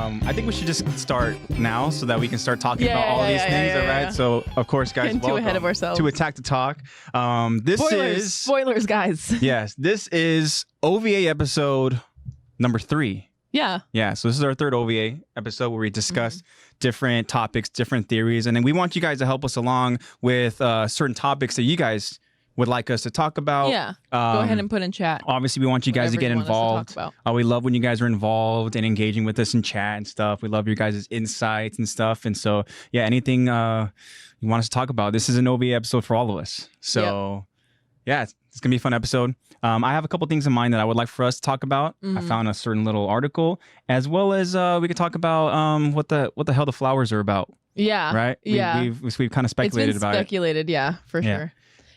I think we should just start now so that we can start talking about all these things, all right? So, of course, guys, Getting too ahead of ourselves. to Attack the Talk. Spoilers, guys. Yes, this is OVA episode number 3. Yeah. Yeah, so this is our third OVA episode where we discuss different topics, different theories, and then we want you guys to help us along with certain topics that you guys would like us to talk about. Yeah. Go ahead and put in chat. Obviously, we want you guys to get involved. We love when you guys are involved and engaging with us in chat and stuff. We love your guys' insights and stuff. And so, yeah, anything you want us to talk about, this is an OVA episode for all of us. So, yeah, it's going to be a fun episode. I have a couple things in mind that I would like for us to talk about. I found a certain little article, as well as we could talk about what the hell the flowers are about. Yeah. Right? We've kind of speculated about it. Yeah, for sure.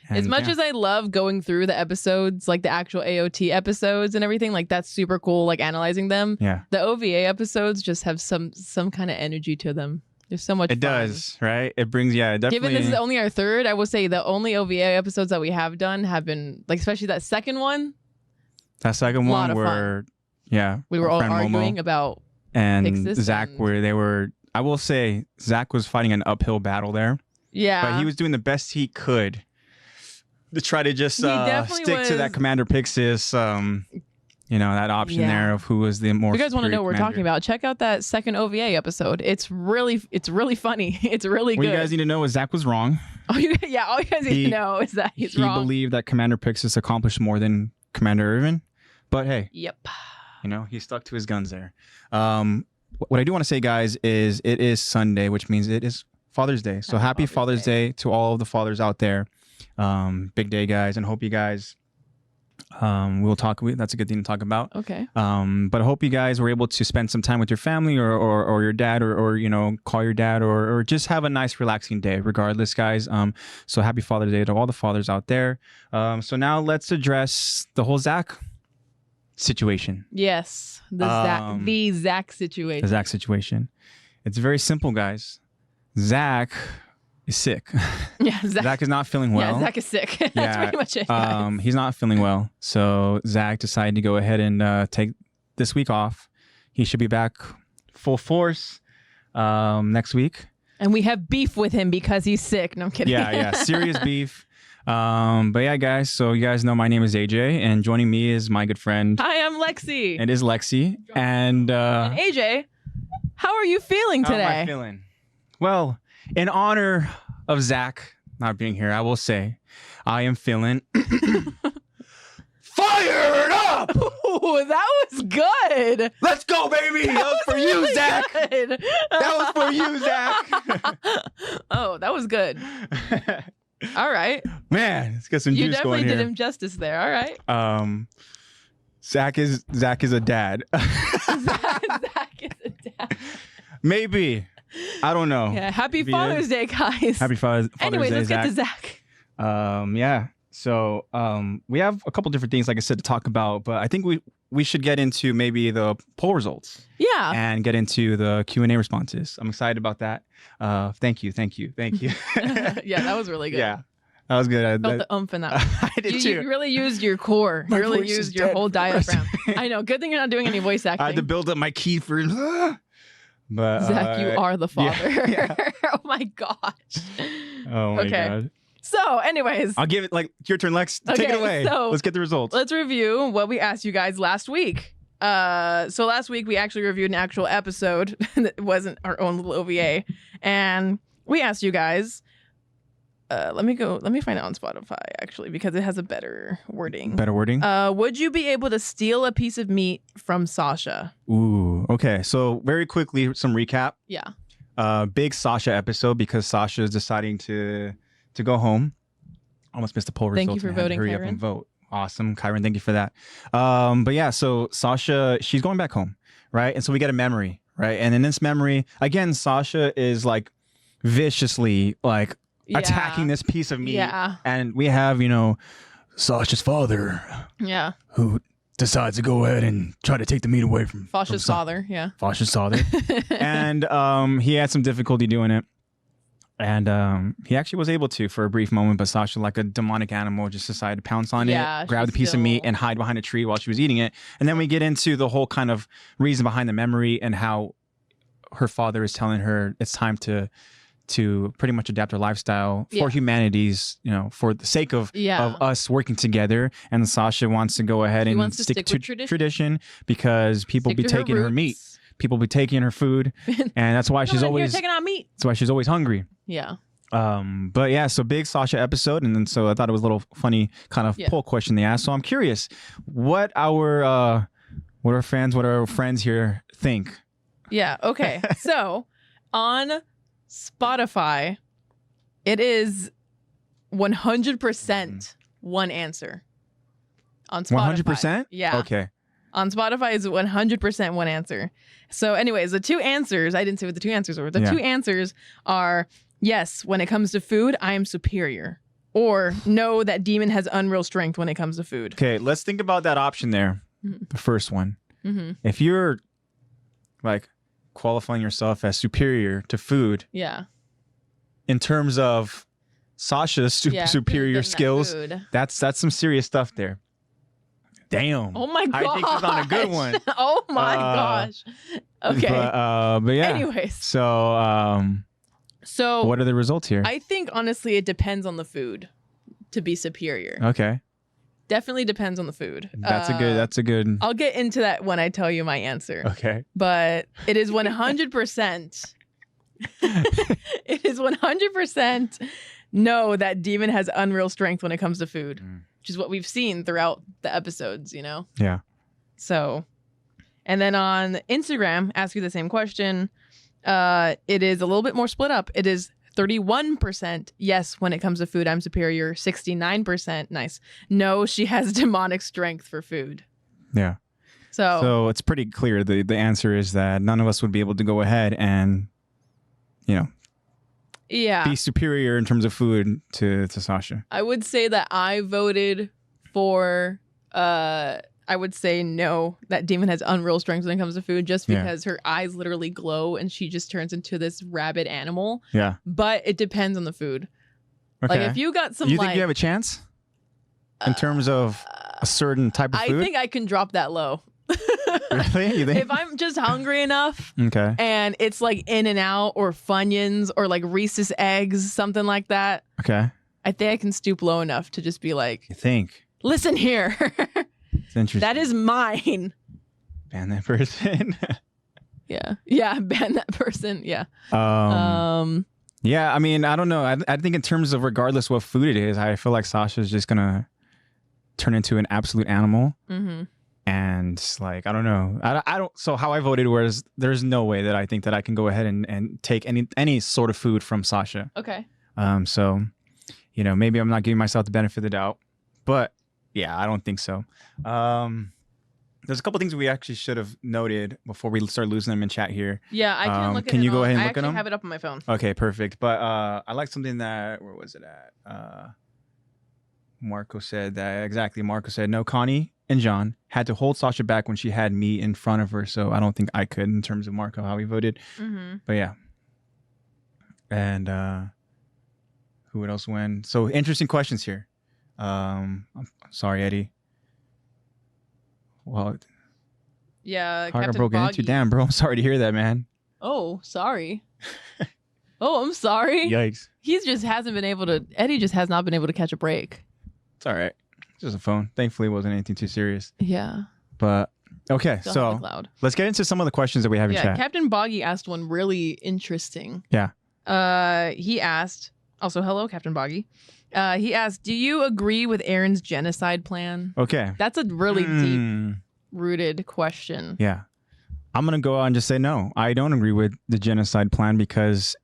And as much as I love going through the episodes, like the actual AOT episodes and everything, like that's super cool, like analyzing them. Yeah. The OVA episodes just have some kind of energy to them. There's so much fun. It does, right? It brings, definitely. Given this is only our third, I will say the only OVA episodes that we have done have been, like, especially that second one. That second one where, we were all arguing about and Pixis Zach, where they were, I will say, Zach was fighting an uphill battle there. Yeah. But he was doing the best he could to try to just stick to that Commander Pixis, that option there of who was the more. If you guys want to know what we're talking about, check out that second OVA episode. It's really funny. It's really good. What you guys need to know is Zach was wrong. All you guys need to know is that he's wrong. He believed that Commander Pixis accomplished more than Commander Irvin, but hey, he stuck to his guns there. What I do want to say, guys, is it is Sunday, which means it is Father's Day. So happy Father's Day to all of the fathers out there. Big day, guys, and hope you guys we'll talk. That's a good thing to talk about. Okay. But I hope you guys were able to spend some time with your family or your dad or call your dad or just have a nice relaxing day regardless, guys. So happy Father's Day to all the fathers out there. So now let's address the whole Zach situation. Yes. The Zach situation. The Zach situation. It's very simple, guys. Zach is sick. Yeah, Zach is not feeling well. Yeah, Zach is sick. That's pretty much it. He's not feeling well. So Zach decided to go ahead and take this week off. He should be back full force next week. And we have beef with him because he's sick. No, I'm kidding. Yeah, serious beef. But yeah, guys, so you guys know my name is AJ, and joining me is my good friend. Hi, I'm Lexi. It is Lexi. And AJ, how are you feeling today? How am I feeling? Well, in honor of Zach not being here, I will say I am feeling fired up. Ooh, that was good. Let's go, baby. That was for you, really Zach. Good. That was for you, Zach. Oh, that was good. All right. Man, let's get some juice going here. You definitely did him justice there. All right. Zach is a dad. Zach is a dad. Maybe. I don't know. Yeah. Happy Father's Day, guys. Happy Father's Day. Anyways, let's get to Zach. Yeah. So we have a couple different things, like I said, to talk about, but I think we should get into maybe the poll results. Yeah. And get into the Q&A responses. I'm excited about that. Thank you. Yeah, that was really good. Yeah. That was good. I felt the oomph in that one. I did too. You really used your core. You really used your whole diaphragm. I know. Good thing you're not doing any voice acting. I had to build up my key for... But, Zach, you are the father. Yeah. Oh my gosh. Oh my God. So anyways. I'll give it your turn, Lex. Okay, take it away. So let's get the results. Let's review what we asked you guys last week. So last week we actually reviewed an actual episode that wasn't our own little OVA. And we asked you guys, let me find it on Spotify actually, because it has a better wording. Would you be able to steal a piece of meat from Sasha? Ooh, okay. So very quickly, some recap. Yeah. Big Sasha episode because Sasha is deciding to go home. Almost missed the poll results. Thank you for voting, hurry Kyron. Up and vote. Awesome, Kyron. Thank you for that. But yeah, so Sasha, she's going back home, right? And so we get a memory, right? And in this memory, again, Sasha is like viciously like attacking this piece of meat. Yeah. And we have, Sasha's father. Yeah. Who decides to go ahead and try to take the meat away from Sasha's father. Yeah. Sasha's father. And he had some difficulty doing it. And he actually was able to for a brief moment, but Sasha, like a demonic animal, just decided to pounce on it, grab the piece of meat, and hide behind a tree while she was eating it. And then we get into the whole kind of reason behind the memory and how her father is telling her it's time to pretty much adapt her lifestyle for humanity's, for the sake of us working together. And Sasha wants to go ahead and stick to tradition because people be taking her meat. People be taking her food, and that's why she's always taking our meat. That's why she's always hungry. Yeah. But yeah, so big Sasha episode, and then so I thought it was a little funny kind of poll question they asked. So I'm curious what our friends here think. Yeah. Okay. So on Spotify, it is 100% one answer. On Spotify. 100%? Yeah. Okay. On Spotify is 100% one answer. So anyways, the two answers, I didn't say what the two answers were. The two answers are, yes, when it comes to food, I am superior. Or no, that demon has unreal strength when it comes to food. Okay, let's think about that option there. The first one. If you're like qualifying yourself as superior to food. Yeah. In terms of Sasha's superior skills, that's some serious stuff there. Damn. Oh my gosh. I think she's on a good one. Oh my gosh. Okay. But yeah. Anyways. So what are the results here? I think honestly it depends on the food to be superior. Okay. Definitely depends on the food. That's a good. I'll get into that when I tell you my answer. Okay. But it is 100%. It is 100% no, that demon has unreal strength when it comes to food. Which is what we've seen throughout the episodes, Yeah. So, and then on Instagram, ask you the same question. It is a little bit more split up. It is 31% yes, when it comes to food, I'm superior. 69% nice. No, she has demonic strength for food. Yeah. So it's pretty clear. The answer is that none of us would be able to go ahead and, be superior in terms of food to Sasha. I would say that I voted for, I would say no, that demon has unreal strength when it comes to food just because her eyes literally glow and she just turns into this rabid animal. Yeah. But it depends on the food. Okay. Like if you got some You think you have a chance in terms of a certain type of food? I think I can drop that low. Really? You think? If I'm just hungry enough, okay, and it's like In-N-Out or Funyuns or like Reese's eggs, something like that. Okay. I think I can stoop low enough to just be like, you think? Listen here. It's interesting. That is mine. Ban that person. Yeah, ban that person. Yeah. Yeah, I mean, I don't know. I think in terms of regardless what food it is, I feel like Sasha's just gonna turn into an absolute animal. Mm-hmm. And like, I don't know. I don't. So how I voted was there's no way that I think that I can go ahead and take any sort of food from Sasha. Okay. So, maybe I'm not giving myself the benefit of the doubt, but yeah, I don't think so. There's a couple things we actually should have noted before we start losing them in chat here. Yeah, I can look at it. Can you go ahead and look at them? I actually have it up on my phone. Okay, perfect. But I like something that, where was it at? Marco said that, exactly. Marco said, no, Connie and John had to hold Sasha back when she had me in front of her. So I don't think I could in terms of Marco, how he voted. Mm-hmm. But yeah. And who else win? So interesting questions here. I'm sorry, Eddie. Well, yeah, Carter broke into. Damn, bro. I'm sorry to hear that, man. Oh, sorry. Oh, I'm sorry. Yikes. Eddie just has not been able to catch a break. It's all right. It's just a phone. Thankfully, it wasn't anything too serious. Yeah. But okay, Still so let's get into some of the questions that we have in chat. Captain Boggy asked one really interesting. Yeah. He asked, also, hello, Captain Boggy. He asked, do you agree with Aaron's genocide plan? Okay. That's a really deep-rooted question. Yeah. I'm going to go out and just say no. I don't agree with the genocide plan because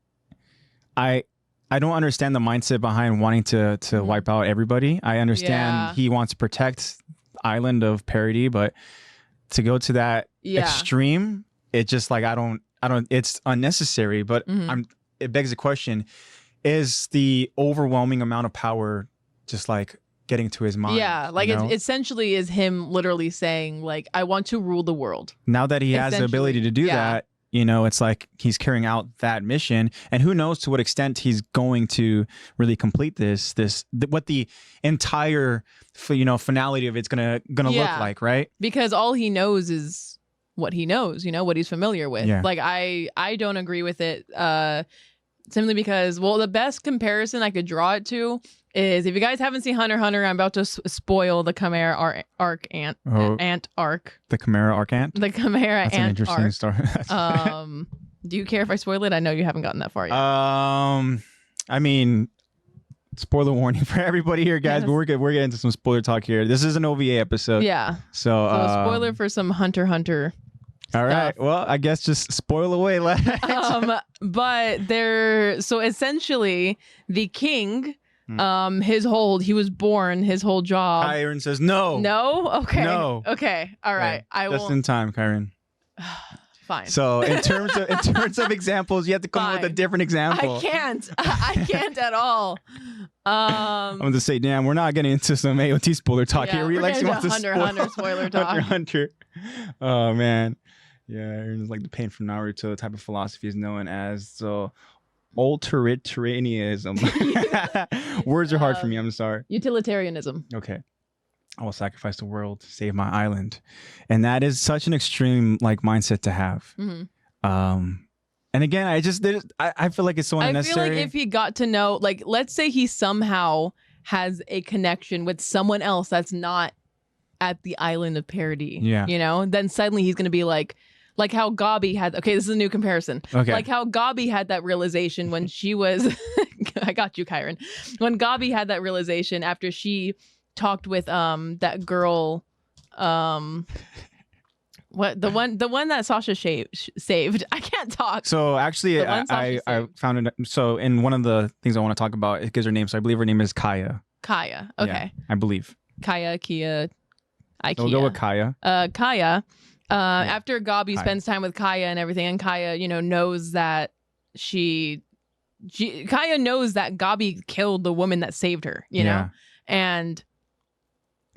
I don't understand the mindset behind wanting to wipe out everybody. I understand he wants to protect the island of parody, but to go to that extreme, it just like, I don't, it's unnecessary, but it begs the question, is the overwhelming amount of power just like getting to his mind? Yeah, like it essentially is him literally saying like, I want to rule the world. Now that he has the ability to do that, you know, it's like he's carrying out that mission, and who knows to what extent he's going to really complete what the entire, you know, finality of it's gonna look like, right? Because all he knows is what he knows, you know, what he's familiar with. Yeah. Like I don't agree with it, simply because, well, the best comparison I could draw it to is, if you guys haven't seen Hunter x Hunter, I'm about to spoil the Chimera ant arc. The Chimera arc ant? The Chimera That's ant an interesting arc. story. Do you care if I spoil it? I know you haven't gotten that far yet. I mean, spoiler warning for everybody here, guys, but we're getting into some spoiler talk here. This is an OVA episode. Yeah. So spoiler for some Hunter x Hunter all right. Well, I guess just spoil away. But so essentially the king, he was born, his whole job. Kyron says no. No? Okay. No. Okay. All right. Okay. Just in time, Kyron. Fine. So in terms of examples, you have to come up with a different example. I can't. I can't at all. I'm going to say, damn, we're not getting into some AOT spoiler talk here. We're getting into Hunter spoiler talk. Hunter. Oh, man. Yeah, Aaron's like the pain from Naruto. The type of philosophy is known as the utilitarianism. Words are hard for me. I'm sorry. Utilitarianism. Okay. I will sacrifice the world to save my island, and that is such an extreme like mindset to have. And again, I feel like it's so unnecessary. I feel like if he got to know, like, let's say he somehow has a connection with someone else that's not at the island of Parody, you know, then suddenly he's going to be like how Gabi had, okay, this is a new comparison. Okay. Like how Gabi had that realization when she was, I got you, Kyron. When Gabi had that realization after she talked with that girl, what the one that Sasha saved. I can't talk. So actually, I found it. So in one of the things I want to talk about, it gives her name. So I believe her name is Kaya. Kaya. Okay. Yeah, I believe. Kaya, Kia, Ikea. We'll go with Kaya. Kaya. After Gabi spends time with Kaya and everything, and Kaya, you know, knows that Kaya knows that Gabi killed the woman that saved her, you know, and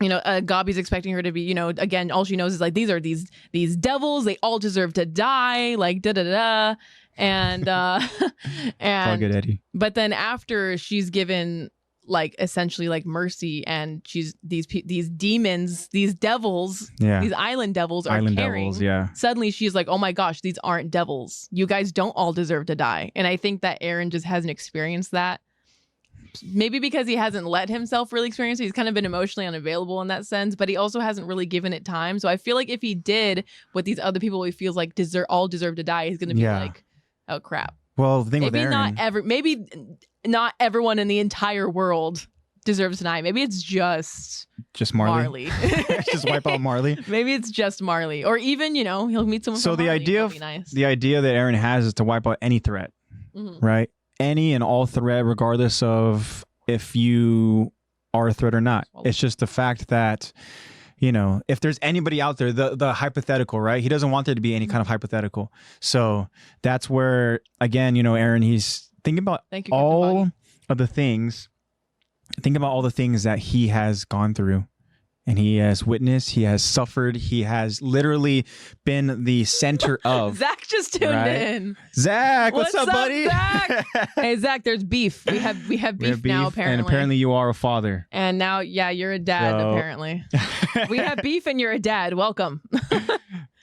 you know, Gabi's expecting her to be, you know, again, all she knows is like these are these devils, they all deserve to die, like da da da, and and all good, Eddie. But then after she's given like essentially like mercy, and she's these demons, these devils, these island devils are caring. Suddenly she's like, oh my gosh, these aren't devils. You guys don't all deserve to die. And I think that Eren just hasn't experienced that. Maybe because he hasn't let himself really experience it. He's kind of been emotionally unavailable in that sense, but he also hasn't really given it time. So I feel like if he did what these other people he feels like all deserve to die, he's going to be like, oh crap. Well, the thing with Eren, maybe not everyone in the entire world deserves to die. Maybe it's just Marley. Just wipe out Marley. Maybe it's just Marley, or even, you know, he'll meet someone. So the idea that Eren has is to wipe out any threat, right? Any and all threat, regardless of if you are a threat or not. It's just the fact that, you know, if there's anybody out there, the hypothetical, right? He doesn't want there to be any kind of hypothetical. So that's where, again, you know, Eren, he's thinking about all of the things. Think about all the things that he has gone through, and he has witnessed, he has suffered, he has literally been the center of. Zach just tuned in. Zach, what's up, buddy? Zach? Hey, Zach, there's beef. We have beef now, apparently. And apparently you are a father. And now, you're a dad, apparently. We have beef and you're a dad. Welcome.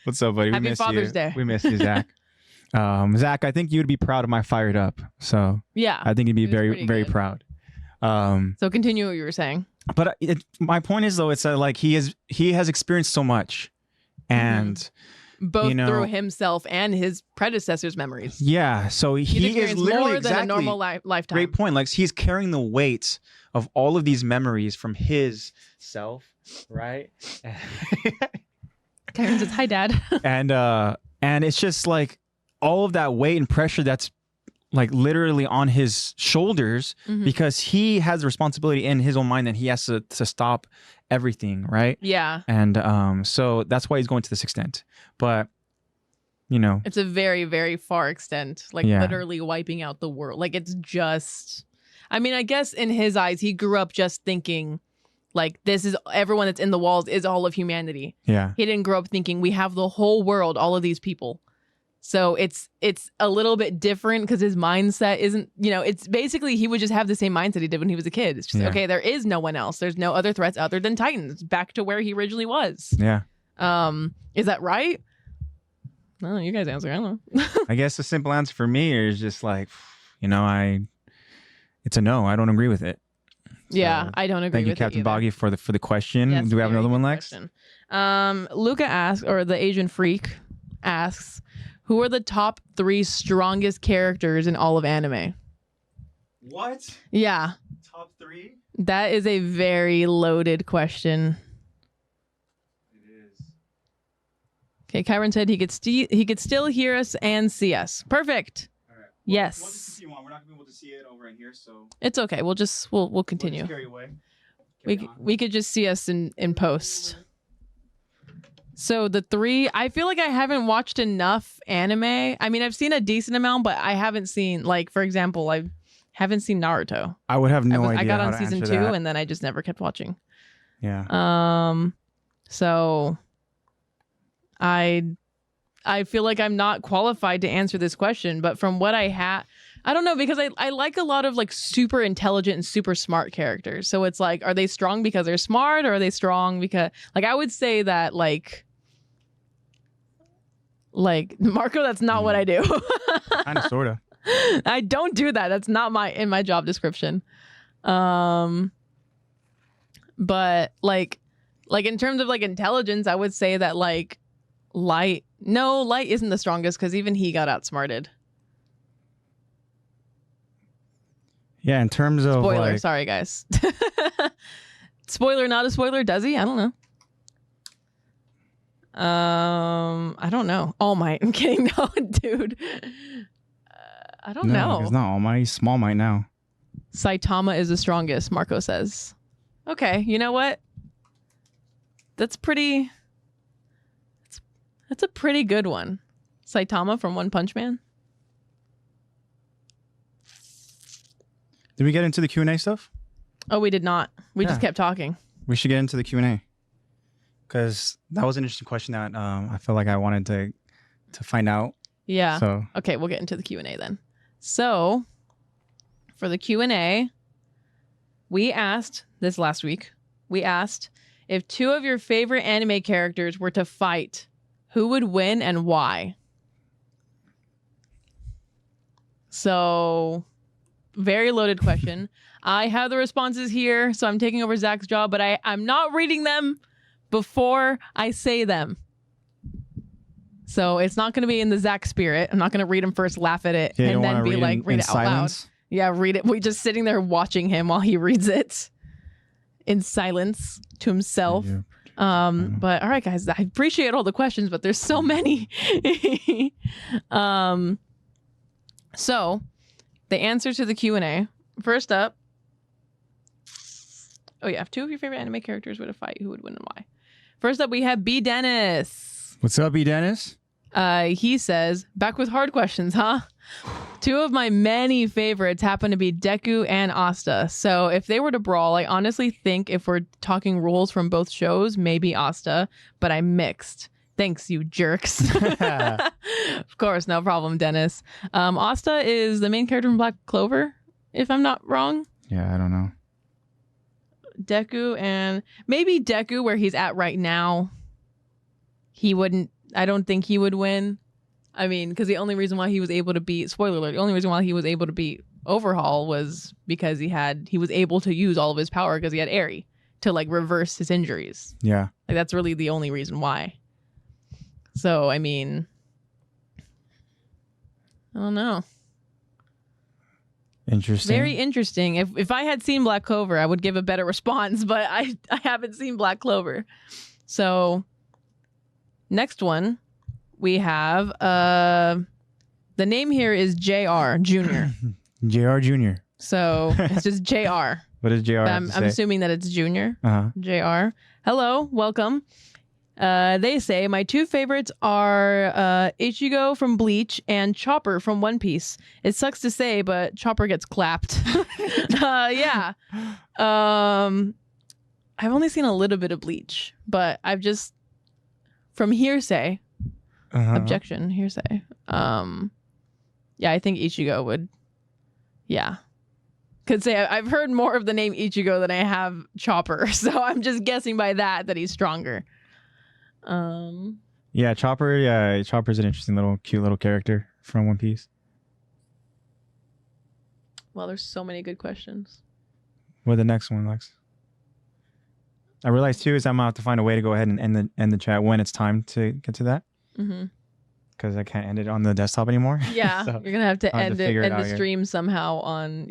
What's up, buddy? Happy Father's Day. We miss you, Zach. Zach, I think you'd be proud of my Fired Up. So yeah, I think you'd be very, very proud. So continue what you were saying. But my point is, though, it's like he has experienced so much, and both through himself and his predecessors' memories. Yeah, so he is literally more than a normal lifetime. Great point. Like he's carrying the weight of all of these memories from his self, right? Karen says, "Hi, Dad." and it's just like all of that weight and pressure that's like literally on his shoulders, because he has the responsibility in his own mind that he has to stop everything, right? Yeah. And so that's why he's going to this extent. But, you know, it's a very, very far extent, like literally wiping out the world. Like it's just, I mean, I guess in his eyes, he grew up just thinking like this is everyone that's in the walls is all of humanity. Yeah. He didn't grow up thinking we have the whole world, all of these people. So it's a little bit different because his mindset isn't, it's basically he would just have the same mindset he did when he was a kid. It's just, okay, there is no one else. There's no other threats other than Titans. Back to where he originally was. Yeah. Is that right? No, you guys answer. I don't know. I guess the simple answer for me is just like, it's a no. I don't agree with it. So, yeah, I don't agree with it. Thank you, Captain Boggy, for the question. Yes, do we have another one, Lex? Luca asks, or the Asian Freak asks, who are the top 3 strongest characters in all of anime? What? Yeah. Top 3? That is a very loaded question. It is. Okay, Kyron said he could still hear us and see us. Perfect. All right. Yes. We'll just see one. We're not gonna be able to see it over in here, so it's okay. We'll continue. We'll just carry away. We could just see us in post. So the 3, I feel like I haven't watched enough anime. I mean, I've seen a decent amount, but I haven't seen, like, for example, I haven't seen Naruto. I would have no idea. I got on how to season 2 that. and then I just never kept watching. Yeah. So I feel like I'm not qualified to answer this question, but from what I don't know, because I like a lot of like super intelligent and super smart characters. So it's like, are they strong because they're smart, or are they strong because, like, I would say that like Marco, that's not what I do. Kind of, sort of. I don't do that. That's not in my job description. But like in terms of like intelligence, I would say that like Light isn't the strongest because even he got outsmarted. Yeah, in terms of spoiler, sorry guys. Spoiler, not a spoiler, does he? I don't know. I don't know. All Might. I'm kidding. No, dude. I don't know. It's not All Might. He's Small Might now. Saitama is the strongest, Marco says. Okay, you know what? That's a pretty good one. Saitama from One Punch Man. Did we get into the Q&A stuff? Oh, we did not. We just kept talking. We should get into the Q&A. Because that was an interesting question that I feel like I wanted to find out. Yeah. So okay, we'll get into the Q&A then. So for the Q&A, we asked this last week. We asked if 2 of your favorite anime characters were to fight, who would win and why? So very loaded question. I have the responses here, so I'm taking over Zach's job, but I'm not reading them before I say them. So it's not going to be in the Zach spirit. I'm not going to read them first, laugh at it, and then be like, read it out loud. Yeah, read it. We just sitting there watching him while he reads it in silence to himself. But all right, guys, I appreciate all the questions, but there's so many. So the answer to the Q&A. First up. Oh yeah, if 2 of your favorite anime characters were to fight, who would win and why? First up, we have B. Dennis. What's up, B. Dennis? He says, back with hard questions, huh? 2 of my many favorites happen to be Deku and Asta. So if they were to brawl, I honestly think if we're talking rules from both shows, maybe Asta, but I'm mixed. Thanks, you jerks. Of course, no problem, Dennis. Asta is the main character from Black Clover, if I'm not wrong. Yeah, I don't know. Deku and maybe Deku, where he's at right now, I don't think he would win. I mean, because the only reason why he was able to beat, spoiler alert, the only reason why he was able to beat Overhaul was because he was able to use all of his power because he had Eri to like reverse his injuries. Yeah. Like that's really the only reason why. So, I mean, I don't know. Interesting. Very interesting. If I had seen Black Clover, I would give a better response, but I haven't seen Black Clover. So next one we have the name here is JR Jr. JR Jr. So it's just JR. What is JR? I'm assuming that it's Junior. JR. Hello, welcome. They say my 2 favorites are Ichigo from Bleach and Chopper from One Piece. It sucks to say, but Chopper gets clapped. Yeah. I've only seen a little bit of Bleach, but I've just, from hearsay, Objection, hearsay. Yeah, I think Ichigo would. Yeah. Could say I've heard more of the name Ichigo than I have Chopper, so I'm just guessing by that he's stronger. Yeah, Chopper. Yeah, Chopper's an interesting cute little character from One Piece. Well, there's so many good questions. What the next one, Lex? I realized too is I'm gonna have to find a way to go ahead and end the chat when it's time to get to that. Because I can't end it on the desktop anymore. Yeah, so you're gonna have to end the stream here. Somehow on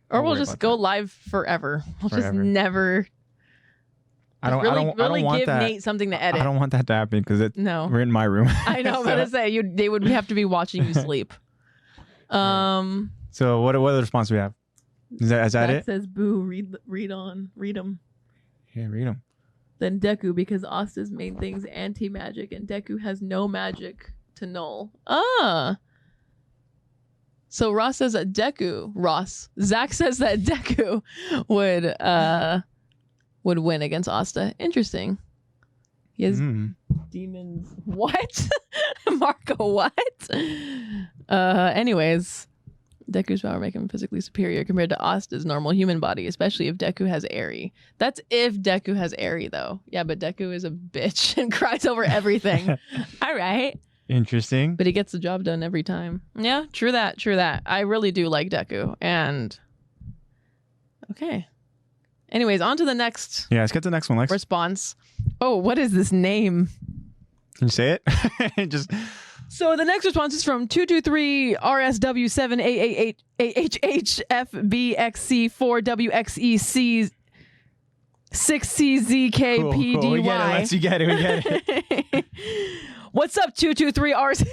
or we'll just go live forever. We'll just never. I don't want give that. Nate something to edit. I don't want that to happen because we're in my room. I know. I'm gonna say they would have to be watching you sleep. So what other response do we have? Is that it? Says boo. Read them. Yeah, read them. Then Deku, because Asta's main thing's anti-magic and Deku has no magic to null. So Ross says that Zach says that Deku would win against Asta. Interesting. He has demons. What? Marco, what? Anyways, Deku's power make him physically superior compared to Asta's normal human body, especially if Deku has Eri. That's if Deku has Eri, though. Yeah, but Deku is a bitch and cries over everything. All right. Interesting. But he gets the job done every time. Yeah, true that. I really do like Deku. And okay. Anyways, on to the next. Yeah, let's get to the next one, Lex. Response. Oh, what is this name? Can you say it? So the next response is from 223 RSW7AAHFBXC4WXEC 6CZKPDY. Cool. We get it, Lex. You get it. What's up, 223 RS?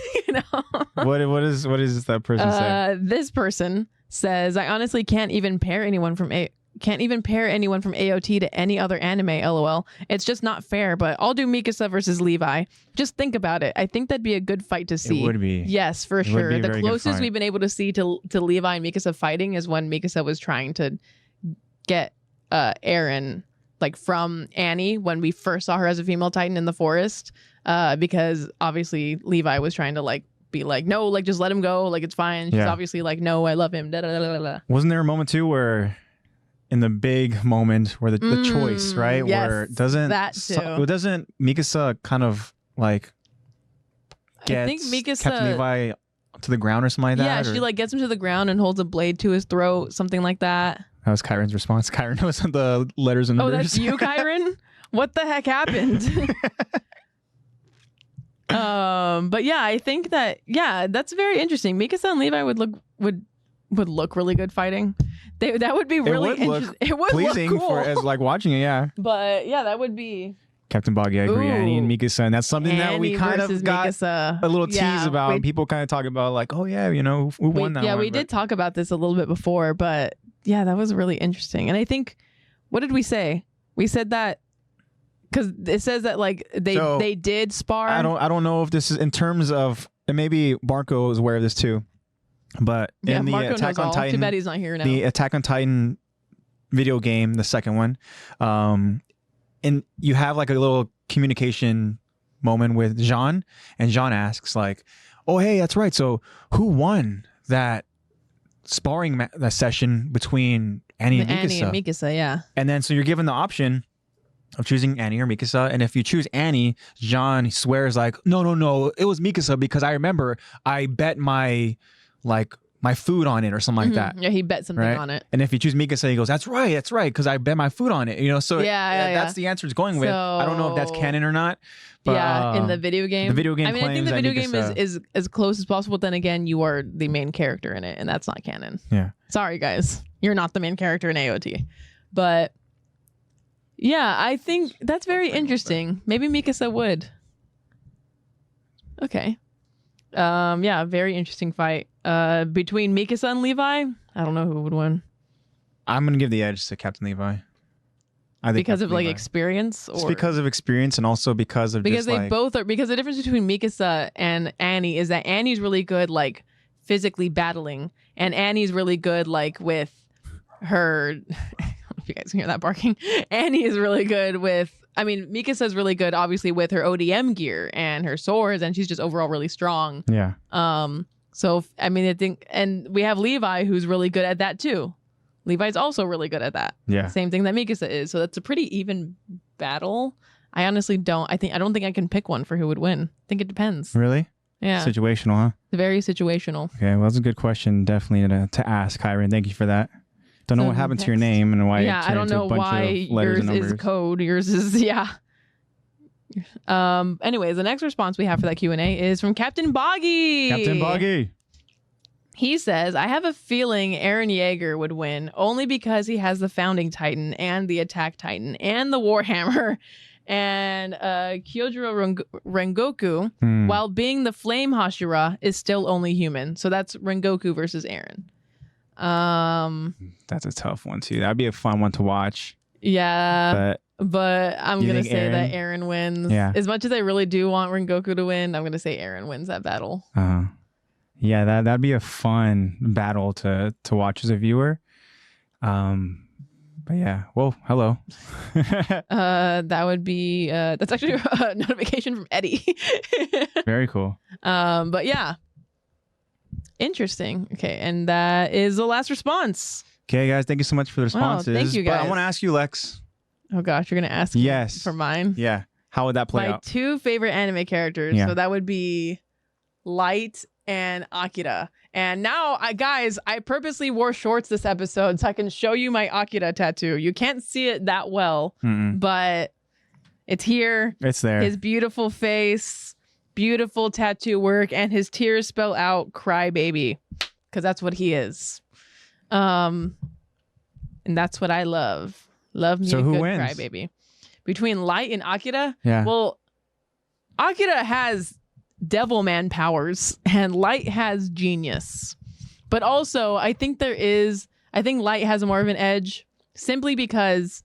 What is that person saying? This person says, I honestly can't even pair anyone from AOT to any other anime, lol. It's just not fair, but I'll do Mikasa versus Levi. Just think about it. I think that'd be a good fight to see. It would be. Yes, for sure. The closest we've been able to see to Levi and Mikasa fighting is when Mikasa was trying to get Eren from Annie when we first saw her as a female titan in the forest. Because obviously Levi was trying to be no, just let him go. It's fine. She's obviously no, I love him. Da, da, da, da, da. Wasn't there a moment too where in the big moment where the choice, right? Yes, where doesn't Mikasa kind of I think Mikasa kept Levi to the ground or something like that? Yeah, she gets him to the ground and holds a blade to his throat, something like that. That was Kyron's response. Kyron knows the letters and numbers. Oh, that's you, Kyron? What the heck happened? But yeah, I think that's very interesting. Mikasa and Levi would look really good fighting. That would be really interesting. It would pleasing look cool. for as watching it, yeah. But yeah, that would be Captain Boggy. I agree. Annie and Mikasa, and that's something that we kind of got Mikasa. A little tease about. People kind of talk about who won that. Yeah, one, we did talk about this a little bit before, but yeah, that was really interesting. And I think, what did we say? We said that because it says that they did spar. I don't know if this is in terms of, and maybe Marco is aware of this too. But in the Marco Attack on Titan, too bad he's not here now. The Attack on Titan video game, the second one, and you have a little communication moment with Jean, and Jean asks "Oh, hey, that's right. So who won that sparring that session between Annie and Mikasa?" Annie and Mikasa, yeah. And then so you're given the option of choosing Annie or Mikasa, and if you choose Annie, Jean swears no, it was Mikasa because I remember I bet my food on it or something like that. Yeah, he bet something on it. And if you choose Mikasa, he goes, that's right, because I bet my food on it. So that's the answer it's going with. I don't know if that's canon or not. But, in the video game. The video game I think the video game Mikasa is as close as possible. Then again, you are the main character in it, and that's not canon. Yeah. Sorry, guys. You're not the main character in AOT. But yeah, I think that's very interesting. Maybe Mikasa would. Okay. Yeah, very interesting fight. Between Mikasa and Levi, I don't know who would win. I'm gonna give the edge to Captain Levi. I think because of experience, or it's because of experience, and also because of both are. Because the difference between Mikasa and Annie is that Annie's really good physically battling, and Annie's really good with her. I don't know if you guys can hear that barking. Annie is really good with I mean, Mikasa's really good, obviously, with her ODM gear and her swords, and she's just overall really strong. Yeah. So I mean, I think, and we have Levi, who's really good at that too. Levi's also really good at that. Yeah. Same thing that Mikasa is. So that's a pretty even battle. I honestly don't. I don't think I can pick one for who would win. I think it depends. Really? Yeah. Situational, huh? Very situational. Okay, well, that's a good question, definitely to ask, Kyron. Thank you for that. Don't know what happened to your name and why. Yeah, it turned I don't into know a bunch why of letters yours and is numbers. code. Yours is Anyways, the next response we have for that Q&A is from Captain Boggy. Captain Boggy. He says, I have a feeling Eren Yeager would win only because he has the Founding Titan and the Attack Titan and the Warhammer and Kyojuro Rengoku, while being the Flame Hashira is still only human. So that's Rengoku versus Eren. That's a tough one too. That'd be a fun one to watch. Yeah, but I'm gonna say that Eren Eren wins. Yeah. As much as I really do want Rengoku to win, I'm gonna say Eren wins that battle. Yeah, that'd be a fun battle to watch as a viewer. But yeah, whoa, hello. That would be that's actually a notification from Eddie. Very cool. But yeah, interesting. Okay, and that is the last response. Okay, guys, thank you so much for the responses. Thank you, guys. But I want to ask you, Lex. Oh gosh, you're gonna ask me Yes for mine. Yeah, how would that play My out? two favorite anime characters. Yeah. So that would be Light and Akira. And now, guys, I purposely wore shorts this episode so I can show you my Akira tattoo. You can't see it that well, but it's here. It's there. His beautiful face, beautiful tattoo work, and his tears spell out crybaby, because that's what he is. And that's what I love. Love me So a who good wins? crybaby. Between Light and Akira? Yeah. Well, Akira has Devilman powers and Light has genius. But also, I think Light has more of an edge simply because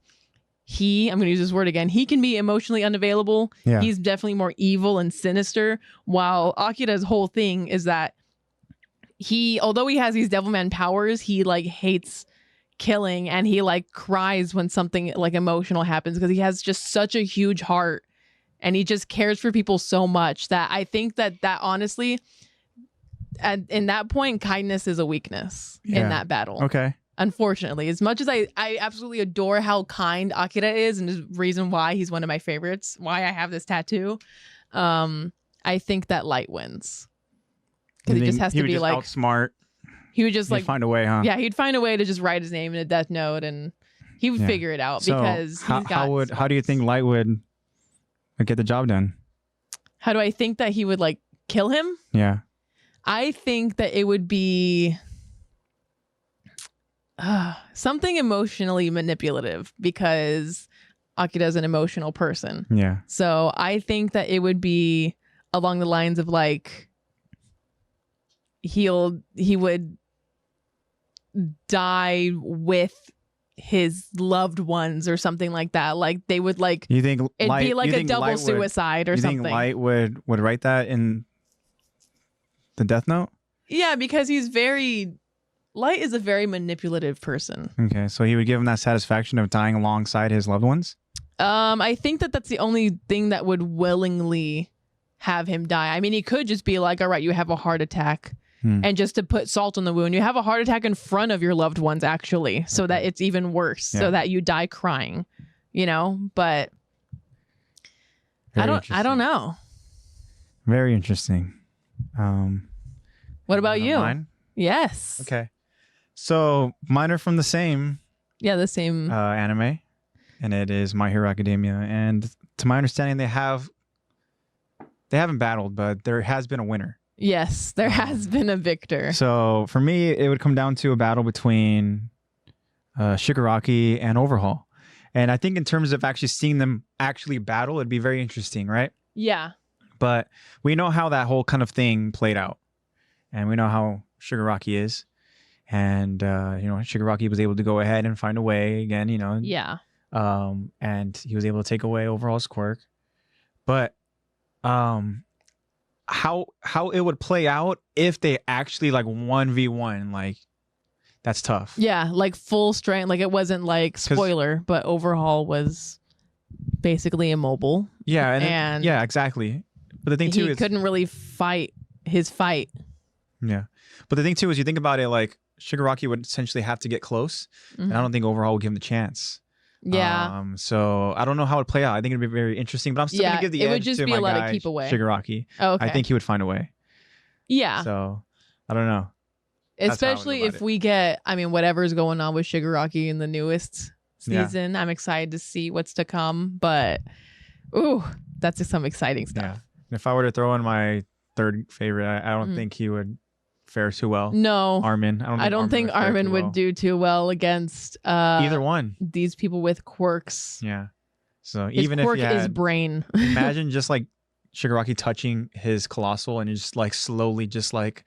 I'm going to use this word again, he can be emotionally unavailable. Yeah. He's definitely more evil and sinister, while Akira's whole thing is that although he has these Devilman powers, he like hates killing and he like cries when something like emotional happens because he has just such a huge heart. And he just cares for people so much that I think that honestly, in that point, kindness is a weakness in that battle. Okay. Unfortunately, as much as I absolutely adore how kind Akira is and the reason why he's one of my favorites, why I have this tattoo, I think that Light wins. Because he just has to be like outsmart. He would just like find a way, huh? Yeah, he'd find a way to just write his name in a death note and he would figure it out because how do you think Light would get the job done? How do I think that he would like kill him? Yeah. I think that it would be something emotionally manipulative because Akira's an emotional person. Yeah. So I think that it would be along the lines of like he would die with his loved ones or something like that. Like they would like you think it'd be like a double suicide or something. You think Light would write that in the Death Note? Yeah, because Light is a very manipulative person. Okay, so he would give him that satisfaction of dying alongside his loved ones? I think that's the only thing that would willingly have him die. I mean, he could just be like, all right, you have a heart attack. And just to put salt on the wound, you have a heart attack in front of your loved ones, actually, so that it's even worse, so that you die crying, but I don't know. Very interesting. What about you? Mine? Yes. Okay. So mine are from the same the same anime, and it is My Hero Academia. And to my understanding, they haven't battled, but there has been a winner. Yes, there has been a victor. So for me, it would come down to a battle between Shigaraki and Overhaul. And I think in terms of actually seeing them actually battle, it'd be very interesting, right? Yeah. But we know how that whole kind of thing played out. And we know how Shigaraki is. And, Shigaraki was able to go ahead and find a way again, Yeah. And he was able to take away Overhaul's quirk. But how it would play out if they actually like 1v1, like that's tough. Yeah, like full strength. Like it wasn't like spoiler, but Overhaul was basically immobile. Yeah, and yeah, exactly. But the thing too is he couldn't really fight his fight. Yeah, but the thing too is you think about it, like Shigaraki would essentially have to get close, and I don't think overhaul would give him the chance. Yeah. So I don't know how it would play out. I think it'd be very interesting, but I'm still gonna give the edge would just to be my a lot guy of keep away. Shigaraki. Oh, okay. I think he would find a way. Yeah. So I don't know. Especially if we get, I mean, whatever's going on with Shigaraki in the newest season. I'm excited to see what's to come. But ooh, that's just some exciting stuff. Yeah. If I were to throw in my third favorite, I don't think he would fare too well. No, Armin. I don't think Armin would do too well against either one. These people with quirks. Yeah. So his even quirk if you is brain. imagine just like Shigaraki touching his colossal and just like slowly just like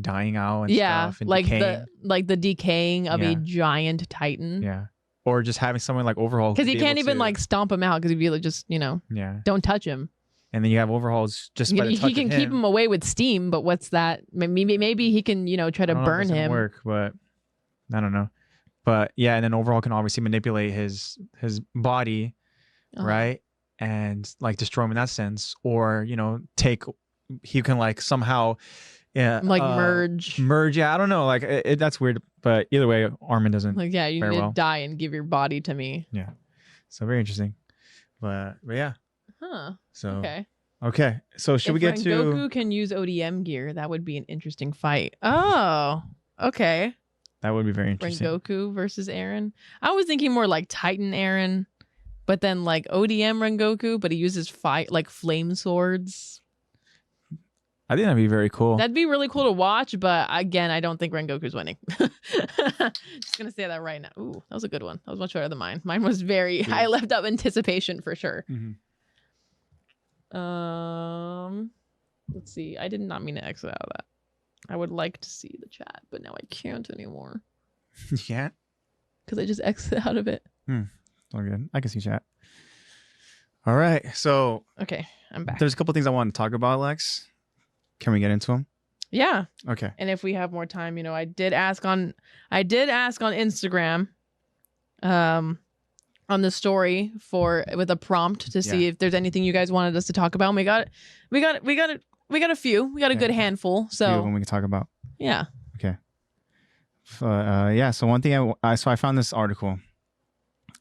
dying out and stuff and like decaying. the decaying of a giant titan. Yeah. Or just having someone like Overhaul, because he can't even like stomp him out because he'd be like, just don't touch him. And then you have Overhauls just by the touch he can of him. keep him away with steam, but what's that? Maybe he can try to burn him. Work, but I don't know. But yeah, and then Overhaul can obviously manipulate his body, right, and like destroy him in that sense, or he can like somehow. Yeah, like merge. Yeah, I don't know. Like that's weird, but either way, Armin doesn't. Like you need to die and give your body to me. Yeah, so very interesting, but yeah. Huh. So okay. So should we get to Goku can use ODM gear? That would be an interesting fight. Oh, okay. That would be very interesting. Rengoku versus Eren. I was thinking more like Titan Eren, but then like ODM Rengoku, but he uses flame swords. I think that'd be very cool. That'd be really cool to watch, but again, I don't think Rengoku's winning. Just gonna say that right now. Ooh, that was a good one. That was much better than mine. Mine was very I left up anticipation for sure. Let's see. I did not mean to exit out of that. I would like to see the chat, but now I can't anymore. You can't? Because I just exited out of it. All good. I can see chat. All right. So okay, I'm back. There's a couple things I want to talk about, Lex. Can we get into them? Yeah. Okay. And if we have more time, I did ask on Instagram, on the story with a prompt to see if there's anything you guys wanted us to talk about. And we got a few. We got a good handful. So when we can talk about. Yeah. Okay. So one thing I found this article,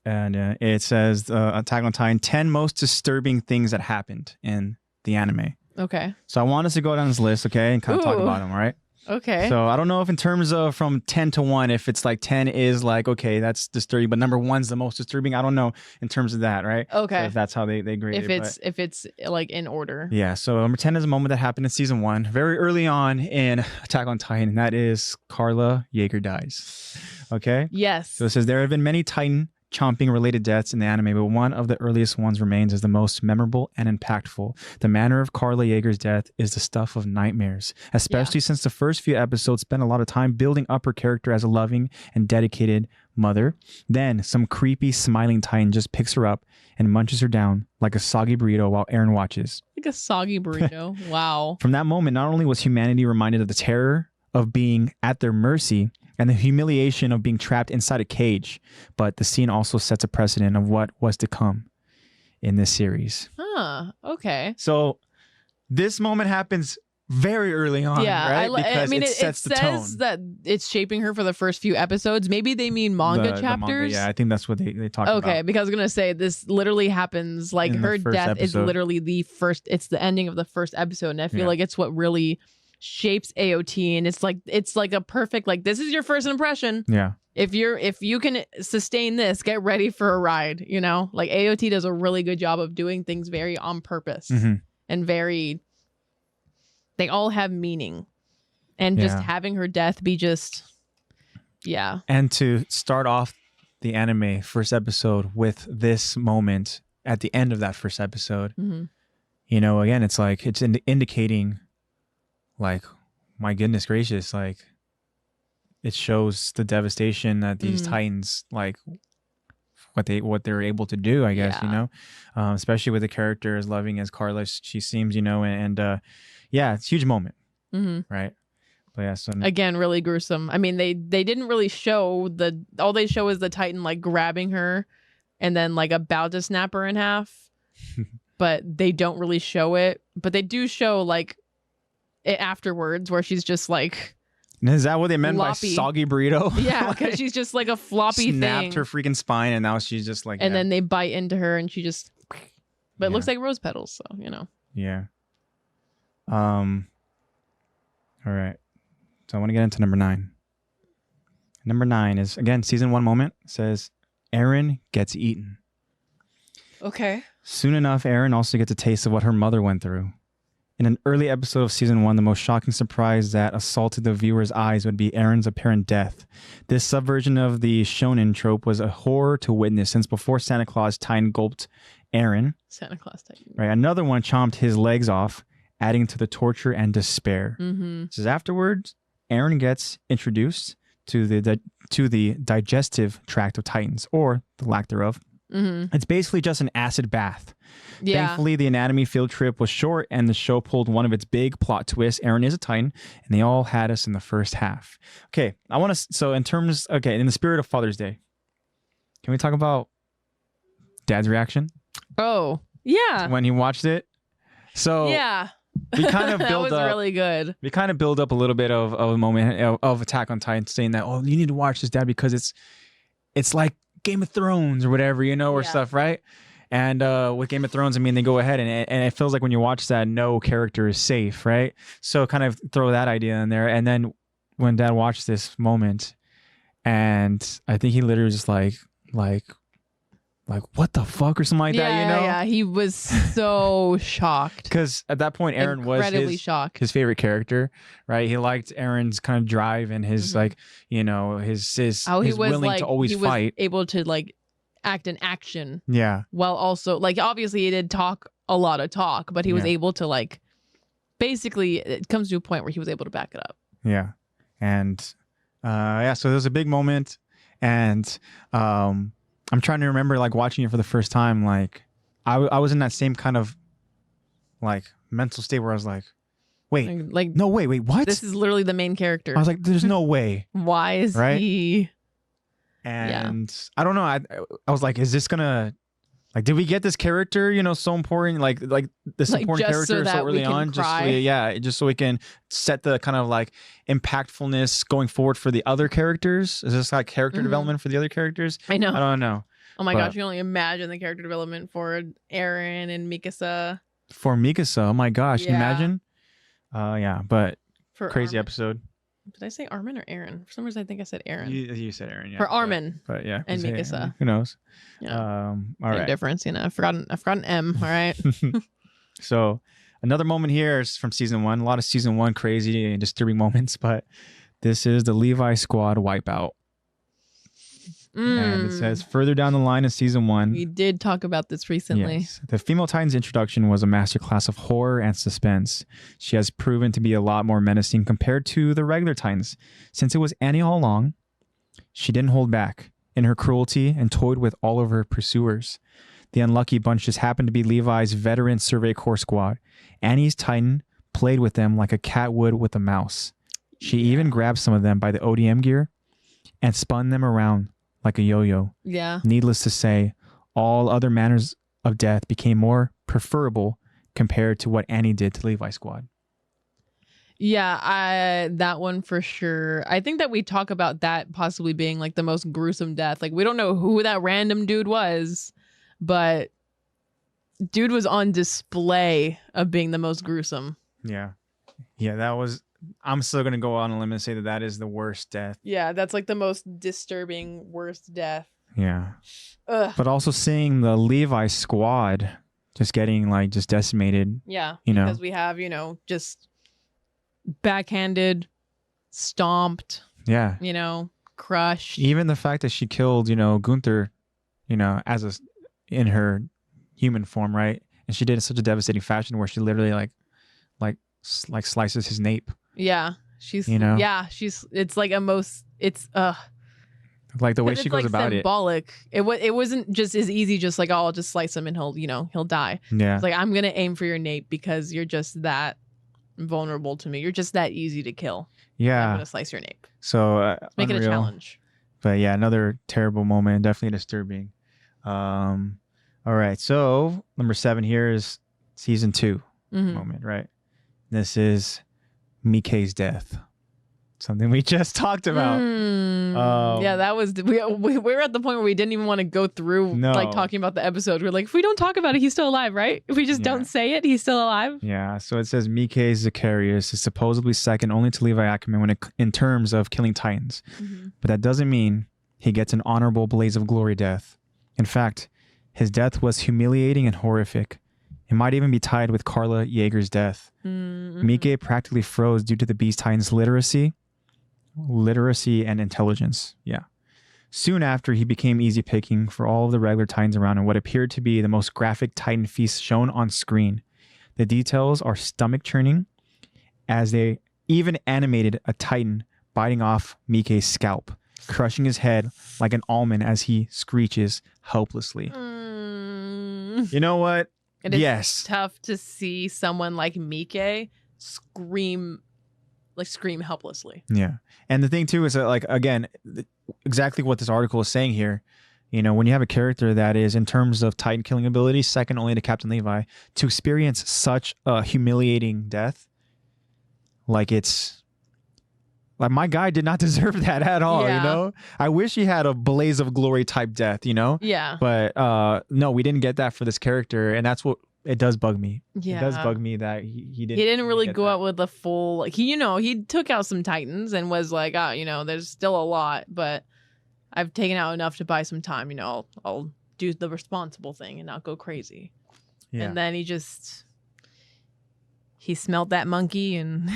and it says Attack on Titan 10 most disturbing things that happened in the anime. Okay. So I want us to go down this list, okay, and kind of talk about them, all right? Okay. So I don't know if in terms of from 10 to 1, if it's like 10 is like, okay, that's disturbing, but number 1's the most disturbing. I don't know in terms of that, right? Okay. So if that's how they grade it. If it's like in order. Yeah. So number 10 is a moment that happened in season 1, very early on in Attack on Titan, and that is Carla Yeager dies. Okay? Yes. So it says there have been many Titan chomping related deaths in the anime, but one of the earliest ones remains as the most memorable and impactful. The manner of Carla Yeager's death is the stuff of nightmares, especially since the first few episodes spent a lot of time building up her character as a loving and dedicated mother. Then some creepy smiling Titan just picks her up and munches her down like a soggy burrito while Eren watches. Like a soggy burrito. Wow. From that moment, not only was humanity reminded of the terror of being at their mercy and the humiliation of being trapped inside a cage, but the scene also sets a precedent of what was to come in this series. Okay. So this moment happens very early on, right? Because it sets the tone. It says that it's shaping her for the first few episodes. Maybe they mean manga chapters. The manga, yeah, I think that's what they talk about. Okay, because I was going to say this literally happens, like her death is literally it's the ending of the first episode, and I feel like it's what really shapes AOT, and it's like a perfect, like, this is your first impression. Yeah. If you can sustain this, get ready for a ride, Like AOT does a really good job of doing things very on purpose and very, they all have meaning, and just having her death be just, And to start off the anime first episode with this moment at the end of that first episode, again, it's like, it's indicating, like, my goodness gracious, like, it shows the devastation that these Titans, like, what they're able to do, I guess, especially with a character as loving as Carla she seems, and it's a huge moment, right? But yeah, so again, really gruesome. I mean, they didn't really show all they show is the Titan like grabbing her and then like about to snap her in half, but they don't really show it. But they do show like it afterwards where she's just like. Is that what they meant floppy. by soggy burrito? Yeah, because she's just like a floppy snapped thing. her freaking spine, and now she's just like. And then they bite into her, and she just. But it looks like rose petals, so you know. Yeah. All right. So I want to get into number 9. Number 9 is again season 1 moment. It says Eren gets eaten. Okay. Soon enough, Eren also gets a taste of what her mother went through. In an early episode of season 1, the most shocking surprise that assaulted the viewer's eyes would be Eren's apparent death. This subversion of the shonen trope was a horror to witness, since before Santa Claus Titan gulped Eren, Santa Claus Titan. Right, another one chomped his legs off, adding to the torture and despair. Mm-hmm. Says afterwards, Eren gets introduced to the digestive tract of Titans, or the lack thereof. Mm-hmm. It's basically just an acid bath. Yeah. Thankfully, the anatomy field trip was short, and the show pulled one of its big plot twists. Eren is a Titan, and they all had us in the first half. Okay, I want to. So, in the spirit of Father's Day, can we talk about Dad's reaction? Oh, yeah. When he watched it. So yeah, we kind of build that was up. really good. We kind of build up a little bit of a moment of Attack on Titan, saying that, oh, you need to watch this, Dad, because it's like Game of Thrones or whatever, or stuff, right? And with Game of Thrones, I mean, they go ahead and it feels like when you watch that, no character is safe, right? So kind of throw that idea in there. And then when Dad watched this moment, and I think he literally was just like what the fuck or something like that, Yeah, he was so shocked. Because at that point, Eren was shocked. His favorite character, right? He liked Eren's kind of drive and his his he was willing like, to always he fight. Was able to like act in action. Yeah. While also like obviously he did talk a lot of talk, but he was able to like basically it comes to a point where he was able to back it up. Yeah. And so there was a big moment, and I'm trying to remember like watching it for the first time. Like I was in that same kind of like mental state where I was like, wait, no, wait, what? This is literally the main character. I was like, there's no way. Why is he? And I don't know. I was like, is this gonna like? Did we get this character? So important. Like this important character so early on. Just so we can set the kind of like impactfulness going forward for the other characters. Is this like character development for the other characters? I know. I don't know. Oh my gosh, you can only imagine the character development for Eren and Mikasa. For Mikasa, oh my gosh, can you imagine? But for crazy Armin. Episode. Did I say Armin or Eren? For some reason, I think I said Eren. You said Eren, yeah. For Armin, but yeah, and Mikasa. Who knows? Yeah. All Same right. difference, I forgot an M. All right. So another moment here is from season 1. A lot of season 1 crazy and disturbing moments, but this is the Levi squad wipeout. And it says further down the line in season 1. We did talk about this recently. Yes, the female Titan's introduction was a masterclass of horror and suspense. She has proven to be a lot more menacing compared to the regular Titans. Since it was Annie all along, she didn't hold back in her cruelty and toyed with all of her pursuers. The unlucky bunch just happened to be Levi's veteran Survey Corps squad. Annie's Titan played with them like a cat would with a mouse. She even grabbed some of them by the ODM gear and spun them around like a yo-yo. Yeah. Needless to say, all other manners of death became more preferable compared to what Annie did to Levi's squad. Yeah, that one for sure. I think that we talk about that possibly being like the most gruesome death. Like we don't know who that random dude was, but dude was on display of being the most gruesome. Yeah. Yeah, that was... I'm still going to go on a limb and say that is the worst death. Yeah, that's like the most disturbing, worst death. Yeah. Ugh. But also seeing the Levi squad just getting like just decimated. Yeah. Because we have, just backhanded, stomped. Yeah. Crushed. Even the fact that she killed, Gunther, in her human form, right? And she did it in such a devastating fashion where she literally like slices his nape. Yeah, it's like it's like the way she goes about symbolic. It wasn't just as easy, just like, oh, I'll just slice him and he'll die. Yeah, it's like, I'm gonna aim for your nape because you're just that vulnerable to me. You're just that easy to kill. Yeah, I'm gonna slice your nape. So make it a challenge. But yeah, another terrible moment, definitely disturbing. All right. So number 7 here is season 2 moment, right? This is Mike's death. Something we just talked about. Yeah, that was we were at the point where we didn't even want to go through like talking about the episode. We're like, if we don't talk about it, he's still alive, right? If we just don't say it, he's still alive. Yeah. So it says Mike Zacharias is supposedly second only to Levi Ackerman in terms of killing Titans, but that doesn't mean he gets an honorable blaze of glory death. In fact, his death was humiliating and horrific. It might even be tied with Carla Yeager's death. Mike practically froze due to the Beast Titan's literacy and intelligence. Yeah. Soon after, he became easy picking for all of the regular Titans around in what appeared to be the most graphic Titan feast shown on screen. The details are stomach churning, as they even animated a Titan biting off Mike's scalp, crushing his head like an almond as he screeches helplessly. You know what? It is tough to see someone like Mike scream helplessly. Yeah. And the thing too is that, like, again, exactly what this article is saying here, you know, when you have a character that is, in terms of Titan killing ability, second only to Captain Levi, to experience such a humiliating death, like, it's like, my guy did not deserve that at all, you know? I wish he had a blaze of glory type death, you know? Yeah. But no, we didn't get that for this character, and that's what it does bug me. Yeah. It does bug me that he didn't really go out with the full, like, he took out some Titans and was like, there's still a lot, but I've taken out enough to buy some time, I'll do the responsible thing and not go crazy. Yeah. And then he smelled that monkey and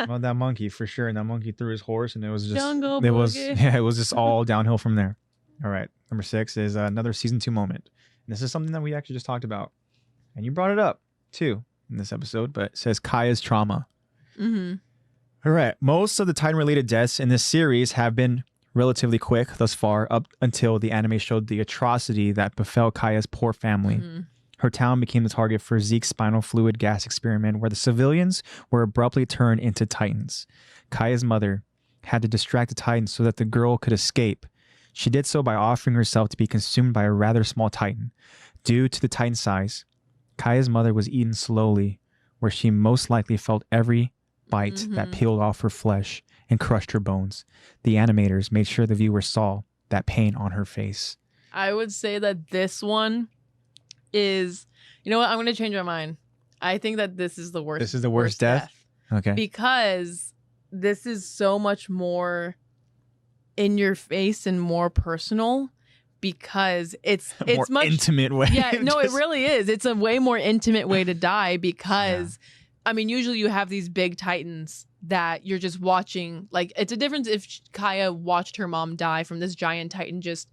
smelled that monkey for sure. And that monkey threw his horse, and it was just it was just all downhill from there. All right. Number 6 is another season 2 moment. And this is something that we actually just talked about. And you brought it up too in this episode, but it says Kaya's trauma. All right. Most of the Titan-related deaths in this series have been relatively quick thus far, up until the anime showed the atrocity that befell Kaya's poor family. Her town became the target for Zeke's spinal fluid gas experiment, where the civilians were abruptly turned into Titans. Kaya's mother had to distract the Titans so that the girl could escape. She did so by offering herself to be consumed by a rather small Titan. Due to the Titan size, Kaya's mother was eaten slowly, where she most likely felt every bite that peeled off her flesh and crushed her bones. The animators made sure the viewer saw that pain on her face. I would say that this one is, you know what? I'm going to change my mind. I think that this is the worst. This is the worst death? Okay. Because this is so much more in your face and more personal. Because it's more much intimate way. Yeah, no, it really is. It's a way more intimate way to die because, I mean, usually you have these big Titans that you're just watching. Like, it's a difference if Kaya watched her mom die from this giant Titan just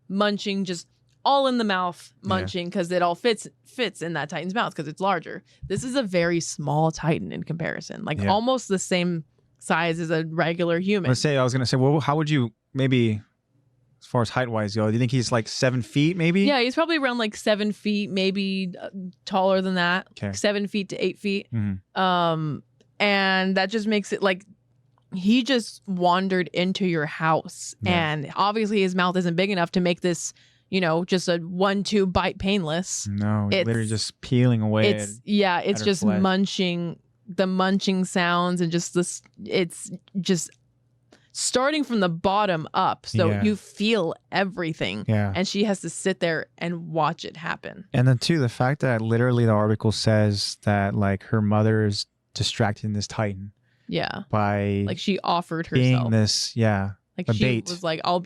munching, just all in the mouth munching, because it all fits in that Titan's mouth because it's larger. This is a very small Titan in comparison, like almost the same size as a regular human. I was gonna say, well, how would you maybe, as far as height-wise go, do you think he's like 7 feet maybe? Yeah, he's probably around like 7 feet, maybe taller than that. Okay. 7 feet to 8 feet. And that just makes it like he just wandered into your house. And obviously his mouth isn't big enough to make this, just a 1-2 bite painless. No, it's literally just peeling away. It's just flesh. Munching, the munching sounds, and just this, it's just starting from the bottom up, so you feel everything. And she has to sit there and watch it happen. And then too, the fact that literally the article says that like her mother is distracting this Titan. By like she offered being herself. this, like a she bait. Was like, I'll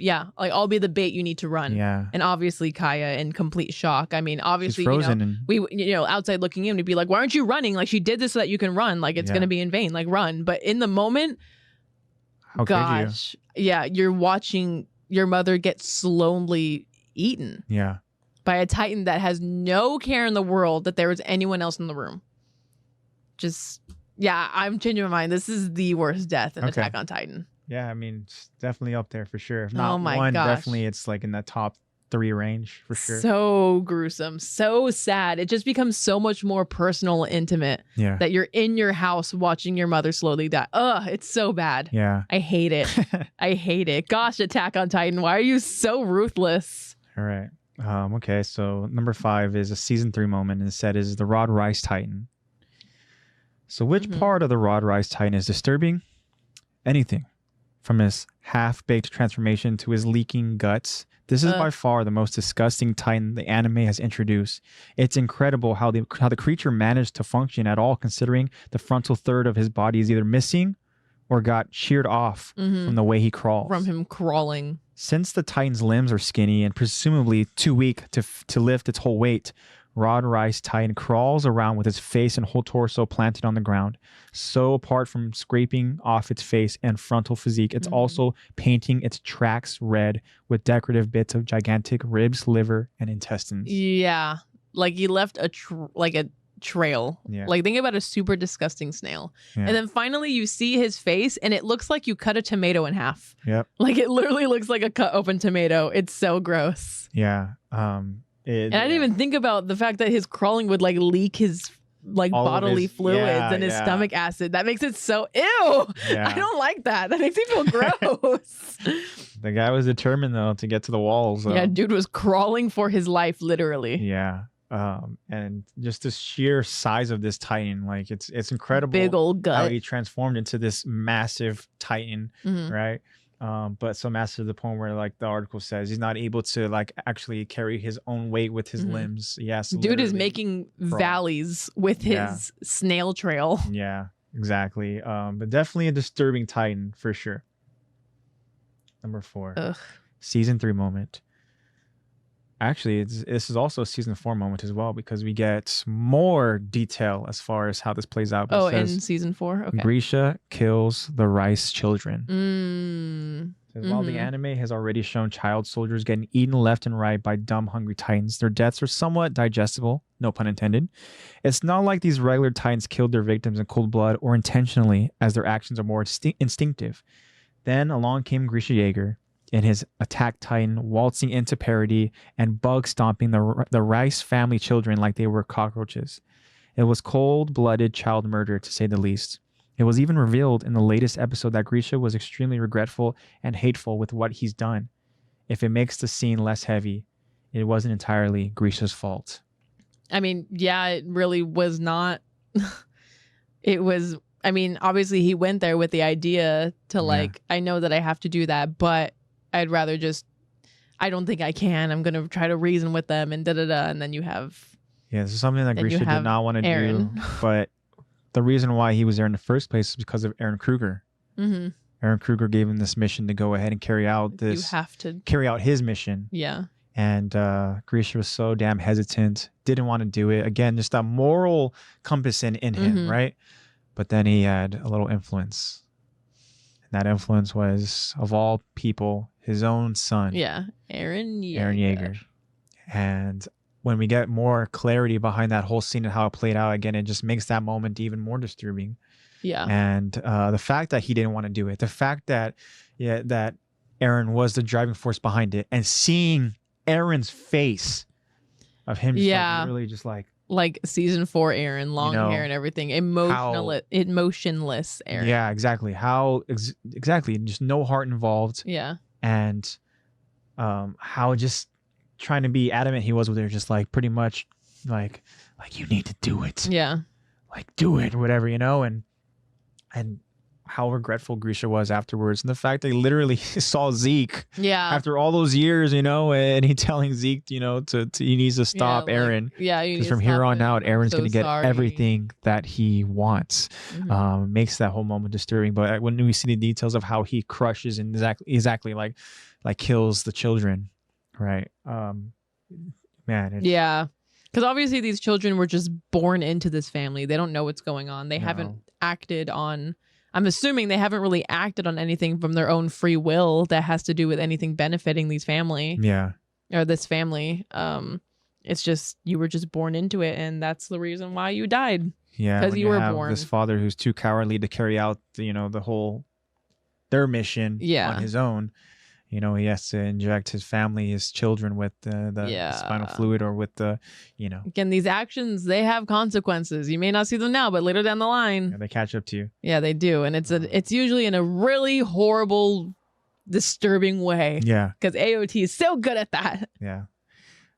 be the bait you need to run. And obviously Kaya in complete shock. I mean, obviously, she's frozen we outside looking in, we'd be like, why aren't you running? Like, she did this so that you can run. Like, it's gonna be in vain. Like, run. But in the moment, gosh, you're watching your mother get slowly eaten. By a Titan that has no care in the world that there was anyone else in the room. Just I'm changing my mind. This is the worst death in Attack on Titan. Yeah, I mean, it's definitely up there for sure. If not one, definitely it's like in that top 3 range for sure. So gruesome, so sad. It just becomes so much more personal and intimate that you're in your house watching your mother slowly die. Ugh, it's so bad. I hate it. I hate it. Gosh, Attack on Titan, why are you so ruthless? All right. Okay, so number 5 is a season 3 moment, and it said is the Rod Rice Titan. So which part of the Rod Rice Titan is disturbing? Anything. From his half-baked transformation to his leaking guts. This is by far the most disgusting Titan the anime has introduced. It's incredible how the creature managed to function at all, considering the frontal third of his body is either missing or got sheared off from the way he crawls. From him crawling. Since the Titan's limbs are skinny and presumably too weak to lift its whole weight, Rod Rice Titan crawls around with its face and whole torso planted on the ground. So apart from scraping off its face and frontal physique, it's also painting its tracks red with decorative bits of gigantic ribs, liver, and intestines. Yeah, like he left a trail. Yeah. Like think about a super disgusting snail. Yeah. And then finally you see his face and it looks like you cut a tomato in half. Yep. Like it literally looks like a cut open tomato. It's so gross. Yeah. And I didn't even think about the fact that his crawling would like leak his like all bodily fluids and his stomach acid. That makes it so ew. Yeah. I don't like that. That makes me feel gross. The guy was determined though to get to the walls. Yeah, dude was crawling for his life, literally. Yeah. And just the sheer size of this Titan, like it's incredible. Big old gut. How he transformed into this massive Titan, right? But so massive to the point where, like the article says, he's not able to like actually carry his own weight with his limbs. Yes, dude is making valleys with his snail trail. Yeah, exactly. But definitely a disturbing Titan for sure. Number 4, season 3 moment. Actually, this is also a season 4 moment as well, because we get more detail as far as how this plays out. But in season 4? Okay. Grisha kills the Rice children. While the anime has already shown child soldiers getting eaten left and right by dumb, hungry Titans, their deaths are somewhat digestible, no pun intended. It's not like these regular Titans killed their victims in cold blood or intentionally, as their actions are more instinctive. Then along came Grisha Jaeger in his attack Titan, waltzing into parody and bug stomping the Rice family children like they were cockroaches. It was cold-blooded child murder, to say the least. It was even revealed in the latest episode that Grisha was extremely regretful and hateful with what he's done. If it makes the scene less heavy, it wasn't entirely Grisha's fault. I mean, yeah, it really was not. It was, I mean, obviously he went there with the idea to like, I know that I have to do that, but I'd rather just, I don't think I can. I'm going to try to reason with them and da-da-da. And then you have... Yeah, this is something that Grisha did not want to do. But the reason why he was there in the first place is because of Aaron Krueger. Aaron Krueger gave him this mission to go ahead and carry out this... You have to... Carry out his mission. Yeah. And Grisha was so damn hesitant. Didn't want to do it. Again, just that moral compass in him, right? But then he had a little influence. And that influence was, of all people, his own son. Yeah, Aaron Yeager. Aaron Yeager. And when we get more clarity behind that whole scene and how it played out, again, it just makes that moment even more disturbing. Yeah. And the fact that he didn't want to do it, the fact that that Aaron was the driving force behind it, and seeing Aaron's face of him just like, really just like season 4 Aaron, long hair and everything, emotionless Aaron. Yeah, exactly. How exactly, just no heart involved. Yeah. And how just trying to be adamant he was with her, just like pretty much like you need to do it. Yeah. Like do it or whatever, you know, and how regretful Grisha was afterwards. And the fact that he literally saw Zeke after all those years, you know, and he telling Zeke, you know, to he needs to stop Aaron. Because from here on out, Aaron's going to get everything that he wants. Makes that whole moment disturbing. But when we see the details of how he crushes and exactly like kills the children, right? Man. Yeah. Because obviously these children were just born into this family. They don't know what's going on. They haven't acted on... I'm assuming they haven't really acted on anything from their own free will that has to do with anything benefiting these family. Yeah. Or this family. It's just, you were just born into it, and that's the reason why you died. Yeah. Because you were born. This father who's too cowardly to carry out, their mission on his own. You know, he has to inject his family, his children with the spinal fluid or with the, Again, these actions, they have consequences. You may not see them now, but later down the line. Yeah, they catch up to you. Yeah, they do. And it's usually in a really horrible, disturbing way. Yeah. Because AOT is so good at that. Yeah.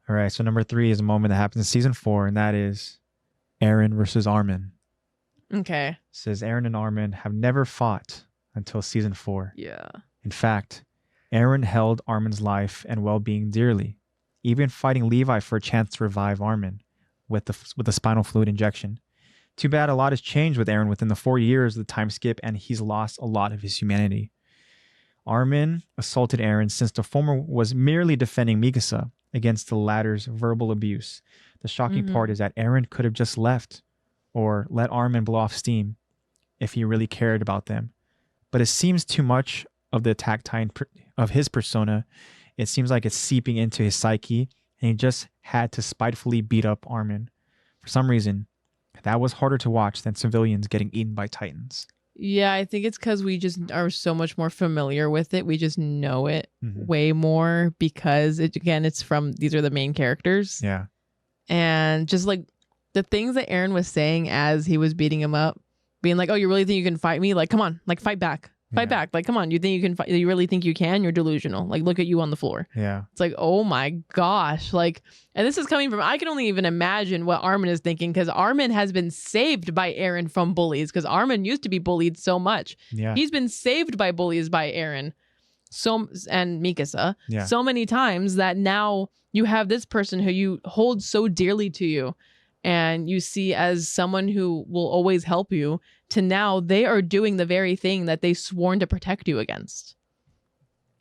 All right, so number 3 is a moment that happens in season 4, and that is Eren versus Armin. Okay. It says Eren and Armin have never fought until season 4. Yeah. In fact, Eren held Armin's life and well-being dearly, even fighting Levi for a chance to revive Armin with the spinal fluid injection. Too bad a lot has changed with Eren within the 4 years of the time skip, and he's lost a lot of his humanity. Armin assaulted Eren since the former was merely defending Mikasa against the latter's verbal abuse. The shocking part is that Eren could have just left or let Armin blow off steam if he really cared about them. But it seems too much of the attackontitan of his persona. It seems like it's seeping into his psyche, and he just had to spitefully beat up Armin. For some reason, that was harder to watch than civilians getting eaten by titans. Yeah, I think it's because we just are so much more familiar with it. We just know it way more because it's from, these are the main characters. Yeah. And just like the things that Eren was saying as he was beating him up, being like, oh, you really think you can fight me? Like, come on, like fight back. Fight back. Like, come on. You think you can fight? You really think you can? You're delusional. Like, look at you on the floor. Yeah. It's like, oh my gosh. Like, and this is coming from, I can only even imagine what Armin is thinking, because Armin has been saved by Eren from bullies, because Armin used to be bullied so much. Yeah. He's been saved by bullies by Eren and Mikasa so many times that now you have this person who you hold so dearly to you and you see as someone who will always help you, to now they are doing the very thing that they sworn to protect you against.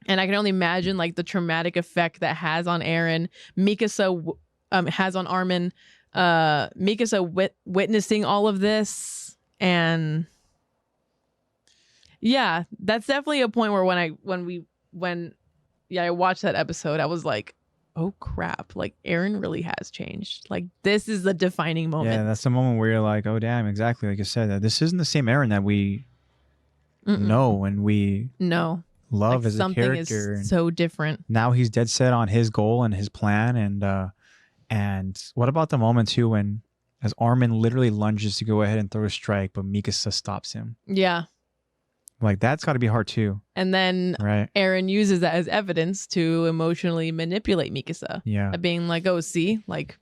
And I can only imagine like the traumatic effect that has on Eren, Mikasa has on Armin, Mikasa witnessing all of this. And yeah, that's definitely a point where when I watched that episode, I was like, oh crap, like Eren really has changed. Like this is the defining moment. Yeah, that's the moment where you're like, oh damn, exactly like you said, that this isn't the same Eren that we know and we love like as a character. Something is so different. Now he's dead set on his goal and his plan. And what about the moment too when as Armin literally lunges to go ahead and throw a strike, but Mikasa stops him? Yeah. Like that's got to be hard too. And then Eren uses that as evidence to emotionally manipulate Mikasa. Yeah. Being like, oh, see, like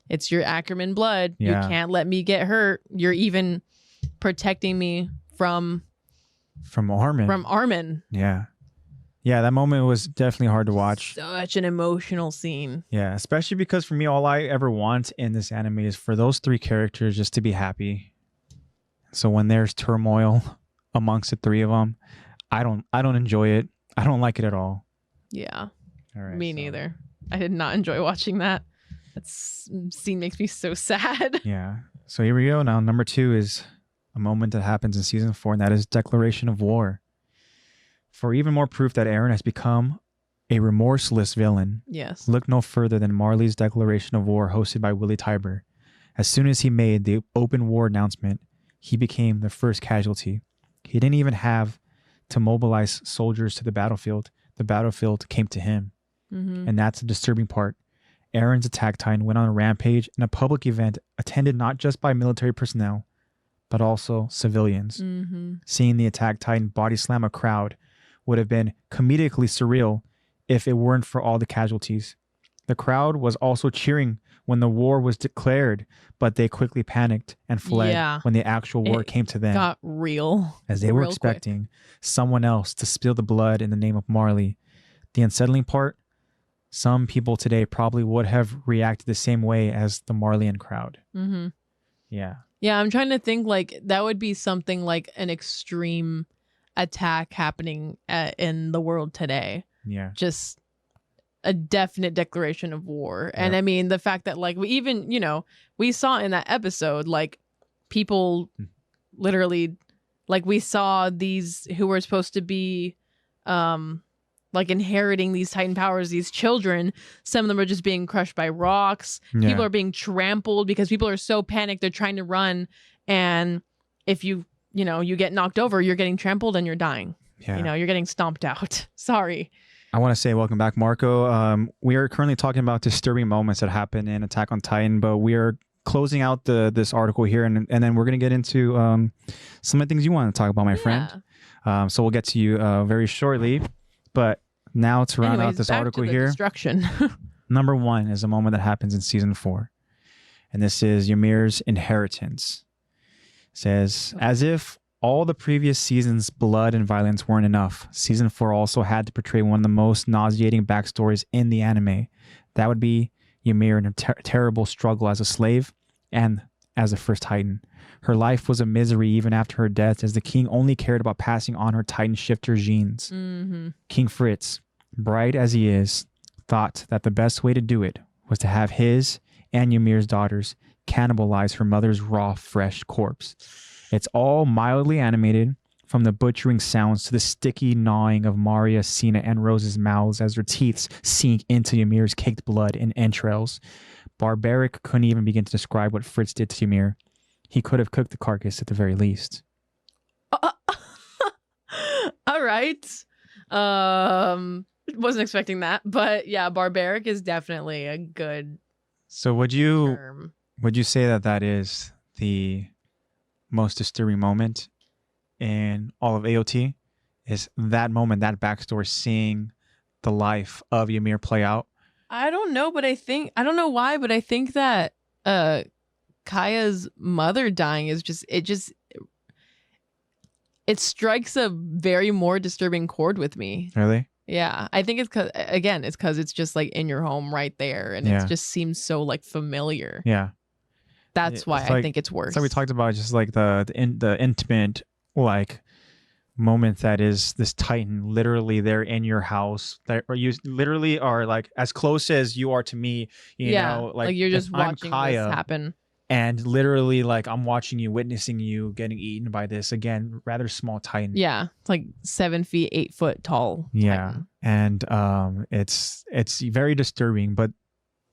it's your Ackerman blood. Yeah. You can't let me get hurt. You're even protecting me from Armin. From Armin. Yeah. Yeah, that moment was definitely hard to watch. Such an emotional scene. Yeah, especially because for me, all I ever want in this anime is for those 3 characters just to be happy. So when there's turmoil amongst the 3 of them, I don't enjoy it. I don't like it at all. Yeah. All right, me neither. I did not enjoy watching that. That scene makes me so sad. Yeah. So here we go. Now, number 2 is a moment that happens in season 4, and that is declaration of war. For even more proof that Eren has become a remorseless villain, yes, look no further than Marley's declaration of war hosted by Willie Tybur. As soon as he made the open war announcement, he became the first casualty. He didn't even have to mobilize soldiers to the battlefield. The battlefield came to him. And that's the disturbing part. Eren's attackontitan went on a rampage in a public event attended not just by military personnel, but also civilians. Seeing the attackontitan body slam a crowd would have been comedically surreal if it weren't for all the casualties. The crowd was also cheering when the war was declared, but they quickly panicked and fled when the actual war came to them. Got real. As they were expecting someone else to spill the blood in the name of Marley. The unsettling part, some people today probably would have reacted the same way as the Marleyan crowd. Yeah. Yeah, I'm trying to think like that would be something like an extreme attack happening in the world today. Yeah. Just a definite declaration of war. And I mean, the fact that like we even, we saw in that episode, like people literally, like we saw these who were supposed to be like inheriting these Titan powers, these children, some of them are just being crushed by rocks. People are being trampled because people are so panicked. They're trying to run. And if you get knocked over, you're getting trampled and you're dying. Yeah. You're getting stomped out. Sorry. I want to say welcome back, Marco. We are currently talking about disturbing moments that happen in Attack on Titan, but we are closing out this article here, and then we're going to get into some of the things you want to talk about, my friend. So we'll get to you very shortly. But now to round out this article here. Destruction. Number 1 is a moment that happens in season 4. And this is Yamir's inheritance. It says, as if all the previous seasons' blood and violence weren't enough, season 4 also had to portray one of the most nauseating backstories in the anime. That would be Ymir in a terrible struggle as a slave and as a first Titan. Her life was a misery even after her death, as the king only cared about passing on her Titan shifter genes. King Fritz, bright as he is, thought that the best way to do it was to have his and Ymir's daughters cannibalize her mother's raw, fresh corpse. It's all mildly animated, from the butchering sounds to the sticky gnawing of Maria, Sina, and Rose's mouths as their teeth sink into Ymir's caked blood and entrails. Barbaric couldn't even begin to describe what Fritz did to Ymir. He could have cooked the carcass at the very least. All right. Wasn't expecting that, but yeah, barbaric is definitely a good So would you say that is the most disturbing moment in all of AOT? Is that moment, that backstory, seeing the life of Ymir play out? I don't know, but I don't know why, but I think that Kaya's mother dying is it strikes a very more disturbing chord with me. Really? Yeah, I think it's because it's just like in your home right there, and it just seems so like familiar. Yeah, that's why I think it's worse. So we talked about just like the intimate like moment that is this Titan literally there in your house, that you literally are like as close as you are to me. You know, like you're just watching this happen. And literally, like, I'm watching you, witnessing you getting eaten by this, again, rather small Titan. Yeah, it's like 7 feet, 8 foot tall. Yeah, Titan. And it's very disturbing, but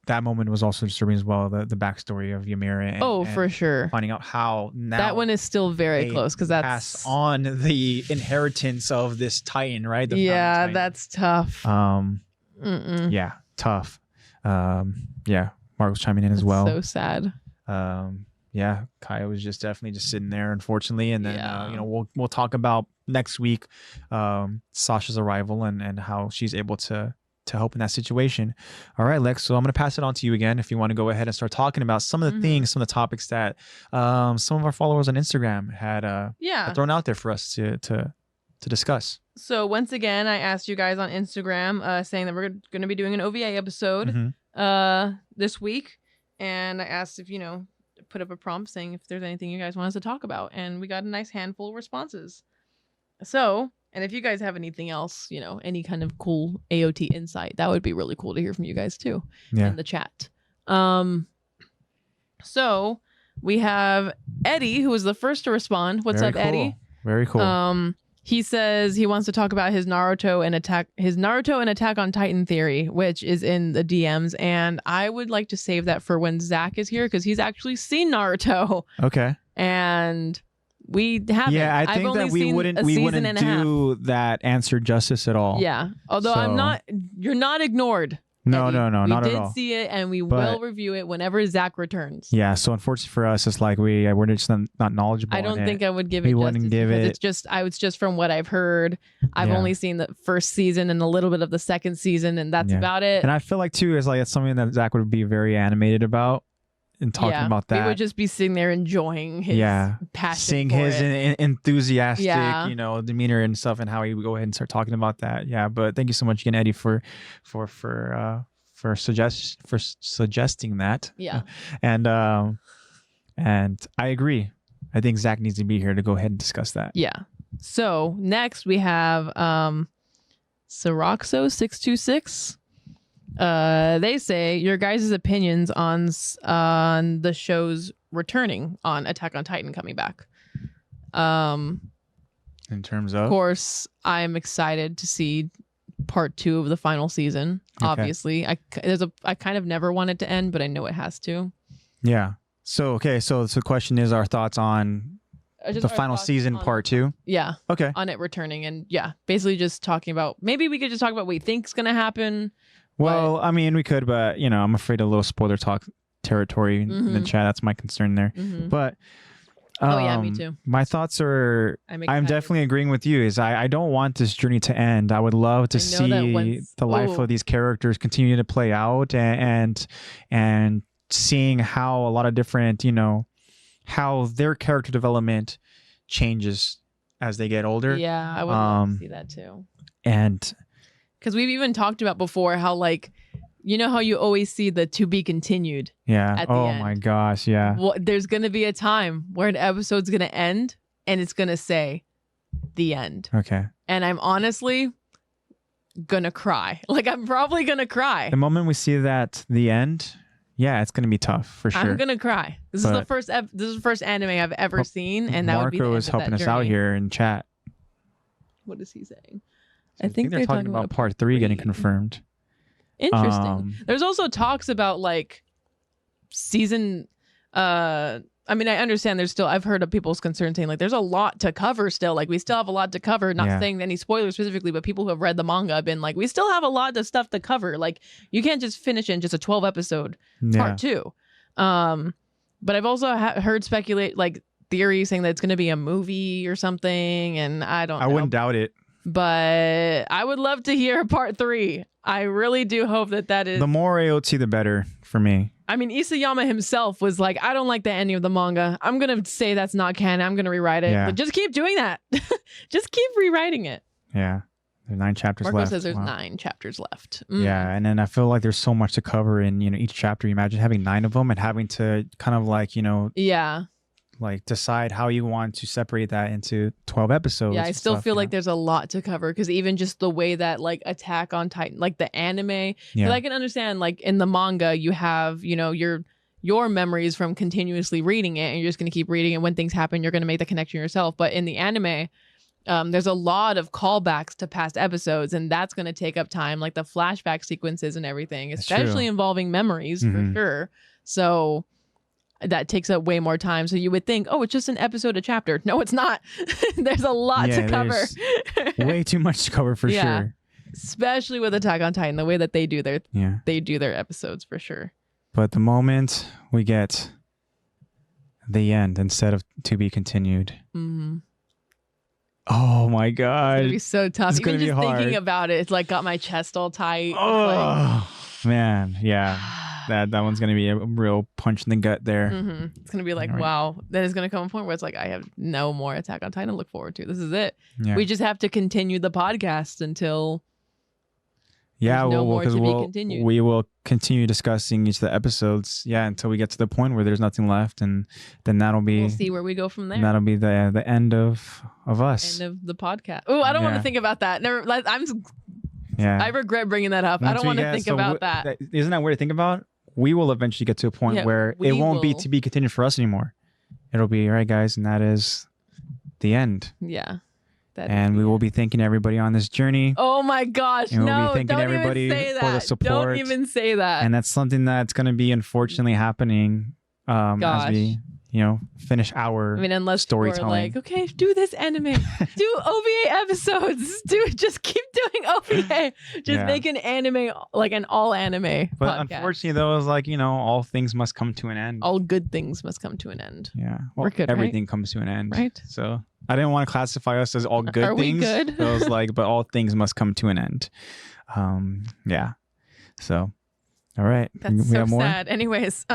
that moment was also disturbing as well, the backstory of Ymir. And for sure. Finding out how now... That one is still very close, because that's... pass on the inheritance of this Titan, right? Titan. That's tough. Yeah, tough. Yeah, Mark was chiming in as well. So sad. Yeah, Kaya was just definitely just sitting there, unfortunately, and then we'll talk about next week Sasha's arrival and how she's able to help in that situation. All right, Lex, so I'm going to pass it on to you again if you want to go ahead and start talking about some of the things, some of the topics that some of our followers on Instagram had thrown out there for us to discuss. So once again, I asked you guys on Instagram saying that we're going to be doing an OVA episode this week. And I asked if, put up a prompt saying if there's anything you guys want us to talk about. And we got a nice handful of responses. So, and if you guys have anything else, any kind of cool AOT insight, that would be really cool to hear from you guys too in the chat. So we have Eddie, who was the first to respond. What's up, Eddie? Very cool. He says he wants to talk about his Naruto and Attack on Titan theory, which is in the DMs, and I would like to save that for when Zach is here because he's actually seen Naruto. Okay. And we haven't. Yeah, I think that we wouldn't do that answer justice at all. Yeah. Although you're not ignored. No, Eddie. not at all. We did see it, and we will review it whenever Zach returns. Yeah, so unfortunately for us, it's like we're just not knowledgeable. I don't think I would give it justice. We wouldn't give it. It's just from what I've heard. I've only seen the first season and a little bit of the second season, and that's about it. And I feel like too is like it's something that Zach would be very animated about. And talking about that, we would just be sitting there enjoying his passion, seeing his enthusiastic, demeanor and stuff, and how he would go ahead and start talking about that. Yeah, but thank you so much again, Eddie, for suggesting that. Yeah, and I agree. I think Zach needs to be here to go ahead and discuss that. Yeah. So next we have Siraxo626. They say your guys' opinions on the show's returning on Attack on Titan coming back. In terms of course, I'm excited to see part 2 of the final season. Okay. Obviously, I kind of never want it to end, but I know it has to. Yeah. So the question is our thoughts on the final season, part 2. Yeah. Okay. On it returning, and basically just talking about, maybe we could just talk about what we think's gonna happen. Well, I mean, we could, but I'm afraid a little spoiler talk territory in the chat. That's my concern there. But Oh yeah, me too. My thoughts are, I'm definitely agreeing with you. Is I don't want this journey to end. I would love to see the life of these characters continue to play out, and seeing how a lot of different, how their character development changes as they get older. Yeah, I would love to see that too. And because we've even talked about before how, like, how you always see the to be continued. Yeah. At the end. My gosh. Yeah. Well, there's going to be a time where an episode's going to end and it's going to say the end. Okay. And I'm honestly going to cry. Like, I'm probably going to cry. The moment we see that the end, yeah, it's going to be tough for sure. I'm going to cry. This is the first anime I've ever seen. And that would be the end Marco is helping us out here in chat. What is he saying? So I think they're talking about part 3 getting confirmed. Interesting. There's also talks about like season. I mean, I understand there's still. I've heard of people's concerns saying like there's a lot to cover still. Like we still have a lot to cover. Not saying any spoilers specifically, but people who have read the manga have been like, we still have a lot of stuff to cover. Like you can't just finish in just a 12 episode part 2. But I've also heard speculate like theories saying that it's going to be a movie or something, and I don't know. I wouldn't doubt it. But I would love to hear part 3. I really do hope that is... The more AOT, the better for me. I mean, Isayama himself was like, I don't like the ending of the manga. I'm going to say that's not canon. I'm going to rewrite it. Yeah. But just keep doing that. Just keep rewriting it. Yeah. There's 9 chapters left. Marco says there's 9 chapters left. Yeah. And then I feel like there's so much to cover in, each chapter. You imagine having 9 of them and having to kind of like, Yeah. Like decide how you want to separate that into 12 episodes. Yeah, I still feel like there's a lot to cover because even just the way that like Attack on Titan, like the anime, I can understand like in the manga you have, your memories from continuously reading it and you're just going to keep reading it. When things happen, you're going to make the connection yourself. But in the anime, there's a lot of callbacks to past episodes and that's going to take up time, like the flashback sequences and everything, especially involving memories for sure. So that takes up way more time. So you would think, oh, it's just an episode, a chapter. No, it's not. There's a lot to cover. Way too much to cover for sure. Especially with Attack on Titan, the way that they do their episodes for sure. But the moment we get the end instead of to be continued. Mm-hmm. Oh my God. It's gonna be so tough. Even just thinking about it, it's like got my chest all tight. Oh man, yeah. That one's gonna be a real punch in the gut there. It's gonna be like, wow. Then it's gonna come a point where it's like, I have no more Attack on Titan to look forward to. This is it. Yeah. We just have to continue the podcast until we will continue discussing each of the episodes. Yeah, until we get to the point where there's nothing left, and then we'll see where we go from there. That'll be the end of us. End of the podcast. Oh, I don't want to think about that. Never. I regret bringing that up. I don't want to think about that. Isn't that weird to think about? We will eventually get to a point where it won't be to be continued for us anymore. It'll be, all right, guys, and that is the end. Yeah. And we will be thanking everybody on this journey. Oh my gosh, and we'll be thanking everybody even say that. For the support. Don't even say that. And that's something that's going to be unfortunately happening as we finish our unless storytelling. Like, okay, do this anime, do OVA episodes, just keep doing OVA, make an anime, like an all anime. But podcast. Unfortunately, though, it's like all things must come to an end. All good things must come to an end. Yeah, well, everything comes to an end, right? So I didn't want to classify us as all good Are things. We good? I was like, but all things must come to an end. Yeah. So. All right. That's so sad. Anyways,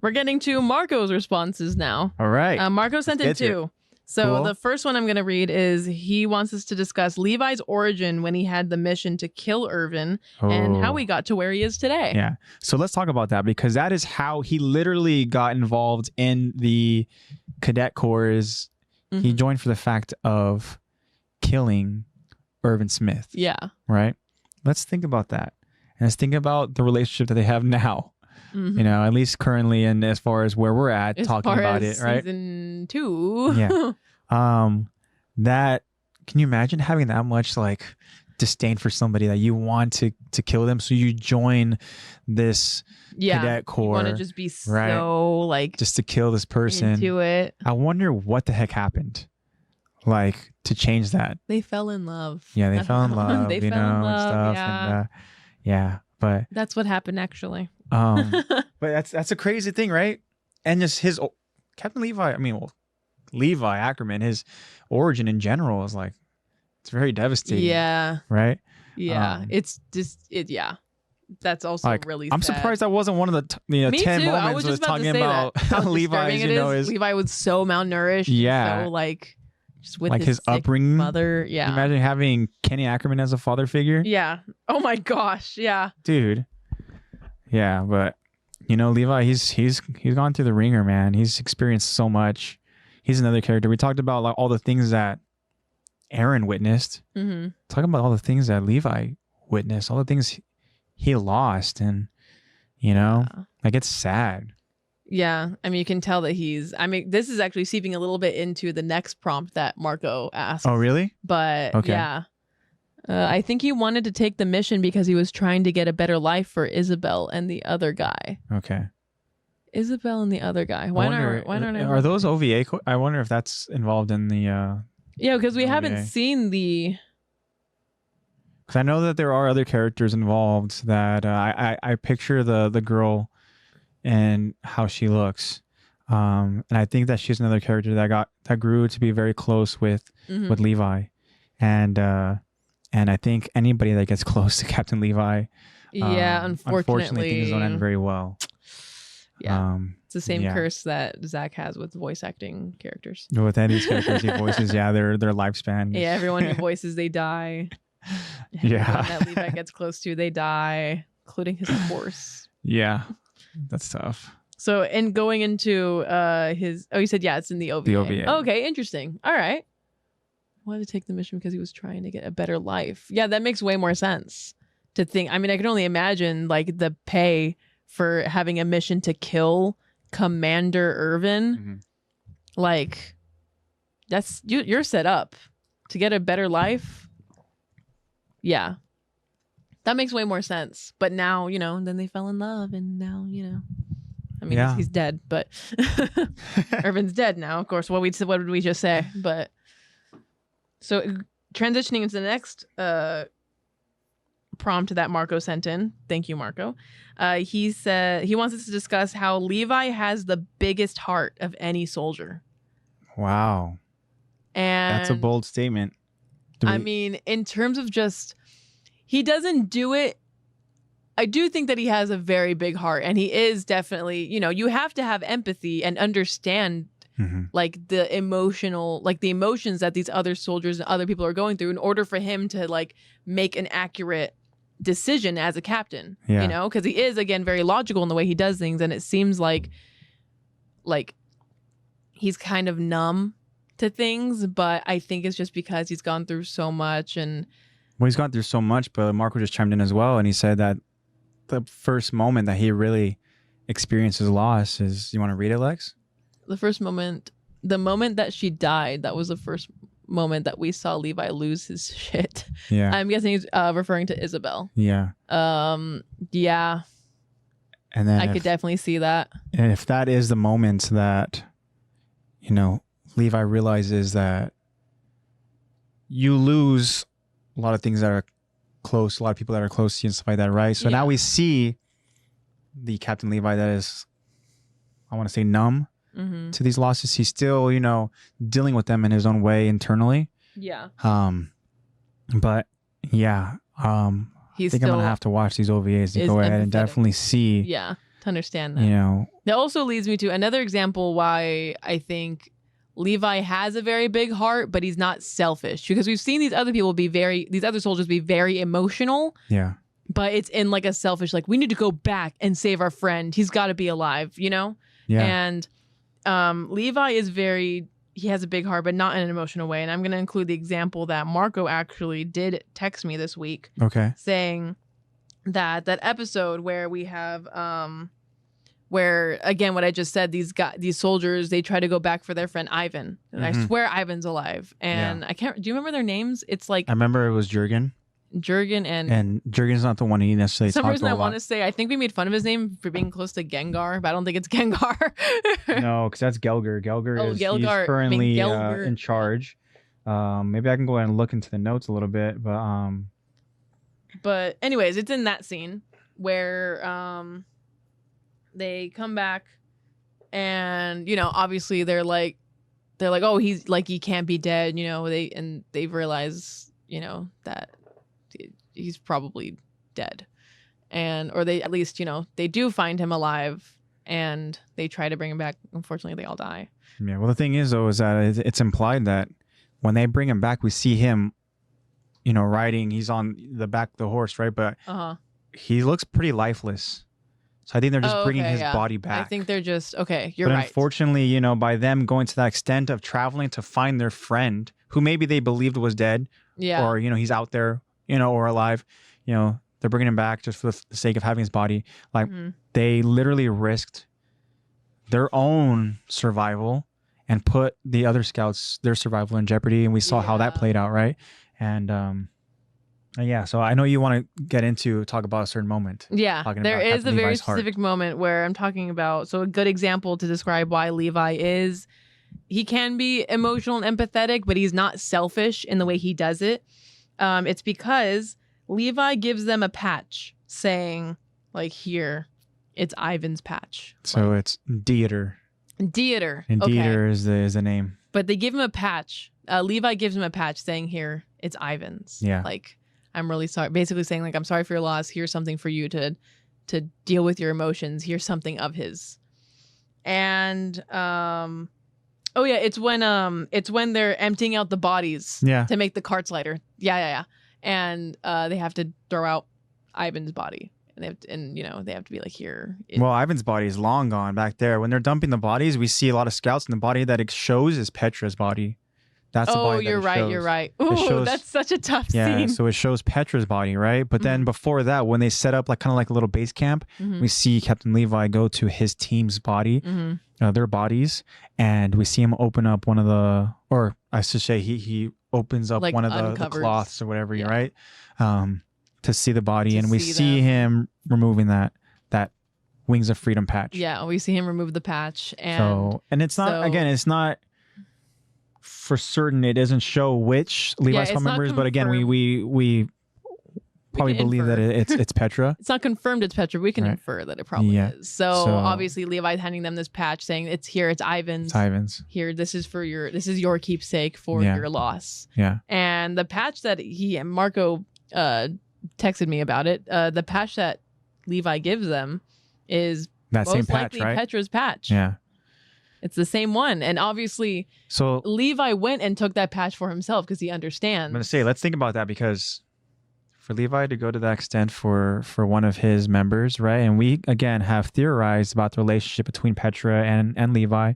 we're getting to Marco's responses now. All right. Marco sent in 2. So the first one I'm going to read is he wants us to discuss Levi's origin when he had the mission to kill Irvin and how he got to where he is today. Yeah. So let's talk about that because that is how he literally got involved in the cadet corps. He joined for the fact of killing Irvin Smith. Yeah. Right? Let's think about that. And let's think about the relationship that they have now. At least currently, and as far as where we're at, talking about it, right? Season 2. Yeah. That, can you imagine having that much like disdain for somebody that you want to kill them? So you join this cadet corps. You want to just be so like just to kill this person. Into it. I wonder what the heck happened. Like to change that. They fell in love. Yeah, they fell in love. They fell in love, and stuff. Yeah. And, but that's what happened actually. But that's a crazy thing, right? And just Captain Levi. I mean, Levi Ackerman, his origin in general is like, it's very devastating. Yeah. Right. Yeah. It's just yeah. That's also like, really I'm sad. surprised that wasn't one of the Me 10 too. moments I was just about to talking say about that. How Levi. disturbing it is. Levi was so malnourished. Yeah. So like just with like his sick upbringing. mother. Yeah. Can you imagine having Kenny Ackerman as a father figure? Yeah. Oh my gosh. Yeah. Dude. Yeah, but you know, Levi, he's gone through the ringer, man. He's experienced so much. He's another character. We talked about like all the things that Aaron witnessed. Mm-hmm. Talking about all the things that Levi witnessed, all the things he lost, and you know, like it's sad. Yeah, I mean, you can tell that this is actually seeping a little bit into the next prompt that Marco asked. Oh, really? But okay. Yeah, I think he wanted to take the mission because he was trying to get a better life for Isabel and the other guy. Okay. Isabel and the other guy. Why not? Are those OVA? I wonder if that's involved in the. Yeah, because we haven't seen the. Because I know that there are other characters involved that I picture the girl and how she looks, and I think that she's another character that grew to be very close with Levi, and I think anybody that gets close to Captain Levi, unfortunately things don't end very well. Yeah, it's the same curse that Zach has with voice acting characters. With any of these characters he voices, their lifespan. Yeah, everyone he voices, they die. Everyone that Levi gets close to, they die, including his horse. Yeah, that's tough. So, and going into his, you said it's in the OVA. The OVA. Okay, interesting. All right. Wanted to take the mission because he was trying to get a better life. Yeah, that makes way more sense to think. I mean, I can only imagine like the pay for having a mission to kill Commander Irvin. Mm-hmm. Like, that's you're set up to get a better life. Yeah, that makes way more sense. But now, then they fell in love, and now, I mean, he's dead, but Irvin's dead now. Of course, what did we just say? But so transitioning into the next prompt that Marco sent in. Thank you, Marco. He said he wants us to discuss how Levi has the biggest heart of any soldier. Wow, and that's a bold statement. I mean, in terms of just, he doesn't do it. I do think that he has a very big heart, and he is definitely, you have to have empathy and understand like the emotions that these other soldiers and other people are going through in order for him to like make an accurate decision as a captain, because he is, again, very logical in the way he does things. And it seems like he's kind of numb to things, but I think it's just because he's gone through so much. And he's gone through so much, but Marco just chimed in as well, and he said that the first moment that he really experiences loss is, you want to read it, Lex? The moment that she died, that was the first moment that we saw Levi lose his shit. Yeah, I'm guessing he's referring to Isabel. Yeah. Yeah. And then I could definitely see that. And if that is the moment that, Levi realizes that you lose a lot of things that are close, a lot of people that are close to you and stuff like that, right? So now we see the Captain Levi that is, I want to say, numb to these losses. He's still, dealing with them in his own way internally. Yeah. But yeah, I think I'm gonna have to watch these OVAs to go ahead and definitely see. Yeah, to understand that. That also leads me to another example why I think Levi has a very big heart, but he's not selfish, because we've seen these other soldiers be very emotional. Yeah. But it's in like a selfish, like, we need to go back and save our friend. He's got to be alive, Yeah. And Levi is he has a big heart, but not in an emotional way. And I'm going to include the example that Marco actually did text me this week. Okay. Saying that episode where we have, where, again, what I just said, these soldiers, they try to go back for their friend Ivan. And I swear Ivan's alive. And I can't, do you remember their names? It's like, I remember it was Jurgen. And Jurgen's not the one he necessarily talked about. For some reason, I want to say, I think we made fun of his name for being close to Gengar, but I don't think it's Gengar. No, because that's Gelger. He's currently in charge. Maybe I can go ahead and look into the notes a little bit, but anyways, it's in that scene where they come back, and obviously they're like, they're like, oh, he's like, he can't be dead, you know. They realize, you know, that he's probably dead, or they at least, you know, they do find him alive and they try to bring him back. Unfortunately, they all die. Yeah. Well, the thing is, though, is that it's implied that when they bring him back, we see him, you know, riding. He's on the back of the horse, right? But he looks pretty lifeless. So I think they're just bringing his body back. I think they're just, you're right. Unfortunately, you know, by them going to that extent of traveling to find their friend, who maybe they believed was dead, or, you know, he's out there, you know, or alive, you know, they're bringing him back just for the sake of having his body. Like, they literally risked their own survival and put the other scouts, their survival in jeopardy. And we saw how that played out, right? And yeah, so I know you want to get into talk about a certain moment. Yeah, there is a very specific moment where I'm talking about. So a good example to describe why Levi is, he can be emotional and empathetic, but he's not selfish in the way he does it. It's because Levi gives them a patch saying, like, here, it's Ivan's patch. So like, it's Dieter. Dieter. And Dieter is the name. But they give him a patch. Levi gives him a patch saying, here, it's Ivan's. Yeah. Like, I'm really sorry. Basically saying, like, I'm sorry for your loss. Here's something for you to deal with your emotions. Here's something of his. And oh yeah, it's when they're emptying out the bodies to make the carts lighter. Yeah. And they have to throw out Ivan's body. And you know, they have to be like, here. Well, Ivan's body is long gone back there. When they're dumping the bodies, we see a lot of scouts, and the body that it shows is Petra's body. That's the body you're right. shows. You're right. Ooh, that's such a tough scene. Yeah, so it shows Petra's body, right? But then before that, when they set up like kind of like a little base camp, we see Captain Levi go to his team's body, their bodies, and we see him open up one of the, or I should say, he opens up like one of the cloths or whatever, right? To see the body, and we see him removing that Wings of Freedom patch. Yeah, we see him remove the patch, and it's not it's not. For certain, it doesn't show which Levi's family members, but again, we probably believe that it's Petra. It's not confirmed it's Petra. We can infer that it probably is. So obviously, Levi's handing them this patch saying, "It's here. It's Ivan's. It's Ivan's. Here. This is your keepsake for your loss." Yeah. And the patch that Marco texted me about it. The patch that Levi gives them is that most same patch, likely right? Petra's patch. Yeah. It's the same one. And obviously, so Levi went and took that patch for himself because he understands. I'm going to say, let's think about that, because for Levi to go to that extent for one of his members, right? And we, again, have theorized about the relationship between Petra and Levi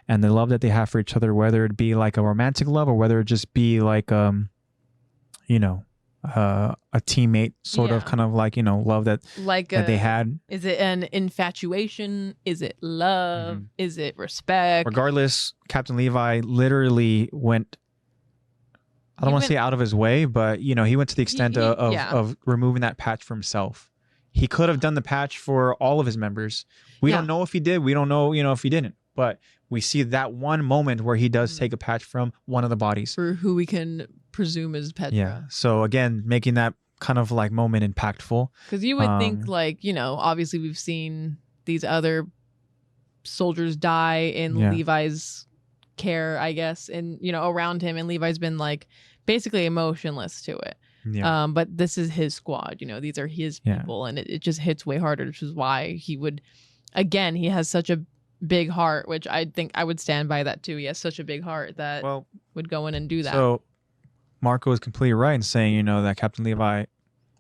and the love that they have for each other, whether it be like a romantic love or whether it just be like, you know, a teammate sort of kind of like, you know, love that they had. Is it an infatuation? Is it love? Is it respect? Regardless, Captain Levi literally went, I don't want to say out of his way, but you know, he went to the extent of removing that patch for himself. He could have done the patch for all of his members. We don't know if he did. We don't know, you know, if he didn't. But we see that one moment where he does take a patch from one of the bodies. For who we can presume is Petra. Yeah. So again, making that kind of like moment impactful. Because you would think, like, you know, obviously we've seen these other soldiers die in Levi's care, I guess, and, you know, around him. And Levi's been like basically emotionless to it. Yeah. But this is his squad, you know, these are his people, and it just hits way harder, which is why he would, again, he has such a big heart, which I think I would stand by that too. He has such a big heart that would go in and do that. So Marco is completely right in saying, you know, that Captain Levi,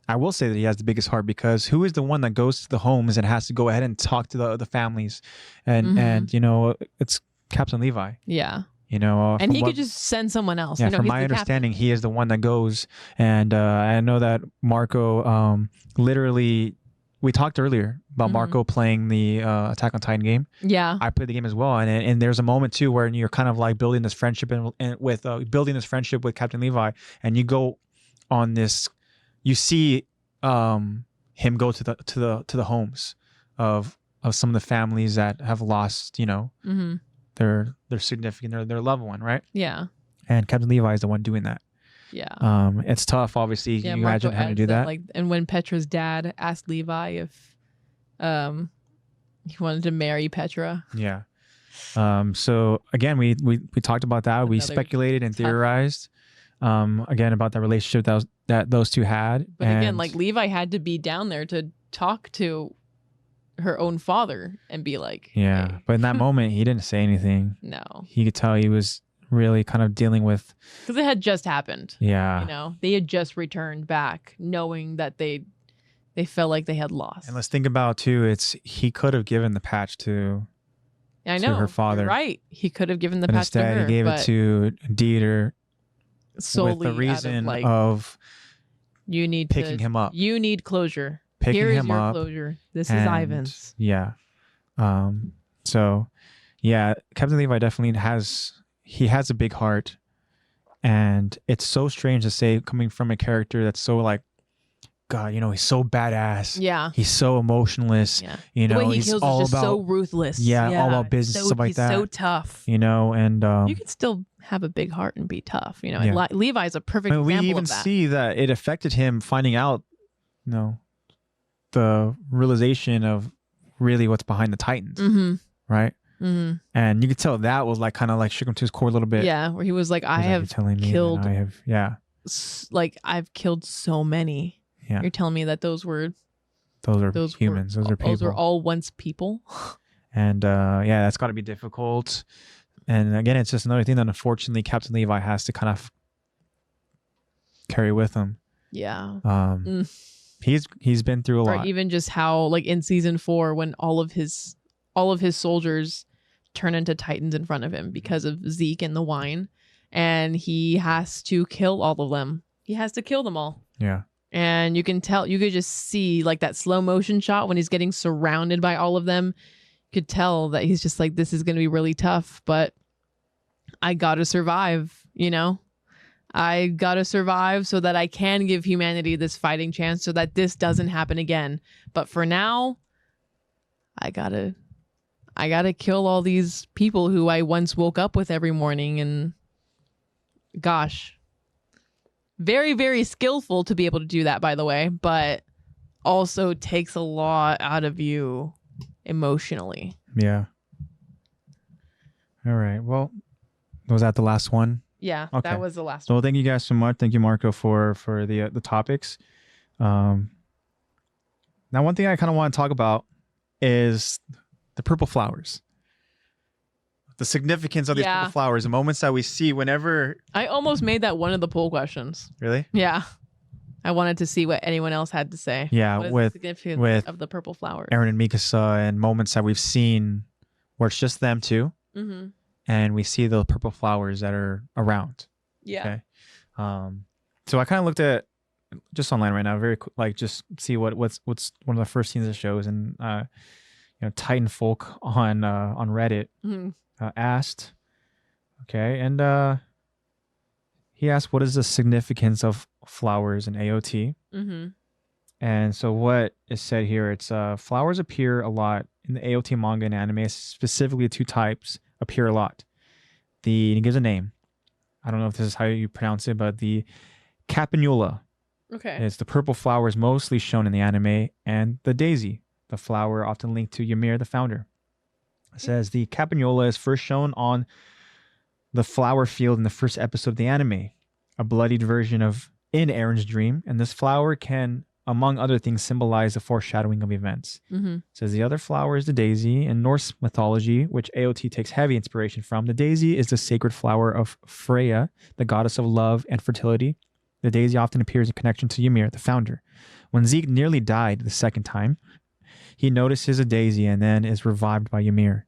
I will say that he has the biggest heart, because who is the one that goes to the homes and has to go ahead and talk to the families, and you know, it's Captain Levi. Yeah. You know, and he could just send someone else. Yeah, you know, from my understanding, he is the one that goes, and I know that Marco literally. We talked earlier about Marco playing the Attack on Titan game. Yeah, I played the game as well, and there's a moment too where you're kind of like building this friendship with Captain Levi, and you go on this. You see him go to the homes of some of the families that have lost, you know, their significant, their loved one, right? Yeah, and Captain Levi is the one doing that. Yeah. It's tough, obviously. Can you imagine having to do that? Like, and when Petra's dad asked Levi if he wanted to marry Petra. Yeah. So again, we talked about that. We speculated and theorized again about the relationship that those two had. But again, like Levi had to be down there to talk to her own father and be like, yeah. hey. But in that moment, he didn't say anything. No, he could tell he was really kind of dealing with, because it had just happened. Yeah, you know, they had just returned back, knowing that they felt like they had lost. And let's think about too. He could have given the patch to her father, right? He could have given the patch to her. Instead, he gave it to Dieter solely with the reason of you need picking him up. You need closure. Picking him up. Closure. This is Ivan's. Yeah. So, yeah, Captain Levi definitely has a big heart, and it's so strange to say coming from a character that's so like, God, you know, he's so badass. Yeah. He's so emotionless. Yeah. You know, the way he he's kills all is just about so ruthless. Yeah, all about business, stuff like that. He's so tough. You know, and you can still have a big heart and be tough. You know, and Levi's a perfect example we even of that. see that it affected him finding out, you know, the realization of really what's behind the Titans, right? Mm-hmm. And you could tell that was like kind of like shook him to his core a little bit. Yeah, where he was like, I have killed. Like I've killed so many. Yeah. You're telling me that those are humans. Those are people. Those are all once people. And yeah, that's got to be difficult. And again, it's just another thing that unfortunately Captain Levi has to kind of carry with him. Yeah. He's been through a lot. Even just how like in season 4 when all of his soldiers turn into Titans in front of him because of Zeke and the wine, and he has to kill all of them. He has to kill them all. Yeah. And you could just see like that slow motion shot when he's getting surrounded by all of them. You could tell that he's just like, this is going to be really tough, but I got to survive, you know? I got to survive so that I can give humanity this fighting chance so that this doesn't happen again. But for now, I got to kill all these people who I once woke up with every morning. And gosh, very, very skillful to be able to do that, by the way, but also takes a lot out of you emotionally. Yeah. All right. Well, was that the last one? Yeah, okay. That was the last one. Well, thank you guys so much. Thank you, Marco, for the topics. Now, one thing I kind of want to talk about is the purple flowers. The significance of these purple flowers, the moments that we see whenever... I almost made that one of the poll questions. Really? Yeah. I wanted to see what anyone else had to say. Yeah, with the significance of the purple flowers. Eren and Mikasa, and moments that we've seen where it's just them two. Mm-hmm. And we see the purple flowers that are around. Yeah. Okay. So I kind of looked at just online right now, very like just see what's one of the first scenes it shows, and Titan folk on Reddit asked, okay, and he asked, what is the significance of flowers in AOT? Mm-hmm. And so what is said here, it's flowers appear a lot in the AOT manga and anime, specifically 2 types appear a lot. He gives a name. I don't know if this is how you pronounce it, but the Campanula. Okay. It's the purple flowers mostly shown in the anime, and the daisy, the flower often linked to Ymir, the founder. It says the Campanula is first shown on the flower field in the first episode of the anime, a bloodied version of in Eren's dream, and this flower can, among other things, symbolize the foreshadowing of events. Mm-hmm. It says the other flower is the daisy. In Norse mythology, which AOT takes heavy inspiration from, the daisy is the sacred flower of Freya, the goddess of love and fertility. The daisy often appears in connection to Ymir, the founder. When Zeke nearly died the second time, he notices a daisy and then is revived by Ymir.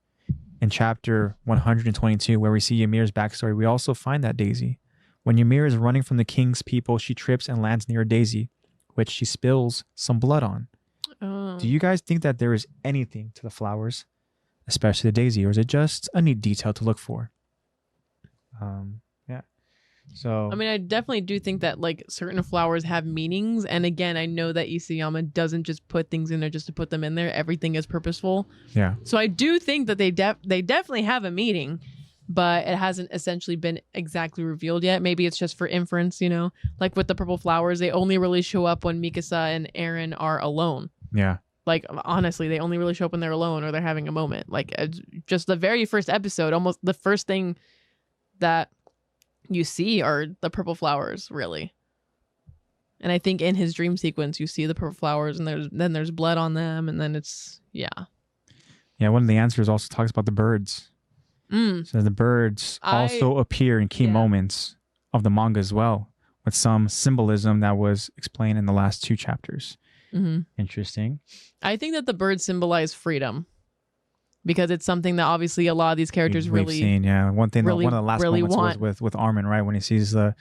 In chapter 122, where we see Ymir's backstory, we also find that daisy. When Ymir is running from the king's people, she trips and lands near a daisy, which she spills some blood on. Oh. Do you guys think that there is anything to the flowers, especially the daisy, or is it just a neat detail to look for? Yeah. So I mean, I definitely do think that like certain flowers have meanings, and again, I know that Isayama doesn't just put things in there just to put them in there. Everything is purposeful. Yeah. So I do think that they definitely have a meaning, but it hasn't essentially been exactly revealed yet. Maybe it's just for inference, you know? Like with the purple flowers, they only really show up when Mikasa and Eren are alone. Yeah. Like, honestly, they only really show up when they're alone or they're having a moment. Like, just the very first episode, almost the first thing that you see are the purple flowers, really. And I think in his dream sequence, you see the purple flowers, and there's blood on them, and then it's, yeah. Yeah, one of the answers also talks about the birds. So the birds also appear in key moments of the manga as well, with some symbolism that was explained in the last 2 chapters. Interesting. I think that the birds symbolize freedom, because it's something that obviously a lot of these characters We've seen, one thing, one of the last really moments was with Armin, right? When he sees the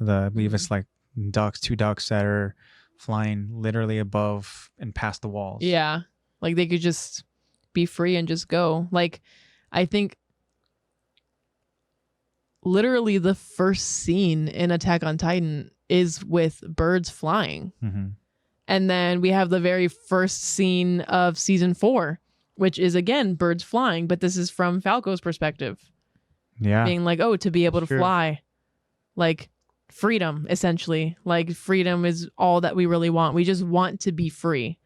I believe it's like 2 ducks that are flying literally above and past the walls. Yeah, like they could just be free and just go. Like, I think literally the first scene in Attack on Titan is with birds flying. And then we have the very first scene of season 4, which is, again, birds flying, but this is from Falco's perspective. Yeah. Being like, oh, to be able to fly. Like, freedom, essentially. Like, freedom is all that we really want. We just want to be free.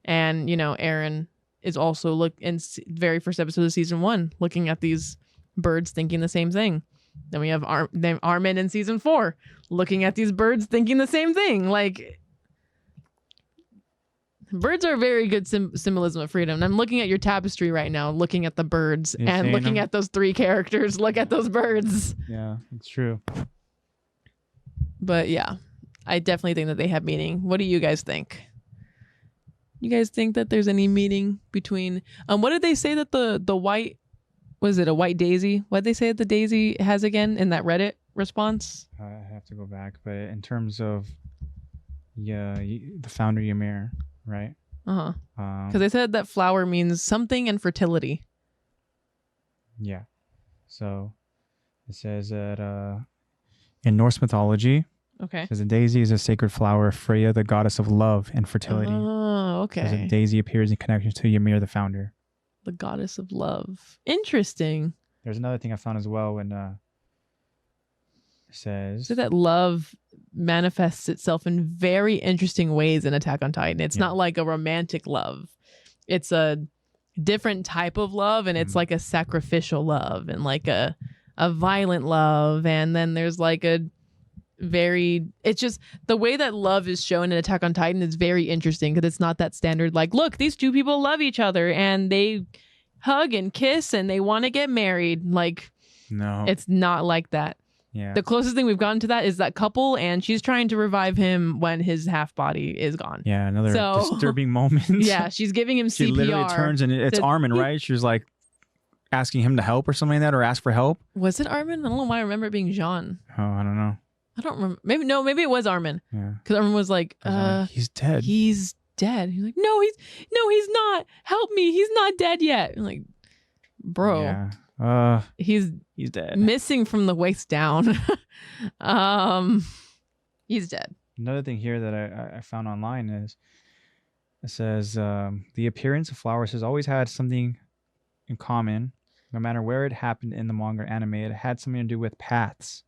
And, Eren is also in very first episode of season 1, looking at these birds thinking the same thing. Then we have Armin in season 4, looking at these birds thinking the same thing. Like, birds are a very good symbolism of freedom. And I'm looking at your tapestry right now, looking at the birds and looking at those 3 characters. Look at those birds. Yeah, it's true. But yeah, I definitely think that they have meaning. What do you guys think? You guys think that there's any meaning between... what did they say that the white... Was it a white daisy? What did they say that the daisy has again in that Reddit response? I have to go back. But in terms of the founder Yamir... Right. Because they said that flower means something and fertility. Yeah. So it says that in Norse mythology, it says a daisy is a sacred flower of Freya, the goddess of love and fertility. Oh, okay. So a daisy appears in connection to Ymir, the founder. The goddess of love. Interesting. There's another thing I found as well when it says... So that love manifests itself in very interesting ways in Attack on Titan. It's not like a romantic love. It's a different type of love, and it's like a sacrificial love and like a violent love. And then there's like it's just the way that love is shown in Attack on Titan is very interesting, because it's not that standard like, look, these 2 people love each other and they hug and kiss and they want to get married. Like, no, it's not like that. Yeah. The closest thing we've gotten to that is that couple, and she's trying to revive him when his half body is gone. Yeah, another disturbing moment. Yeah, she's giving him CPR. She literally turns and it's Armin, right? She was like asking him to help or something like that, or ask for help. Was it Armin? I don't know why I remember it being Jean. Oh, I don't know. I don't remember. Maybe it was Armin. Yeah. Because Armin was like, he's dead. He's dead. He's like, no, he's not. Help me. He's not dead yet. I'm like, bro. Yeah. He's dead. Missing from the waist down. He's dead. Another thing here that I found online is it says the appearance of flowers has always had something in common, no matter where it happened in the manga or anime. It had something to do with paths.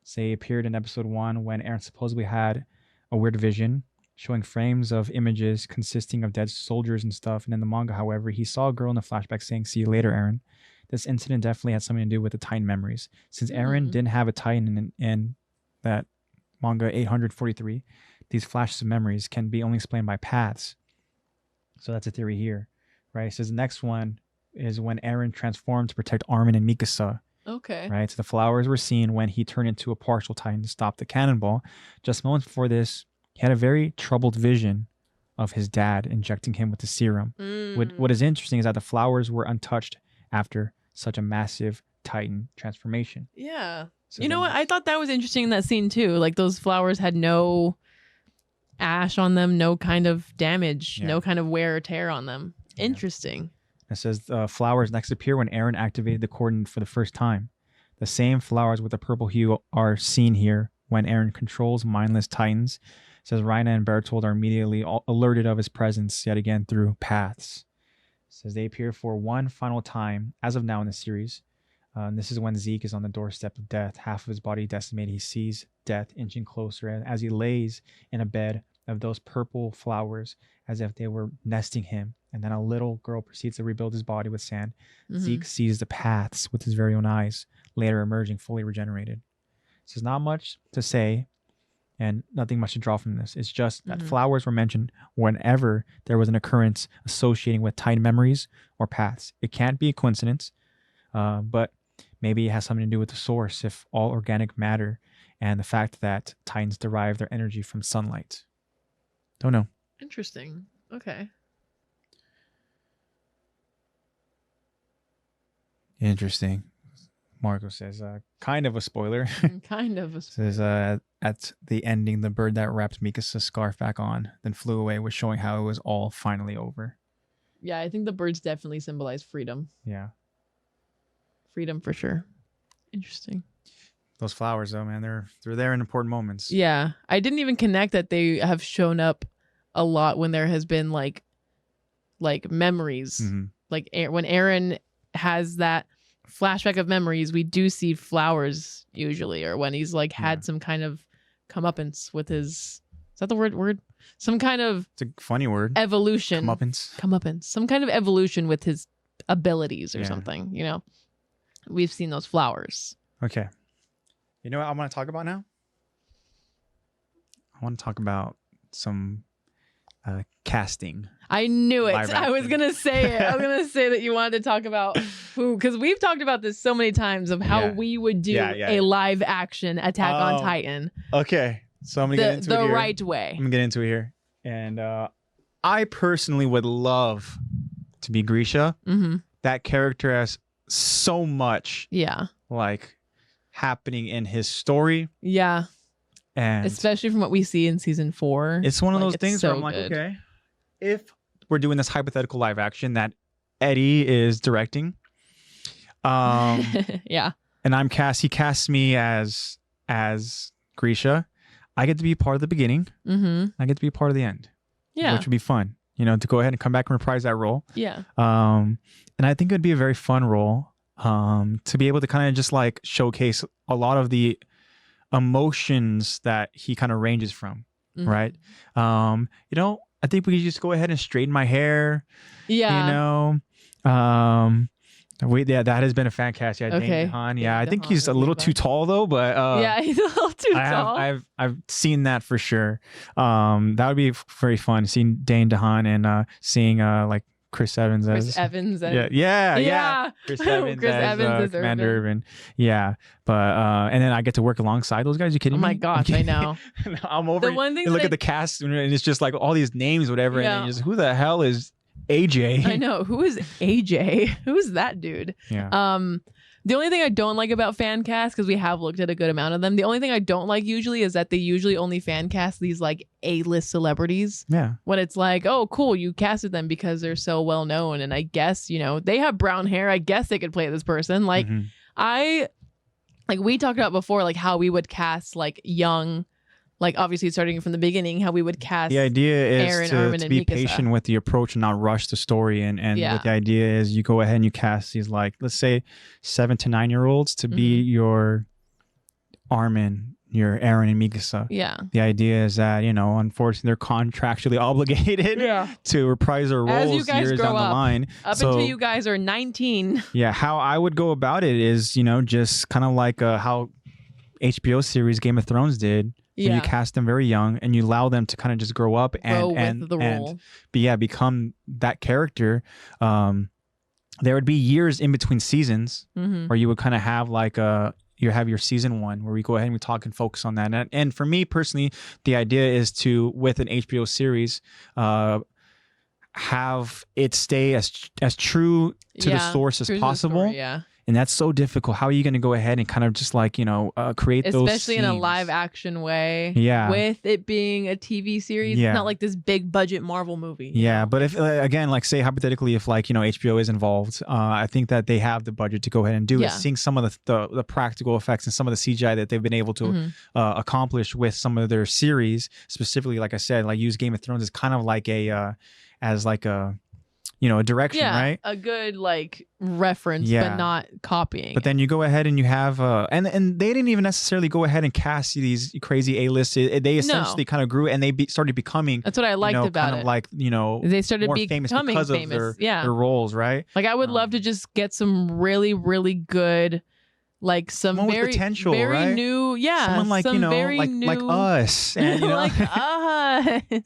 Say appeared in episode 1 when Eren supposedly had a weird vision showing frames of images consisting of dead soldiers and stuff. And in the manga, however, he saw a girl in the flashback saying, "See you later, Eren." This incident definitely had something to do with the Titan memories. Since Eren didn't have a Titan in that manga 843, these flashes of memories can be only explained by paths. So that's a theory here, right? It says the next one is when Eren transformed to protect Armin and Mikasa. Okay. Right? So the flowers were seen when he turned into a partial Titan to stop the cannonball. Just moments before this, he had a very troubled vision of his dad injecting him with the serum. What is interesting is that the flowers were untouched after such a massive Titan transformation. Yeah. So you know what? I thought that was interesting in that scene too. Like those flowers had no ash on them, no kind of damage, no kind of wear or tear on them. Interesting. It says flowers next appear when Eren activated the coordinate for the first time. The same flowers with the purple hue are seen here when Eren controls mindless Titans. It says Reina and Bertold are immediately alerted of his presence yet again through paths. It says they appear for one final time as of now in the series. This is when Zeke is on the doorstep of death, half of his body decimated. He sees death inching closer as he lays in a bed of those purple flowers as if they were nesting him. And then a little girl proceeds to rebuild his body with sand. Zeke sees the paths with his very own eyes, later emerging fully regenerated. So there's not much to say and nothing much to draw from this. It's just that flowers were mentioned whenever there was an occurrence associating with Titan memories or paths. It can't be a coincidence, but maybe it has something to do with the source, if all organic matter, and the fact that Titans derive their energy from sunlight. Don't know. Interesting. Okay. Interesting. Marco says, kind of a spoiler. Kind of a spoiler. Says, at the ending, the bird that wrapped Mikasa's scarf back on, then flew away, was showing how it was all finally over. Yeah, I think the birds definitely symbolize freedom. Yeah. Freedom for sure. Interesting. Those flowers, though, man, they're there in important moments. Yeah. I didn't even connect that they have shown up a lot when there has been like memories. Like when Eren has that flashback of memories, we do see flowers usually, or when he's like had some kind of comeuppance with his, is that the word? Some kind of, it's a funny word. Evolution. Comeuppance. Some kind of evolution with his abilities or something, you know? We've seen those flowers. Okay. You know what I want to talk about now? I want to talk about some casting. I knew it. I was going to say it. I was going to say that you wanted to talk about who, because we've talked about this so many times of how we would do a live action Attack on Titan. Okay. So I'm going to get into it here. The right way. I'm going to get into it here. And I personally would love to be Grisha. That character has so much like happening in his story. Yeah. And especially from what we see in season 4. It's one of those things where I'm like, okay, if we're doing this hypothetical live action that Eddie is directing, yeah, and he casts me as Grisha, I get to be part of the beginning. I get to be part of the end. Yeah, which would be fun, you know, to go ahead and come back and reprise that role. Yeah. And I think it would be a very fun role to be able to kind of just like showcase a lot of the emotions that he kind of ranges from, right? You know, I think we could just go ahead and straighten my hair. Yeah. You know, that has been a fan cast. Yeah, okay. Dahan. Yeah, I think he's a little too tall though, but yeah, he's a little too tall. I've seen that for sure. That would be very fun seeing Dahan and seeing like Chris Evans as Chris Evans as Commander Irvin. Yeah, but and then I get to work alongside those guys. You kidding me? Oh my gosh, I know. I'm over. The one thing, look at the cast, and it's just like all these names, whatever, and then just who the hell is AJ? I know, who is AJ? Who is that dude? Yeah. The only thing I don't like about fan cast, because we have looked at a good amount of them, the only thing I don't like usually is that they usually only fan cast these like A-list celebrities. Yeah. When it's like, oh, cool, you casted them because they're so well known, and I guess, you know, they have brown hair. I guess they could play this person. Like, we talked about before, like how we would cast like young, like obviously starting from the beginning, how we would cast. The idea is Eren, Armin, to be patient with the approach and not rush the story. And what the idea is, you go ahead and you cast these like, let's say 7 to 9 year olds to be your Armin, your Eren and Mikasa. Yeah. The idea is that, you know, unfortunately they're contractually obligated to reprise their roles years down the line. Up until you guys are 19. Yeah. How I would go about it is, you know, just kind of like how HBO series Game of Thrones did. When you cast them very young and you allow them to kind of just grow up and become that character. There would be years in between seasons where you would kind of have like you have your season 1 where we go ahead and we talk and focus on that. And for me personally, the idea is to, with an HBO series, have it stay as true to the source as possible. And that's so difficult. How are you going to go ahead and kind of just like, you know, create those especially in a live action way. Yeah. With it being a TV series. Yeah. It's not like this big budget Marvel movie. Yeah. Know? But if, again, like say hypothetically, if like, you know, HBO is involved, I think that they have the budget to go ahead and do it. Seeing some of the practical effects and some of the CGI that they've been able to accomplish with some of their series, specifically, like I said, like use Game of Thrones as kind of like a direction, right? A good like reference, but not copying. But then you go ahead and you have and they didn't even necessarily go ahead and cast these crazy A-lists. They essentially kind of grew and they started becoming. That's what I liked about kind it. Of like they started more famous because of their roles, right? Like I would love to just get some really, really good. Like some someone very with potential, very right? new, someone like very like us, and like us,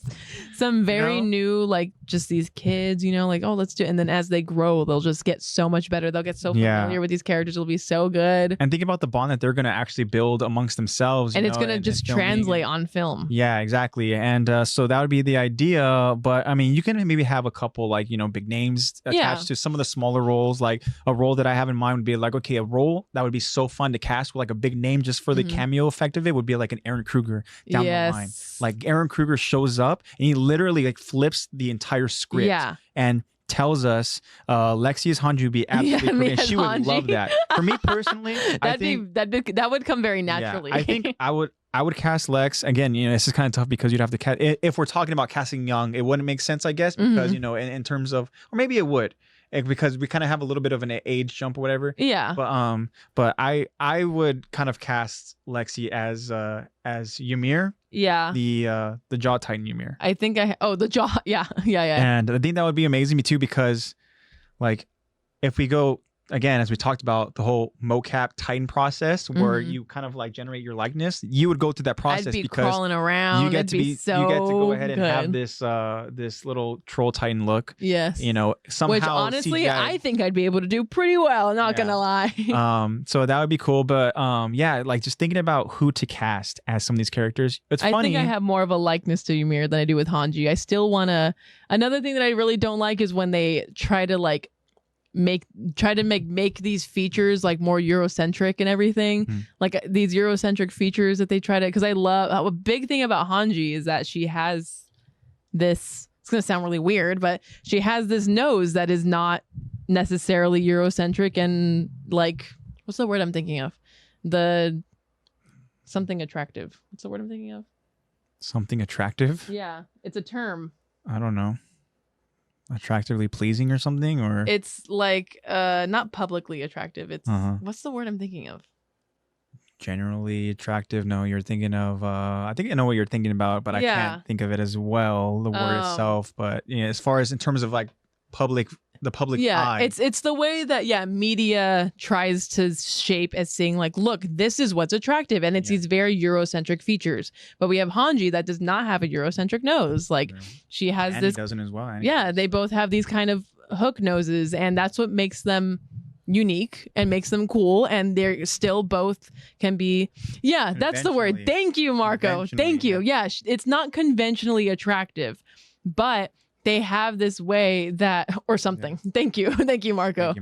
some very new, like just these kids, like let's do it. And then as they grow, they'll just get so much better. They'll get so familiar with these characters. It'll be so good. And think about the bond that they're gonna actually build amongst themselves, and it's gonna just translate on film. Yeah, exactly. And so that would be the idea. But I mean, you can maybe have a couple like big names attached to some of the smaller roles. Like a role that I have in mind would be like, okay, a role that would be so fun to cast with like a big name just for the cameo effect of it would be like an Aaron Krueger down the line. Like Aaron Krueger shows up and he literally like flips the entire script and tells us Lexi is Hanju be absolutely and she would love that. For me personally, that would come very naturally. I think I would cast Lex again. This is kind of tough because you'd have to cast. If we're talking about casting young, it wouldn't make sense, I guess, because in terms of, or maybe it would. Because we kind of have a little bit of an age jump or whatever. Yeah. But I would kind of cast Lexi as Ymir. Yeah. The Jaw Titan Ymir. I think the Jaw. Yeah. And I think that would be amazing me too, because like if we go again, as we talked about the whole mocap Titan process where you kind of like generate your likeness, you would go through that process. I'd be because crawling around. You get to go ahead and have this little troll Titan look. Yes. Somehow. Which honestly, CGI, I think I'd be able to do pretty well. Not gonna lie. So that would be cool. But like just thinking about who to cast as some of these characters. It's funny. I think I have more of a likeness to Ymir than I do with Hanji. I still wanna. Another thing that I really don't like is when they try to like make these features like more Eurocentric and everything, like these Eurocentric features that they try to, because I love a big thing about Hanji is that she has this, it's gonna sound really weird, but she has this nose that is not necessarily Eurocentric and like, what's the word I'm thinking of? Something attractive. What's the word I'm thinking of? Something attractive? Yeah, it's a term. I don't know. Attractively pleasing or something, or it's like not publicly attractive. It's what's the word I'm thinking of? Generally attractive. No, you're thinking of I think I know what you're thinking about, but I can't think of it as well, the word itself. But as far as in terms of like the public eye. It's the way that media tries to shape as saying like, look, this is what's attractive, and it's these very Eurocentric features. But we have Hanji that does not have a Eurocentric nose. Like she has this doesn't as well. They both have these kind of hook noses, and that's what makes them unique and makes them cool, and they're still both can be that's the word. Thank you, Marco. Thank you. It's not conventionally attractive, but they have this way that, or something. Thank you, Marco.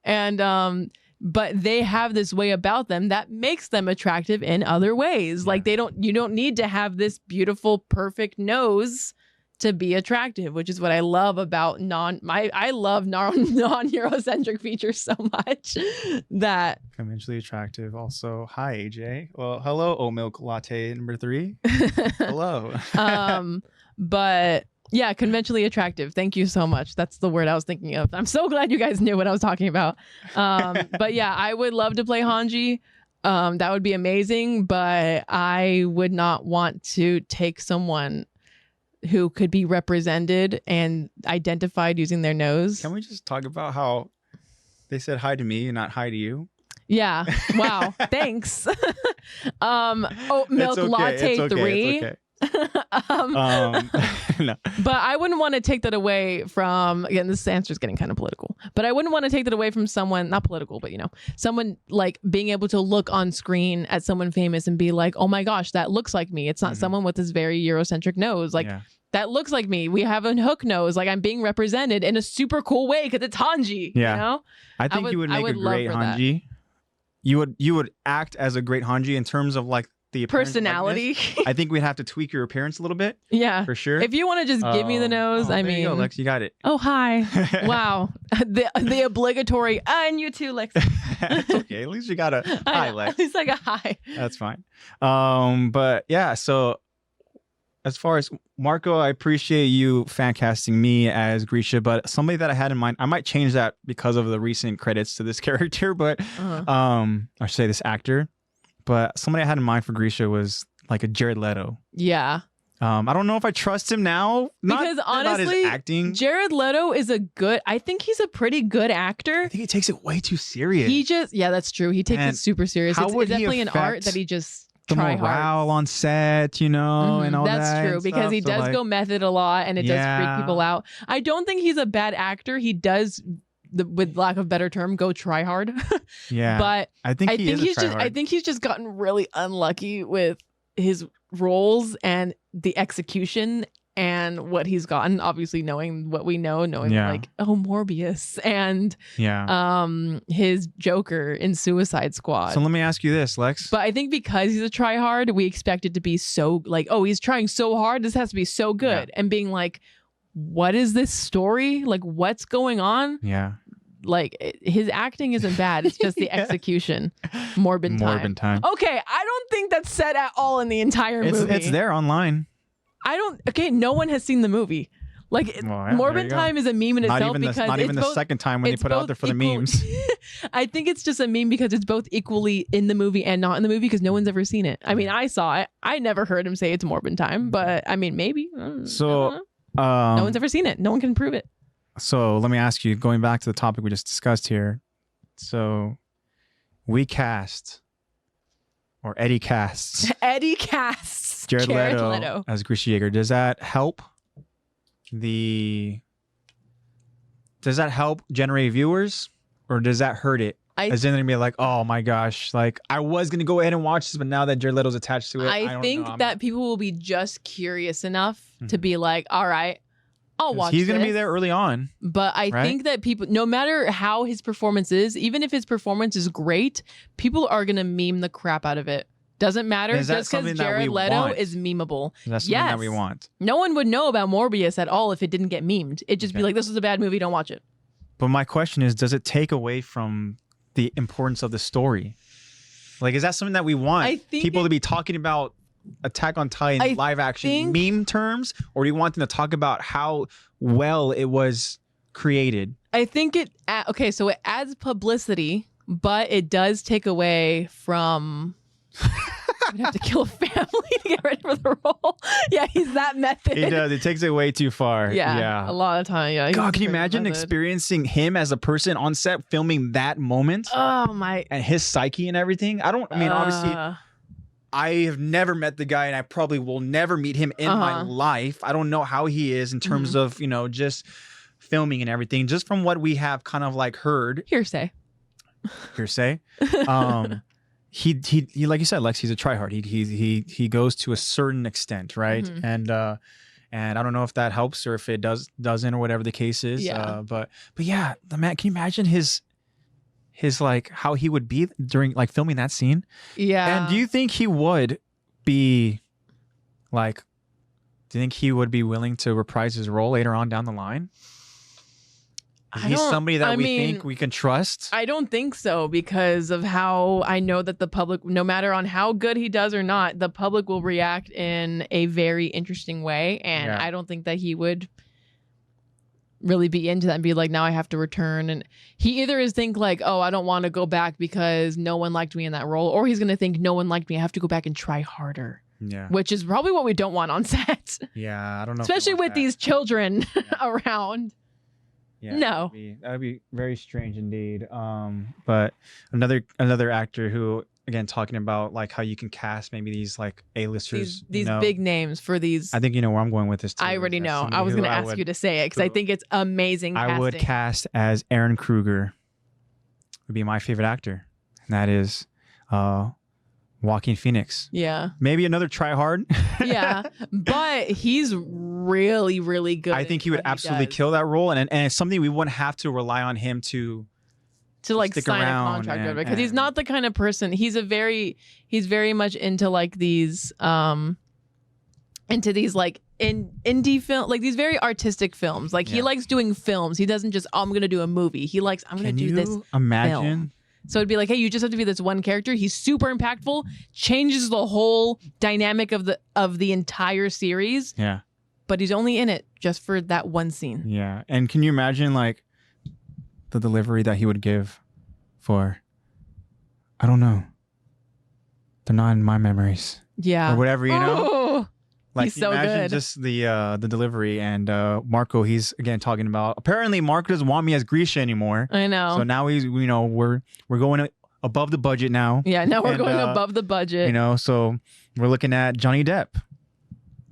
And but they have this way about them that makes them attractive in other ways. Like you don't need to have this beautiful, perfect nose to be attractive, which is what I love about I love non-Eurocentric features so much that conventionally attractive. Also, hi AJ. Well, hello, oat milk latte number 3. Hello. But yeah, conventionally attractive. Thank you so much. That's the word I was thinking of. I'm so glad you guys knew what I was talking about. But yeah, I would love to play Hanji. That would be amazing, but I would not want to take someone who could be represented and identified using their nose. Can we just talk about how they said hi to me and not hi to you? Yeah. Wow. Thanks. Oat milk latte 3. It's okay. No. But I wouldn't want to take that away from, again, this answer is getting kind of political, but I wouldn't want to take that away from someone, not political, but someone like being able to look on screen at someone famous and be like, oh my gosh, that looks like me. It's not someone with this very Eurocentric nose. Like that looks like me. We have a hook nose. Like I'm being represented in a super cool way because it's Hanji. Yeah. I think you would make a great Hanji. You would act as a great Hanji in terms of like the personality. I think we'd have to tweak your appearance a little bit. Yeah, for sure. If you want to just give me the nose, I mean, there you go, Lex, you got it. Oh, hi. Wow. The obligatory, and you too, Lex. It's okay. At least you got a hi, Lex. At least I got hi. That's fine. But yeah, so as far as Marco, I appreciate you fan casting me as Grisha, but somebody that I had in mind, I might change that because of the recent credits to this character, but or say this actor. But somebody I had in mind for Grisha was like a Jared Leto. Yeah. I don't know if I trust him now. Because honestly, not his acting. Jared Leto is I think he's a pretty good actor. I think he takes it way too serious. Yeah, that's true. He takes it super serious. It's definitely an art that he just the morale hard. On set, and all that. That's true because he does go method a lot and it does freak people out. I don't think he's a bad actor. He does, with lack of a better term, go try hard. Yeah, but I think he's just gotten really unlucky with his roles and the execution and what he's gotten, obviously knowing what we know, like, Morbius and his Joker in Suicide Squad. So let me ask you this, Lex. But I think because he's a tryhard, we expect it to be so like, oh, he's trying so hard, this has to be so good. And being like, what is this story? Like, what's going on? Yeah. Like, his acting isn't bad. It's just the execution. Morbid time. Okay, I don't think that's said at all in the entire movie. It's there online. No one has seen the movie. Like, Morbid Time is a meme in itself because not even the second time when they put it out there for the memes. I think it's just a meme because it's both equally in the movie and not in the movie because no one's ever seen it. I mean, I saw it. I never heard him say it's Morbid Time, but I mean, maybe. So, no one's ever seen it. No one can prove it. So let me ask you, going back to the topic we just discussed here. So we cast, or Eddie casts. Eddie casts Jared Leto as Grisha Yeager. Does that help generate viewers, or does that hurt it? As in, they're gonna be like, oh my gosh, like I was gonna go ahead and watch this, but now that Jared Leto's attached to it, I think that people will be just curious enough to be like, all right, I'll watch He's going to be there early on. But I think that people, no matter how his performance is, even if his performance is great, people are going to meme the crap out of it. Doesn't matter just because Jared Leto is memeable. That's something that we want. No one would know about Morbius at all if it didn't get memed. It'd just be like, this is a bad movie, don't watch it. But my question is, does it take away from the importance of the story? Like, is that something that we want people to be talking about Attack on Titan live action meme terms, or do you want them to talk about how well it was created? I think so it adds publicity, but it does take away from I'd have to kill a family to get ready for the role. Yeah, he's that method. He does. It takes it way too far. Yeah. A lot of time. Yeah. God, can you imagine experiencing him as a person on set filming that moment? Oh my! And his psyche and everything. Obviously, I have never met the guy, and I probably will never meet him in my life. I don't know how he is in terms of, just filming and everything. Just from what we have kind of like heard. Hearsay. He like you said, Lex, he's a tryhard. He goes to a certain extent, right? And I don't know if that helps or if it doesn't or whatever the case is. Yeah. But yeah, the man, can you imagine his like how he would be during like filming that scene? Yeah. And do you think he would be like, do you think he would be willing to reprise his role later on down the line? He's somebody that we think we can trust? I don't think so, because of how I know that the public, no matter on how good he does or not, the public will react in a very interesting way. And I don't think that he would really be into that and be like, now I have to return. And he either is think like, oh, I don't want to go back because no one liked me in that role, or he's going to think no one liked me, I have to go back and try harder. Yeah. Which is probably what we don't want on set. Yeah, I don't know. Especially with these children around. Yeah, no, that would be very strange indeed. But another actor who, again, talking about like how you can cast maybe these like A-listers, these big names for these. I think you know where I'm going with this too. I already know. I was going to ask you to say it because I think it's amazing casting. I would cast as Aaron Krueger. Would be my favorite actor, and that is Joaquin Phoenix. Yeah. Maybe another tryhard. Yeah. But he's really, really good. I think he would absolutely kill that role. And it's something we wouldn't have to rely on him to like sign a contract with, because he's not the kind of person. He's very much into like these into these like indie film, like these very artistic films. Like he likes doing films. He doesn't just, I'm gonna do a movie. He likes, I'm gonna do this imagine film. So it'd be like, hey, you just have to be this one character. He's super impactful, changes the whole dynamic of the entire series. Yeah. But he's only in it just for that one scene. Yeah. And can you imagine like the delivery that he would give for, I don't know, they're not in my memories. Yeah. Or whatever, you know? Oh, Like, he's so imagine good. just the delivery, and Marco, he's again talking about, apparently Marco doesn't want me as Grisha anymore. I know. So now he's, you know, we're going above the budget now. Yeah, now we're going above the budget. You know, so we're looking at Johnny Depp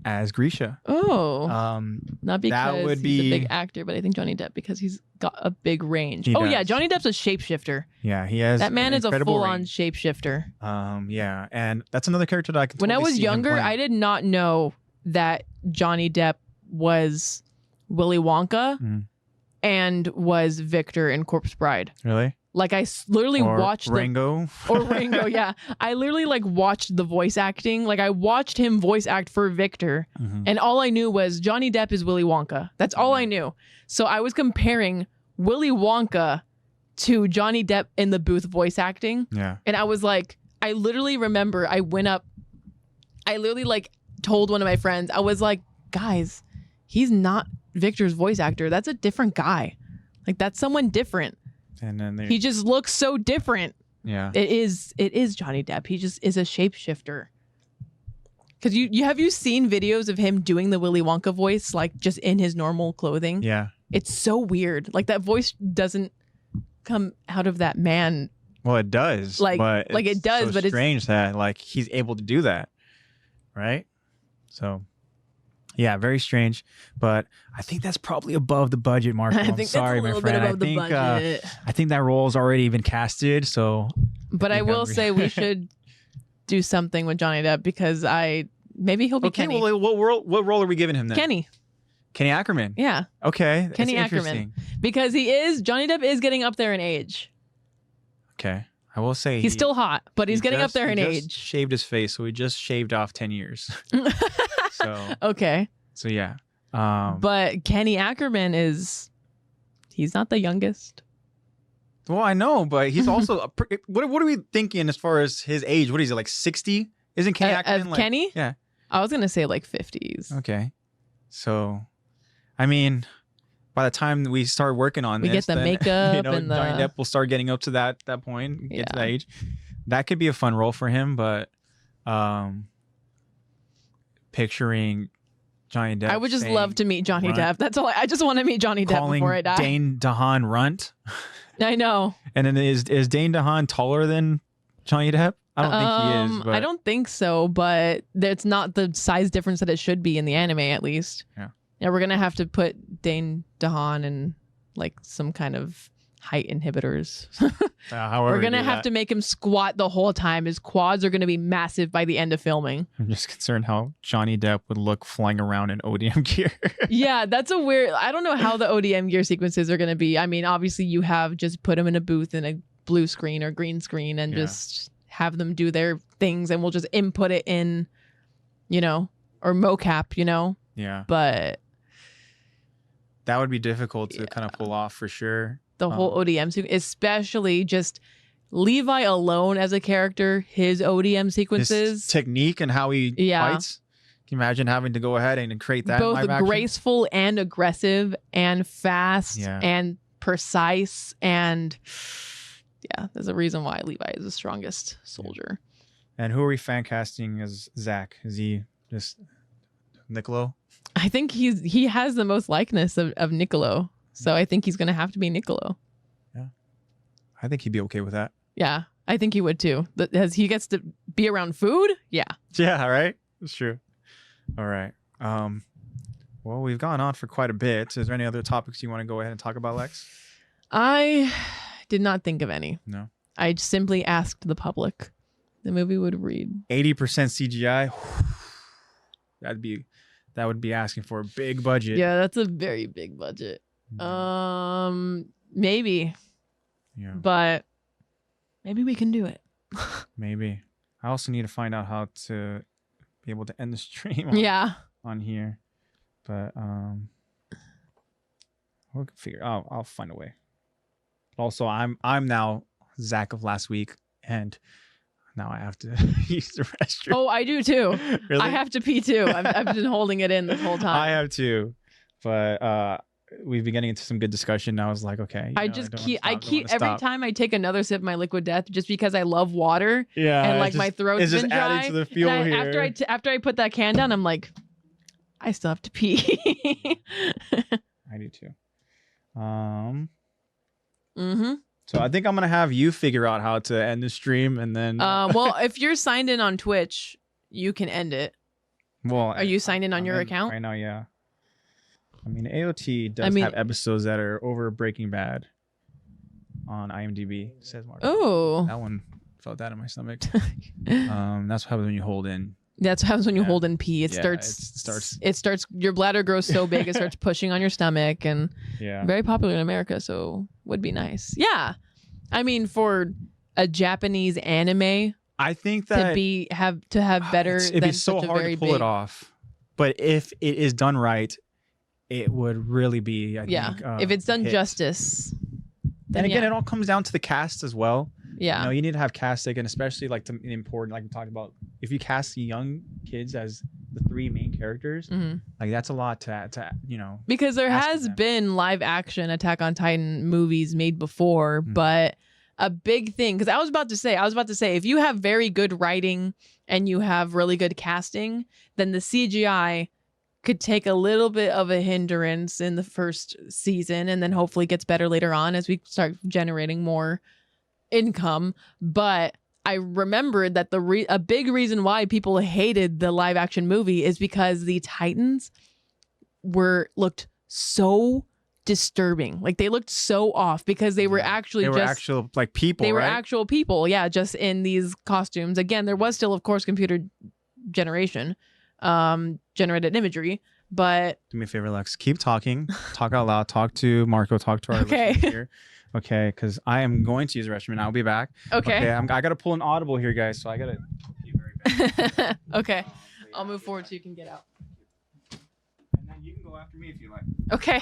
as Grisha. Oh. Not because that would he's a big actor, but I think Johnny Depp because he's got a big range. Oh yeah, Johnny Depp's a shapeshifter. Yeah, he has. That man is a full-on shapeshifter. Yeah, and that's another character that I can. When I was younger, I did not know that Johnny Depp was Willy Wonka and was Victor in Corpse Bride. Really? Like I literally watched Rango. Or Rango, yeah. I literally like watched the voice acting. Like I watched him voice act for Victor, and all I knew was Johnny Depp is Willy Wonka. That's all I knew. So I was comparing Willy Wonka to Johnny Depp in the booth voice acting. Yeah. And I was like, I literally remember I literally like told one of my friends, I was like, guys, he's not Victor's voice actor. That's a different guy. Like that's someone different. And then he just looks so different. Yeah. It is Johnny Depp. He just is a shapeshifter. Because have you seen videos of him doing the Willy Wonka voice, like just in his normal clothing? Yeah. It's so weird. Like that voice doesn't come out of that man. Well, it does. But it does, so but strange that like he's able to do that, right? So, yeah, very strange. But I think that's probably above the budget, Marco. I'm sorry, my friend. I think that role's already been casted. So, but I will say we should do something with Johnny Depp because maybe he'll be Kenny. Well, what role are we giving him then? Kenny Ackerman. Yeah. Okay. Kenny Ackerman. Because Johnny Depp is getting up there in age. Okay. I will say he's still hot, but he's getting up there in age. Shaved his face, so he just shaved off 10 years. So okay. So yeah. But Kenny Ackerman he's not the youngest. Well, I know, but he's also what are we thinking as far as his age? What is it, like 60? Isn't Kenny Ackerman like Kenny? Yeah. I was gonna say like 50s. Okay. So I mean, by the time we start working on we this, get the makeup Johnny and Depp will start getting up to that point, get to that age. That could be a fun role for him, but picturing Johnny Depp. I would just love to meet Johnny Depp. That's all. I just want to meet Johnny Depp before I die. Dane Dahan runt. I know. And then is Dane Dahan taller than Johnny Depp? I don't think he is. But... I don't think so, but it's not the size difference that it should be in the anime, at least. Yeah. Yeah, we're gonna have to put Dane Dahan in like some kind of height inhibitors. We're gonna have to make him squat the whole time. His quads are gonna be massive by the end of filming. I'm just concerned how Johnny Depp would look flying around in ODM gear. Yeah, that's a weird. I don't know how the ODM gear sequences are gonna be. I mean, obviously you have just put him in a booth in a blue screen or green screen and just have them do their things, and we'll just input it in, or mocap, Yeah. But that would be difficult to kind of pull off for sure. The whole ODM sequence, especially just Levi alone as a character, his ODM sequences. His technique and how he fights. Can you imagine having to go ahead and create that both in live action? Graceful and aggressive and fast and precise. And yeah, there's a reason why Levi is the strongest soldier. And who are we fan casting as Zach? Is he just Niccolo? I think he has the most likeness of Niccolo. So I think he's going to have to be Niccolo. Yeah. I think he'd be okay with that. Yeah, I think he would too. As he gets to be around food, yeah. Yeah, right? That's true. All right. Well, we've gone on for quite a bit. Is there any other topics you want to go ahead and talk about, Lex? I did not think of any. No. I simply asked the public. The movie would read 80% CGI. That would be asking for a big budget. Yeah, that's a very big budget. Maybe. Yeah. But maybe we can do it. Maybe. I also need to find out how to be able to end the stream on here. But we'll figure I'll find a way. Also, I'm now Zach of last week, and now I have to use the restroom. Oh, I do too. Really? I have to pee too. I've been holding it in this whole time. I have too, but we've been getting into some good discussion. And I was like, okay. I keep every time I take another sip of my liquid death, just because I love water. Yeah, and like my throat's been dry. Adding to the fuel here. After I put that can down, I'm like, I still have to pee. I do too. So I think I'm gonna have you figure out how to end the stream, and then. Well, if you're signed in on Twitch, you can end it. Well, are you signed in on your account right now? Yeah. I mean, AOT does have episodes that are over Breaking Bad on IMDb. Says Mark. Oh, that one felt that in my stomach. That's what happens when you hold in. That's what happens when you hold in pee. It starts. Your bladder grows so big it starts pushing on your stomach, and very popular in America. So would be nice. Yeah, I mean, for a Japanese anime, I think that to have better. It'd be so hard to pull it off, but if it is done right, it would really be. I think, if it's done justice. And again, it all comes down to the cast as well. Yeah, you know, you need to have casting, and especially like important, like we talked about, if you cast young kids as the 3 main characters, like that's a lot to you know. Because there has been live action Attack on Titan movies made before, but a big thing, because I was about to say, if you have very good writing and you have really good casting, then the CGI could take a little bit of a hindrance in the first season, and then hopefully gets better later on as we start generating more income. But I remembered that a big reason why people hated the live action movie is because the Titans looked so disturbing. Like they looked so off because they were actually actual like people. They were right? actual people, just in these costumes. Again, there was still, of course, computer generated imagery. But do me a favor, Lex. Keep talking. Talk out loud. Talk to Marco. Talk to our listeners here. Okay, because I am going to use the restroom and I'll be back. Okay. I got to pull an audible here, guys, so I got to be very bad. Okay. I'll move forward so you can get out. And then you can go after me if you like. Okay.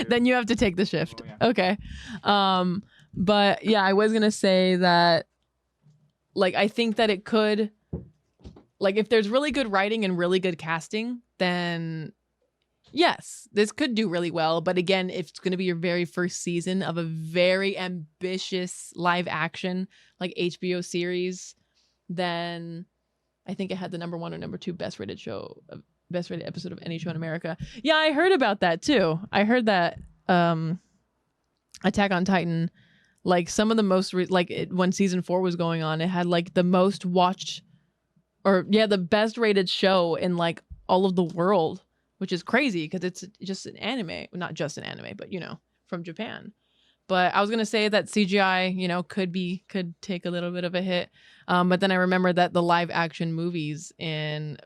Then you have to take the shift. Oh, yeah. Okay. But yeah, I was going to say that, like, I think that it could, like, if there's really good writing and really good casting, then yes, this could do really well. But again, if it's going to be your very first season of a very ambitious live action like HBO series, then I think it had the #1 or #2 best rated episode of any show in America. Yeah, I heard about that too. I heard that Attack on Titan, like some of the most when season 4 was going on, it had like the most watched, or the best rated show in like all of the world. Which is crazy because it's just an anime, not just an anime, but from Japan. But I was gonna say that CGI, could take a little bit of a hit. But then I remember that the live action movies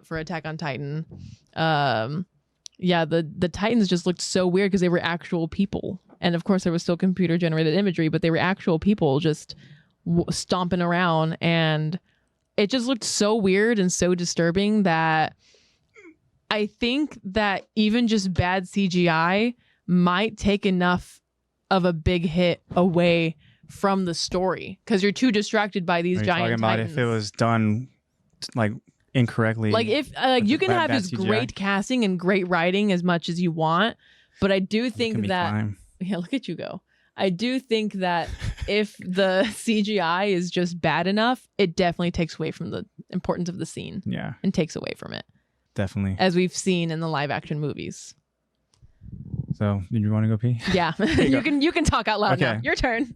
for Attack on Titan, the Titans just looked so weird because they were actual people, and of course there was still computer generated imagery, but they were actual people just stomping around, and it just looked so weird and so disturbing that I think that even just bad CGI might take enough of a big hit away from the story because you're too distracted by these giant Titans. If it was done like incorrectly, like if you can have this great casting and great writing as much as you want, but I do think that look at you go. I do think that if the CGI is just bad enough, it definitely takes away from the importance of the scene. Yeah, and takes away from it. Definitely. As we've seen in the live action movies. So, did you want to go pee? Yeah. you can talk out loud now. Your turn.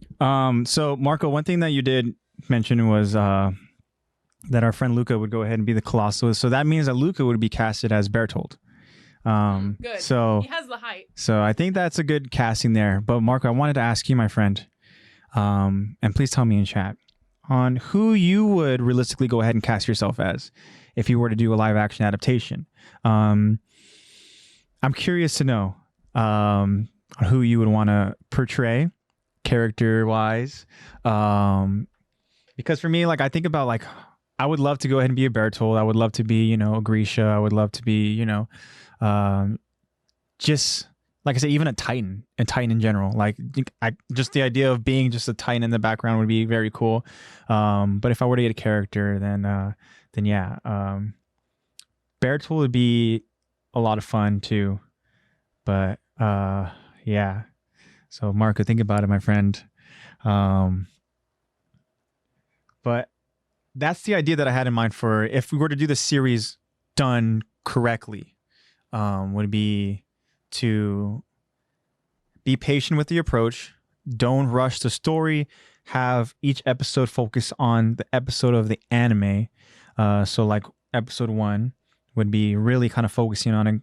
So Marco, one thing that you did mention was that our friend Luca would go ahead and be the Colossus. So that means that Luca would be casted as Bertold. Good. So he has the height. So I think that's a good casting there. But Marco, I wanted to ask you, my friend, and please tell me in chat, on who you would realistically go ahead and cast yourself as if you were to do a live action adaptation. I'm curious to know who you would want to portray character wise. Because for me, like I think about like, I would love to go ahead and be a Bertold. I would love to be, a Grisha. I would love to be, just like I said, even a Titan in general. Like just the idea of being just a Titan in the background would be very cool. But if I were to get a character, then yeah, Beartool would be a lot of fun too. But yeah. So Marco, think about it, my friend. But that's the idea that I had in mind for if we were to do the series done correctly, would be to be patient with the approach. Don't rush the story. Have each episode focus on the episode of the anime. So like episode 1 would be really kind of focusing on,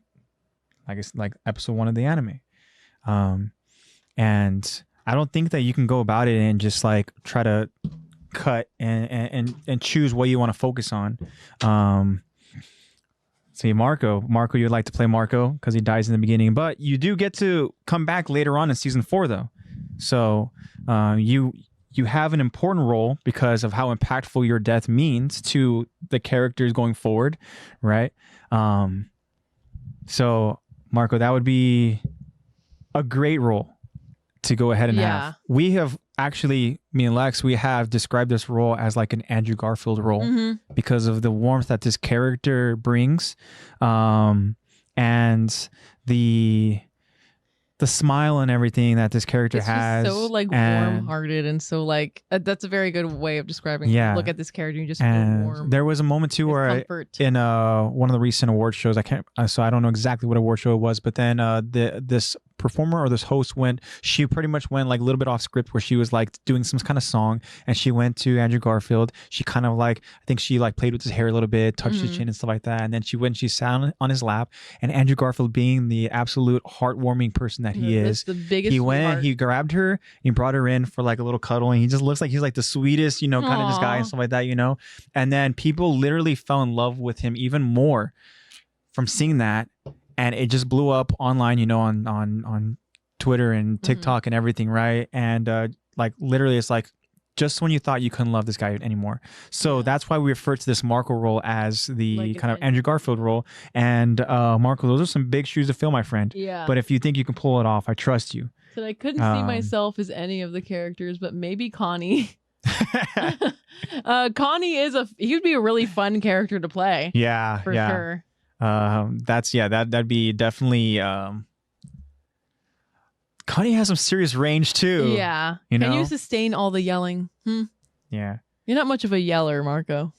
I guess, like episode 1 of the anime. And I don't think that you can go about it and just like try to cut and choose what you want to focus on. See, Marco, you'd like to play Marco because he dies in the beginning, but you do get to come back later on in season 4 though. So you have an important role because of how impactful your death means to the characters going forward, right? So Marco, that would be a great role to go ahead and have. We have actually, me and Lex, we have described this role as like an Andrew Garfield role because of the warmth that this character brings, and the smile and everything that this character has. So like warm-hearted and so like that's a very good way of describing. Yeah. Look at this character, you just feel warm. There was a moment too where in one of the recent award shows, I don't know exactly what award show it was, but then this performer or this host she pretty much went like a little bit off script where she was like doing some kind of song and she went to Andrew Garfield. She kind of like, I think she like played with his hair a little bit, touched his chin and stuff like that. And then she sat on his lap, and Andrew Garfield, being the absolute heartwarming person that he is, the biggest he grabbed her, he brought her in for like a little cuddle, and he just looks like he's like the sweetest, kind of just guy and stuff like that, and then people literally fell in love with him even more from seeing that. And it just blew up online, on Twitter and TikTok and everything, right? And like literally, it's like just when you thought you couldn't love this guy anymore. So that's why we refer to this Marco role as the like kind of Andrew Garfield role. And Marco, those are some big shoes to fill, my friend. Yeah. But if you think you can pull it off, I trust you. So I couldn't see myself as any of the characters, but maybe Connie. Connie he'd be a really fun character to play. Yeah, for sure. That'd be definitely Connie has some serious range too. Yeah. Can you sustain all the yelling? Yeah. You're not much of a yeller, Marco.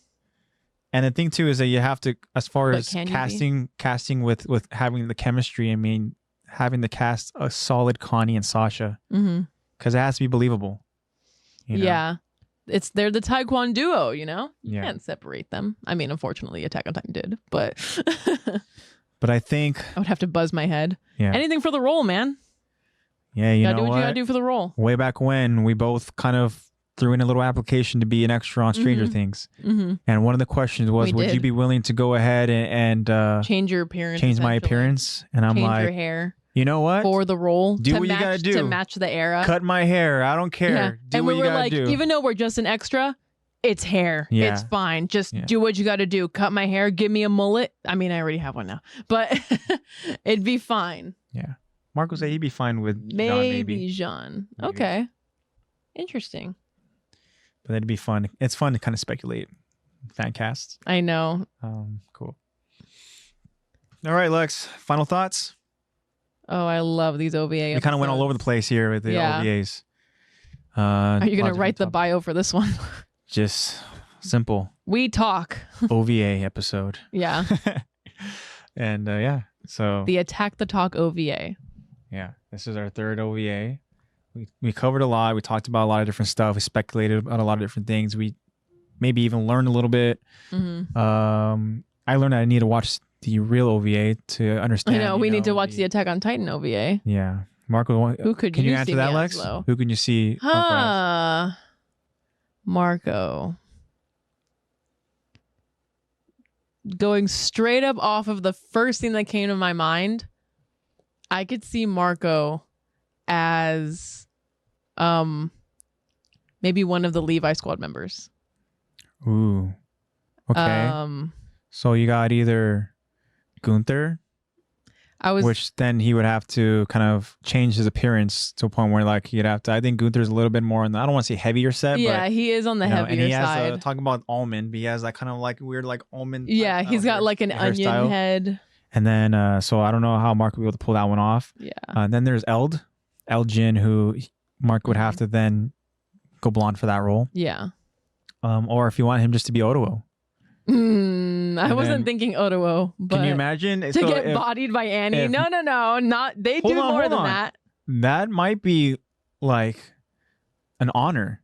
And the thing too is that you have to, as far as casting with having the chemistry, I mean, having to cast a solid Connie and Sasha. Because it has to be believable. Yeah. They're the Taekwondo duo, you can't separate them. I mean, unfortunately, Attack on Titan did, but but I think I would have to buzz my head. Yeah. Anything for the role, man. Yeah, you know what you gotta do for the role. Way back when, we both kind of threw in a little application to be an extra on Stranger Things, and one of the questions was, would you be willing to go ahead and change your appearance, change my appearance? And I'm like, change your hair. You know what? For the role. Do what you gotta do. To match the era. Cut my hair. I don't care. Yeah. Do what you gotta do. Even though we're just an extra, it's hair. Yeah. It's fine. Just do what you gotta do. Cut my hair. Give me a mullet. I mean, I already have one now. But it'd be fine. Yeah. Marco said he'd be fine with Jean, maybe. Jean. Okay. Interesting. But that'd be fun. It's fun to kind of speculate. Fan casts. I know. Cool. All right, Lex. Final thoughts? Oh, I love these OVA episodes. We kind of went all over the place here with the OVAs. Are you going to write the bio for this one? Just simple. We talk. OVA episode. Yeah. And so. The Attack the Talk OVA. Yeah. This is our third OVA. We covered a lot. We talked about a lot of different stuff. We speculated about a lot of different things. We maybe even learned a little bit. I learned that I need to watch the real OVA to understand. I know, we need to watch the Attack on Titan OVA. Yeah. Marco, can you answer that, Lex? Who can you see? Marco. Going straight up off of the first thing that came to my mind, I could see Marco as maybe one of the Levi squad members. Ooh. Okay. So you got either Gunther. Which then he would have to kind of change his appearance to a point where like he'd have to. I think Gunther's a little bit more on the, I don't want to say heavier set, but he is on the heavier and he side. has talking about almond, but he has that kind of like weird like almond. Yeah, he's got like an onion head. And then so I don't know how Mark would be able to pull that one off. Yeah. Then there's Elgin, who Mark would have to then go blonde for that role. Yeah. Or if you want him just to be Otowo. I wasn't thinking Otowo, but can you imagine to get bodied by Annie? No, not they do more than that. That might be like an honor.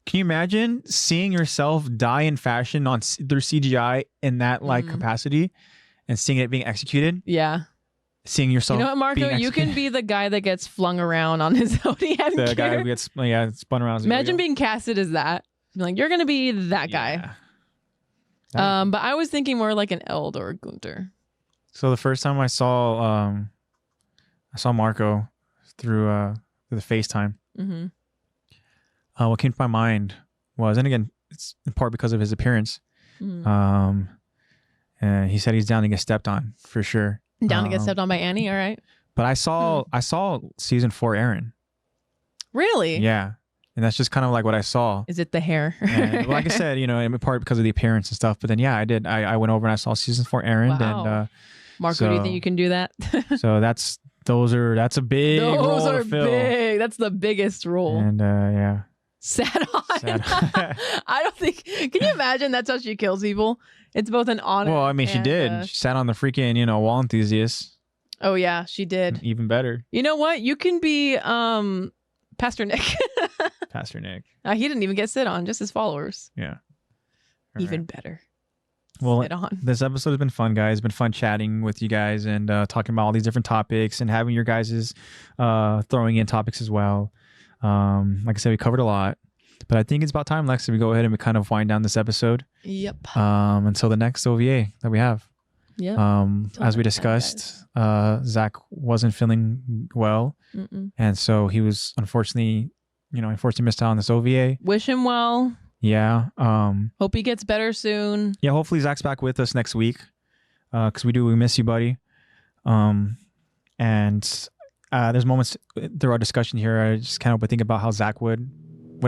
Can you imagine seeing yourself die in fashion through CGI in that like capacity, and seeing it being executed? Yeah. Seeing yourself. You know what, Marco? You can be the guy that gets flung around on his ODM. The guy who gets spun around. Imagine being casted as that. Like, you're gonna be that guy. But I was thinking more like an Eld or a Gunther. So the first time I saw Marco through the FaceTime, what came to my mind was, and again, it's in part because of his appearance. And he said he's down to get stepped on for sure. Down to get stepped on by Annie, all right. But I saw season 4 Eren. Really? Yeah. And that's just kind of like what I saw. Is it the hair? And, like I said, in part because of the appearance and stuff. But then, yeah, I did. I went over and I saw season 4 Eren. Wow. And Marco, do you think you can do that? So that's a big role. Those are big. That's the biggest role. And yeah. Sat on. I don't think. Can you imagine that's how she kills people? It's both an honor. Well, I mean, she did. She sat on the freaking Wall Enthusiast. Oh yeah, she did. Even better. You know what? You can be Pastor Nick. Pastor Nick. He didn't even get sit on, just his followers. Yeah. Even better. Well, sit on. This episode has been fun, guys. It's been fun chatting with you guys and talking about all these different topics and having your guys' throwing in topics as well. Like I said, we covered a lot. But I think it's about time, Lex, that we go ahead and we kind of wind down this episode. Yep. Until the next OVA that we have. Yeah. As we discussed, Zach wasn't feeling well. And so he was unfortunately missed out on this OVA. Wish him well. Yeah. Hope he gets better soon. Yeah, hopefully Zach's back with us next week. Because we miss you, buddy. And there's moments through our discussion here, I just kind of think about how Zach would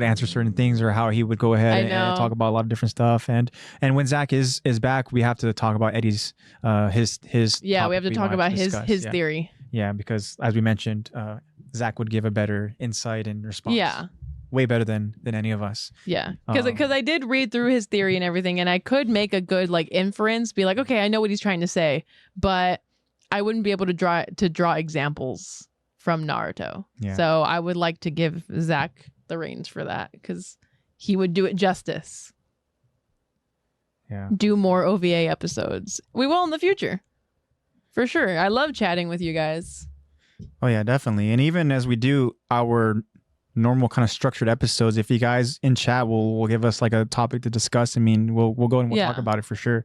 answer certain things, or how he would go ahead and talk about a lot of different stuff. And when Zach is back, we have to talk about Eddie's his we have to talk about his theory. Yeah, because as we mentioned, Zach would give a better insight and response. Yeah. Way better than any of us. Yeah, because I did read through his theory and everything, and I could make a good like inference, be like, okay, I know what he's trying to say, but I wouldn't be able to draw examples from Naruto. Yeah. So I would like to give Zach the reins for that, because he would do it justice. Yeah. Do more OVA episodes. We will in the future. For sure. I love chatting with you guys. Oh yeah, definitely. And even as we do our normal kind of structured episodes, if you guys in chat will give us like a topic to discuss, I mean, we'll go and we'll talk about it for sure.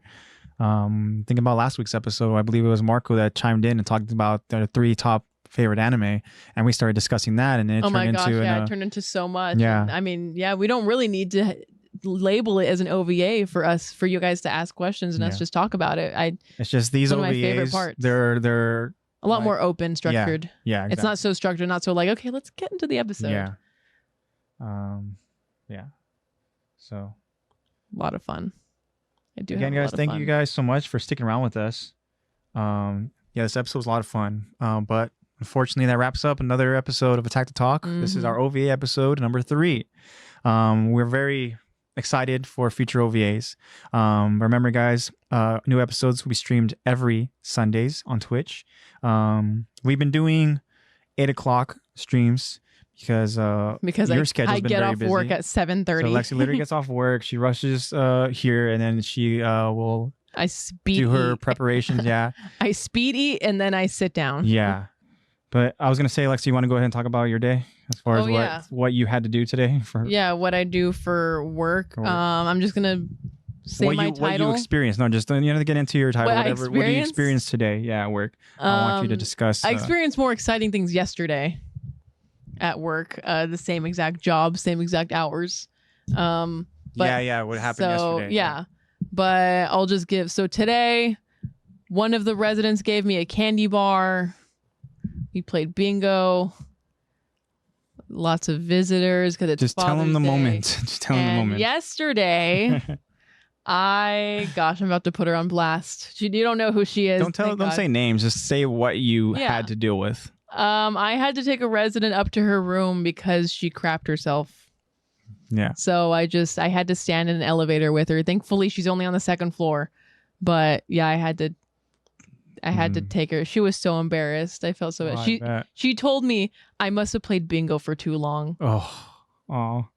Think about last week's episode. I believe it was Marco that chimed in and talked about the 3 top favorite anime, and we started discussing that, and it it turned into so much. Yeah. And, I mean, yeah, we don't really need to label it as an OVA for you guys to ask questions and us just talk about it. It's just these OVAs, my favorite parts. They're a lot more open, structured. Yeah, exactly. It's not so structured, not so like, okay, let's get into the episode. Yeah. Yeah. So a lot of fun. Again, guys, thank you guys so much for sticking around with us. This episode was a lot of fun. But unfortunately, that wraps up another episode of Attack the Talk. This is our OVA episode number 3. We're very excited for future OVAs. Remember, guys, new episodes will be streamed every Sundays on Twitch. We've been doing 8 o'clock streams because your schedule's been very busy. I get off work at 7:30. So Lexi literally gets off work. She rushes here, and then she will do her preparations. Yeah. I speed eat and then I sit down. Yeah. But I was going to say, Lexi, you want to go ahead and talk about your day as far as what you had to do today? What I do for work. I'm just going to say my title. What you experienced. No, just to get into your title. What do you experience today? Yeah, at work. I want you to discuss. I experienced more exciting things yesterday at work. The same exact job, same exact hours. What happened yesterday? Yeah. But I'll just give. So today One of the residents gave me a candy bar. We played bingo. Lots of visitors because it's just Father's tell them the Day. moment. Just tell them the moment. Yesterday, I'm about to put her on blast. You don't know who she is. Don't say names. Just say what you had to deal with. I had to take a resident up to her room because she crapped herself. Yeah. So I had to stand in an elevator with her. Thankfully, she's only on the second floor. But yeah, I had to take her. She was so embarrassed. I felt so bad. She told me I must have played bingo for too long. Oh.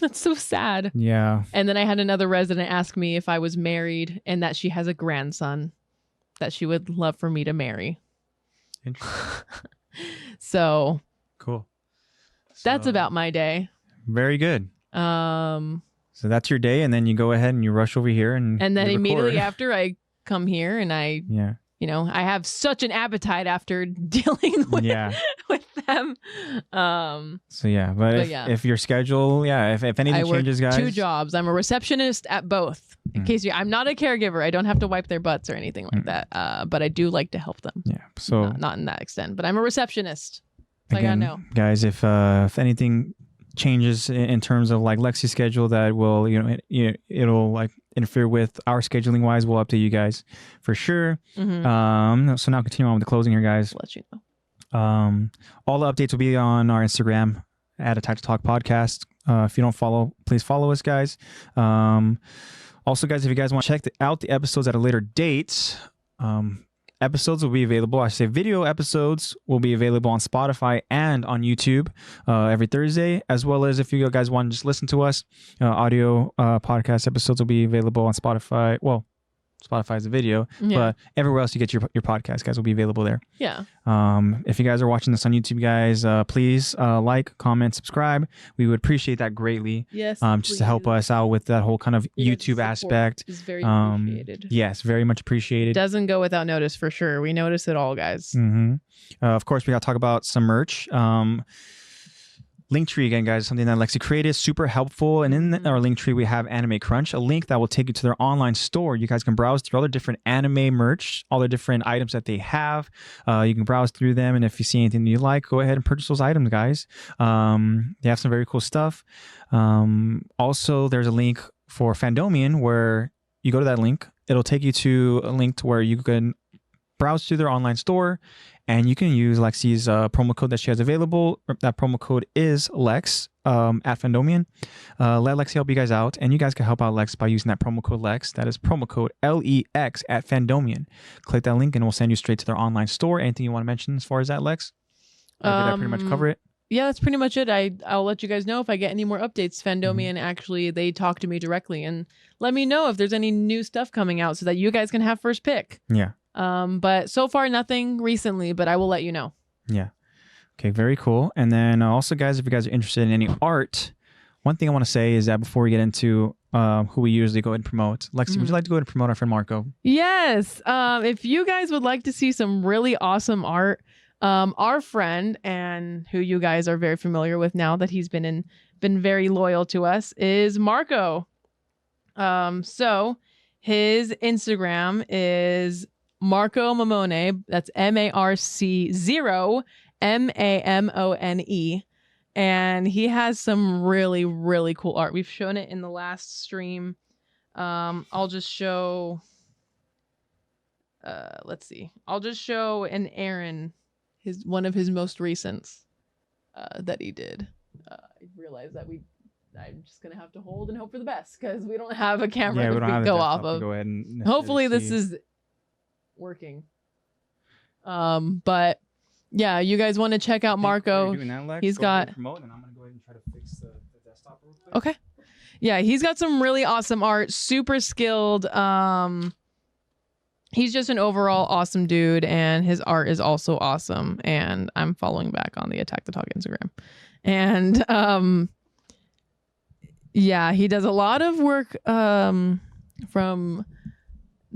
That's so sad. Yeah. And then I had another resident ask me if I was married and that she has a grandson that she would love for me to marry. Interesting. So cool. That's about my day. Very good. So that's your day, and then you go ahead and you rush over here and then immediately after I come here and I I have such an appetite after dealing with them. So if your schedule, if anything changes, guys. 2 jobs. I'm a receptionist at both. In case I'm not a caregiver. I don't have to wipe their butts or anything like that. But I do like to help them. Yeah. So not in that extent, but I'm a receptionist. So again, I gotta know. Guys, if anything changes in terms of like Lexi's schedule that will it'll like interfere with our scheduling wise, we'll update you guys for sure. So now continue on with the closing here, guys. Let you know. All the updates will be on our Instagram at Attack to Talk Podcast. If you don't follow, please follow us, guys. Also, guys, if you guys want to check out the episodes at a later date, episodes will be available. I say video episodes will be available on Spotify and on YouTube every Thursday, as well as if you guys want to just listen to us, audio podcast episodes will be available on Spotify. Well, Spotify is a video, but everywhere else you get your podcast, guys, will be available there. Yeah. If you guys are watching this on YouTube, guys, please like, comment, subscribe. We would appreciate that greatly. Yes. Just to help us out with that whole kind of YouTube aspect. Is very appreciated. Yes, very much appreciated. Doesn't go without notice for sure. We notice it all, guys. Of course, we got to talk about some merch. Linktree again, guys, something that Lexi created, super helpful. And in our Linktree, we have AnimeCrunch, a link that will take you to their online store. You guys can browse through all the different anime merch, all the different items that they have. You can browse through them, and if you see anything you like, go ahead and purchase those items, guys. They have some very cool stuff. Also, there's a link for Fandomion where you go to that link. It'll take you to a link to where you can browse through their online store. And you can use Lexi's promo code that she has available. That promo code is Lex at Fandomion. Let Lexi help you guys out. And you guys can help out Lex by using that promo code Lex. That is promo code LEX at Fandomion. Click that link and we'll send you straight to their online store. Anything you want to mention as far as that, Lex? Or did that pretty much cover it? Yeah, that's pretty much it. I'll let you guys know if I get any more updates. Fandomion, actually, they talk to me directly and let me know if there's any new stuff coming out so that you guys can have first pick. Yeah. But so far nothing recently, but I will let you know. Yeah. Okay, very cool. And then also, guys, if you guys are interested in any art, one thing I want to say is that before we get into who we usually go and promote, Lexi, would you like to go ahead and promote our friend Marco? Yes. If you guys would like to see some really awesome art, our friend, and who you guys are very familiar with now that he's been very loyal to us, is Marco. So his Instagram is Marco Mamone. That's MARC0 MAMONE. And he has some really, really cool art. We've shown it in the last stream. I'll just show, let's see. I'll just show an Aaron, one of his most recents that he did. I realized that I'm just going to have to hold and hope for the best because we don't have a camera that we can go off of. Go ahead and hopefully this is working. But yeah, you guys want to check out Marco. He's got promote, and I'm gonna go ahead and try to fix the desktop real quick. Okay. Yeah, he's got some really awesome art, super skilled. He's just an overall awesome dude, and his art is also awesome. And I'm following back on the Attack the Talk Instagram. And yeah, he does a lot of work from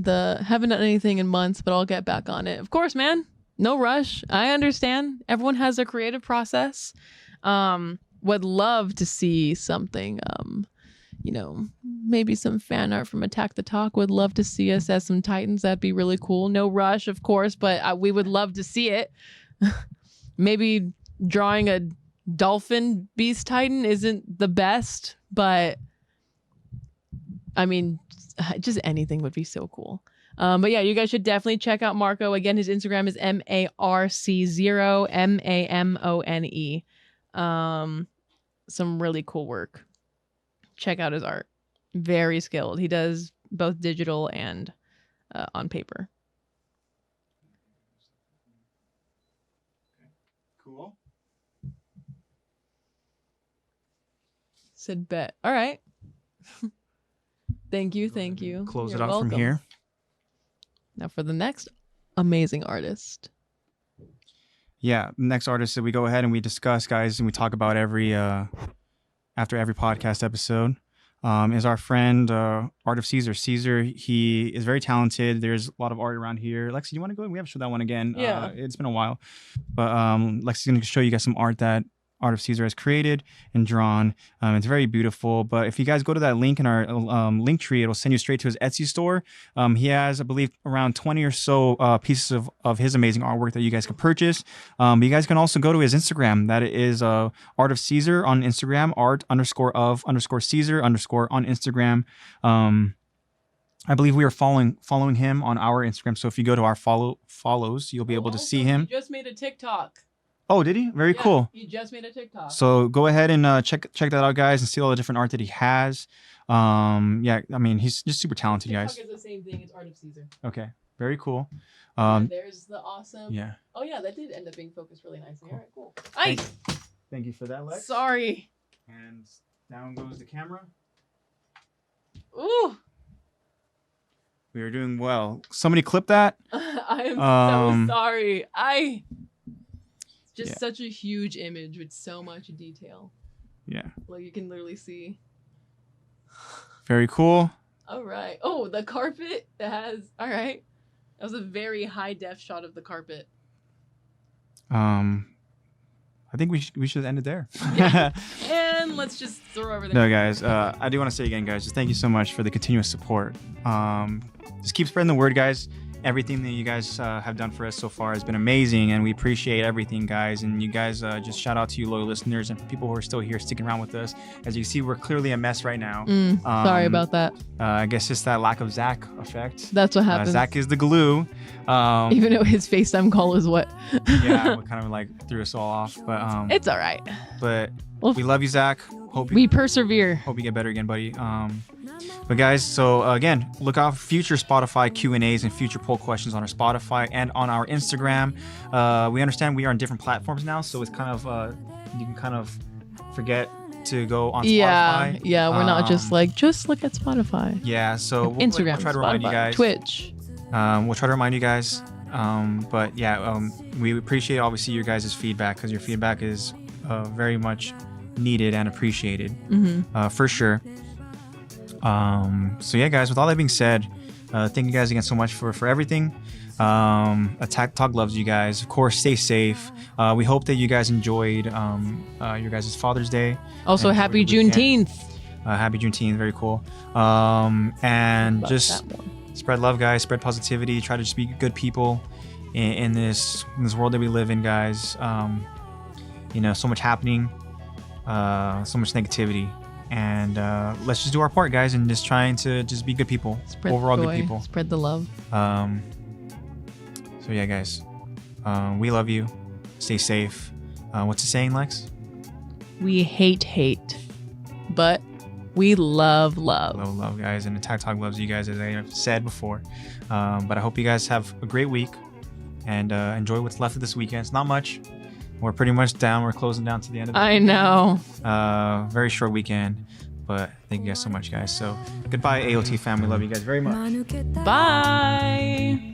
haven't done anything in months, but I'll get back on it. Of course, man. No rush. I understand. Everyone has a creative process. Would love to see something, you know, maybe some fan art from Attack the Talk. Would love to see us as some Titans. That'd be really cool. No rush, of course, but we would love to see it. Maybe drawing a dolphin beast Titan isn't the best, but I mean, just anything would be so cool. But yeah, you guys should definitely check out Marco. Again, his Instagram is MARC0 MAMONE. Some really cool work. Check out his art. Very skilled. He does both digital and on paper. Cool. Said bet. All right. Thank you. Close You're it out welcome. from here. Now for the next amazing artist. Yeah, next artist that we go ahead and we discuss, guys, and we talk about every after every podcast episode is our friend ArtofCesar. Caesar, he is very talented. There's a lot of art around here. Lexi, you want to go? We have to show that one again. Yeah. It's been a while, but Lexi's going to show you guys some art that ArtofCesar has created and drawn. It's very beautiful. But if you guys go to that link in our link tree, it'll send you straight to his Etsy store. He has, I believe, around 20 or so pieces of his amazing artwork that you guys can purchase. But you guys can also go to his Instagram. That is ArtofCesar on Instagram, art_of_Caesar_ on Instagram. I believe we are following him on our Instagram. So if you go to our follows, you'll be able to see him. He just made a TikTok. Oh, did he? Very cool. He just made a TikTok. So go ahead and check that out, guys, and see all the different art that he has. Yeah, I mean, he's just super talented, guys. TikTok is the same thing. It's ArtofCesar. Okay, very cool. There's the awesome. Yeah. Oh yeah, that did end up being focused really nicely. Cool. All right, cool. Thank you for that, Lex. Sorry. And down goes the camera. Ooh. We are doing well. Somebody clip that. I am so sorry. Just such a huge image with so much detail. Yeah. Like you can literally see. Very cool. All right. Oh, the carpet has. All right. That was a very high def shot of the carpet. I think we should end it there. Yeah. And let's just throw everything. No, guys. I do want to say again, guys, just thank you so much for the continuous support. Just keep spreading the word, guys. Everything that you guys have done for us so far has been amazing, and we appreciate everything, guys. And you guys, just shout out to you loyal listeners and people who are still here sticking around with us. As you can see, we're clearly a mess right now. Sorry about that. I guess it's that lack of Zach effect. That's what happens. Zach is the glue. Even though his FaceTime call is what? Yeah, it kind of like threw us all off. But it's all right. But we love you, Zach. We persevere. Hope you get better again, buddy. But guys, so again, look out for future Spotify Q&As and future poll questions on our Spotify and on our Instagram. We understand we are on different platforms now, so it's kind of you can kind of forget to go on Spotify. Yeah, we're not just look at Spotify. Yeah, so Instagram, we'll try to remind you guys. Twitch. We'll try to remind you guys. But yeah, we appreciate obviously your guys' feedback, because your feedback is very much needed and appreciated, for sure. So yeah, guys, with all that being said, thank you guys again so much for everything. Attack Talk loves you guys. Of course, stay safe. We hope that you guys enjoyed your guys' Father's Day. Also, happy Juneteenth. Happy Juneteenth, very cool. And just spread love, guys. Spread positivity. Try to just be good people in this world that we live in, guys. So much happening, so much negativity. And let's just do our part, guys, and just trying to just be good people. Spread overall the joy, good people. Spread the love. So yeah, guys, we love you. Stay safe. What's the saying, Lex? We hate, but we love. Love, guys, and Attack Talk loves you guys, as I have said before. But I hope you guys have a great week and enjoy what's left of this weekend. It's not much. We're pretty much down. We're closing down to the end of the I know. Very short weekend, but thank you guys so much, guys. So goodbye, AOT family. Love you guys very much. Bye.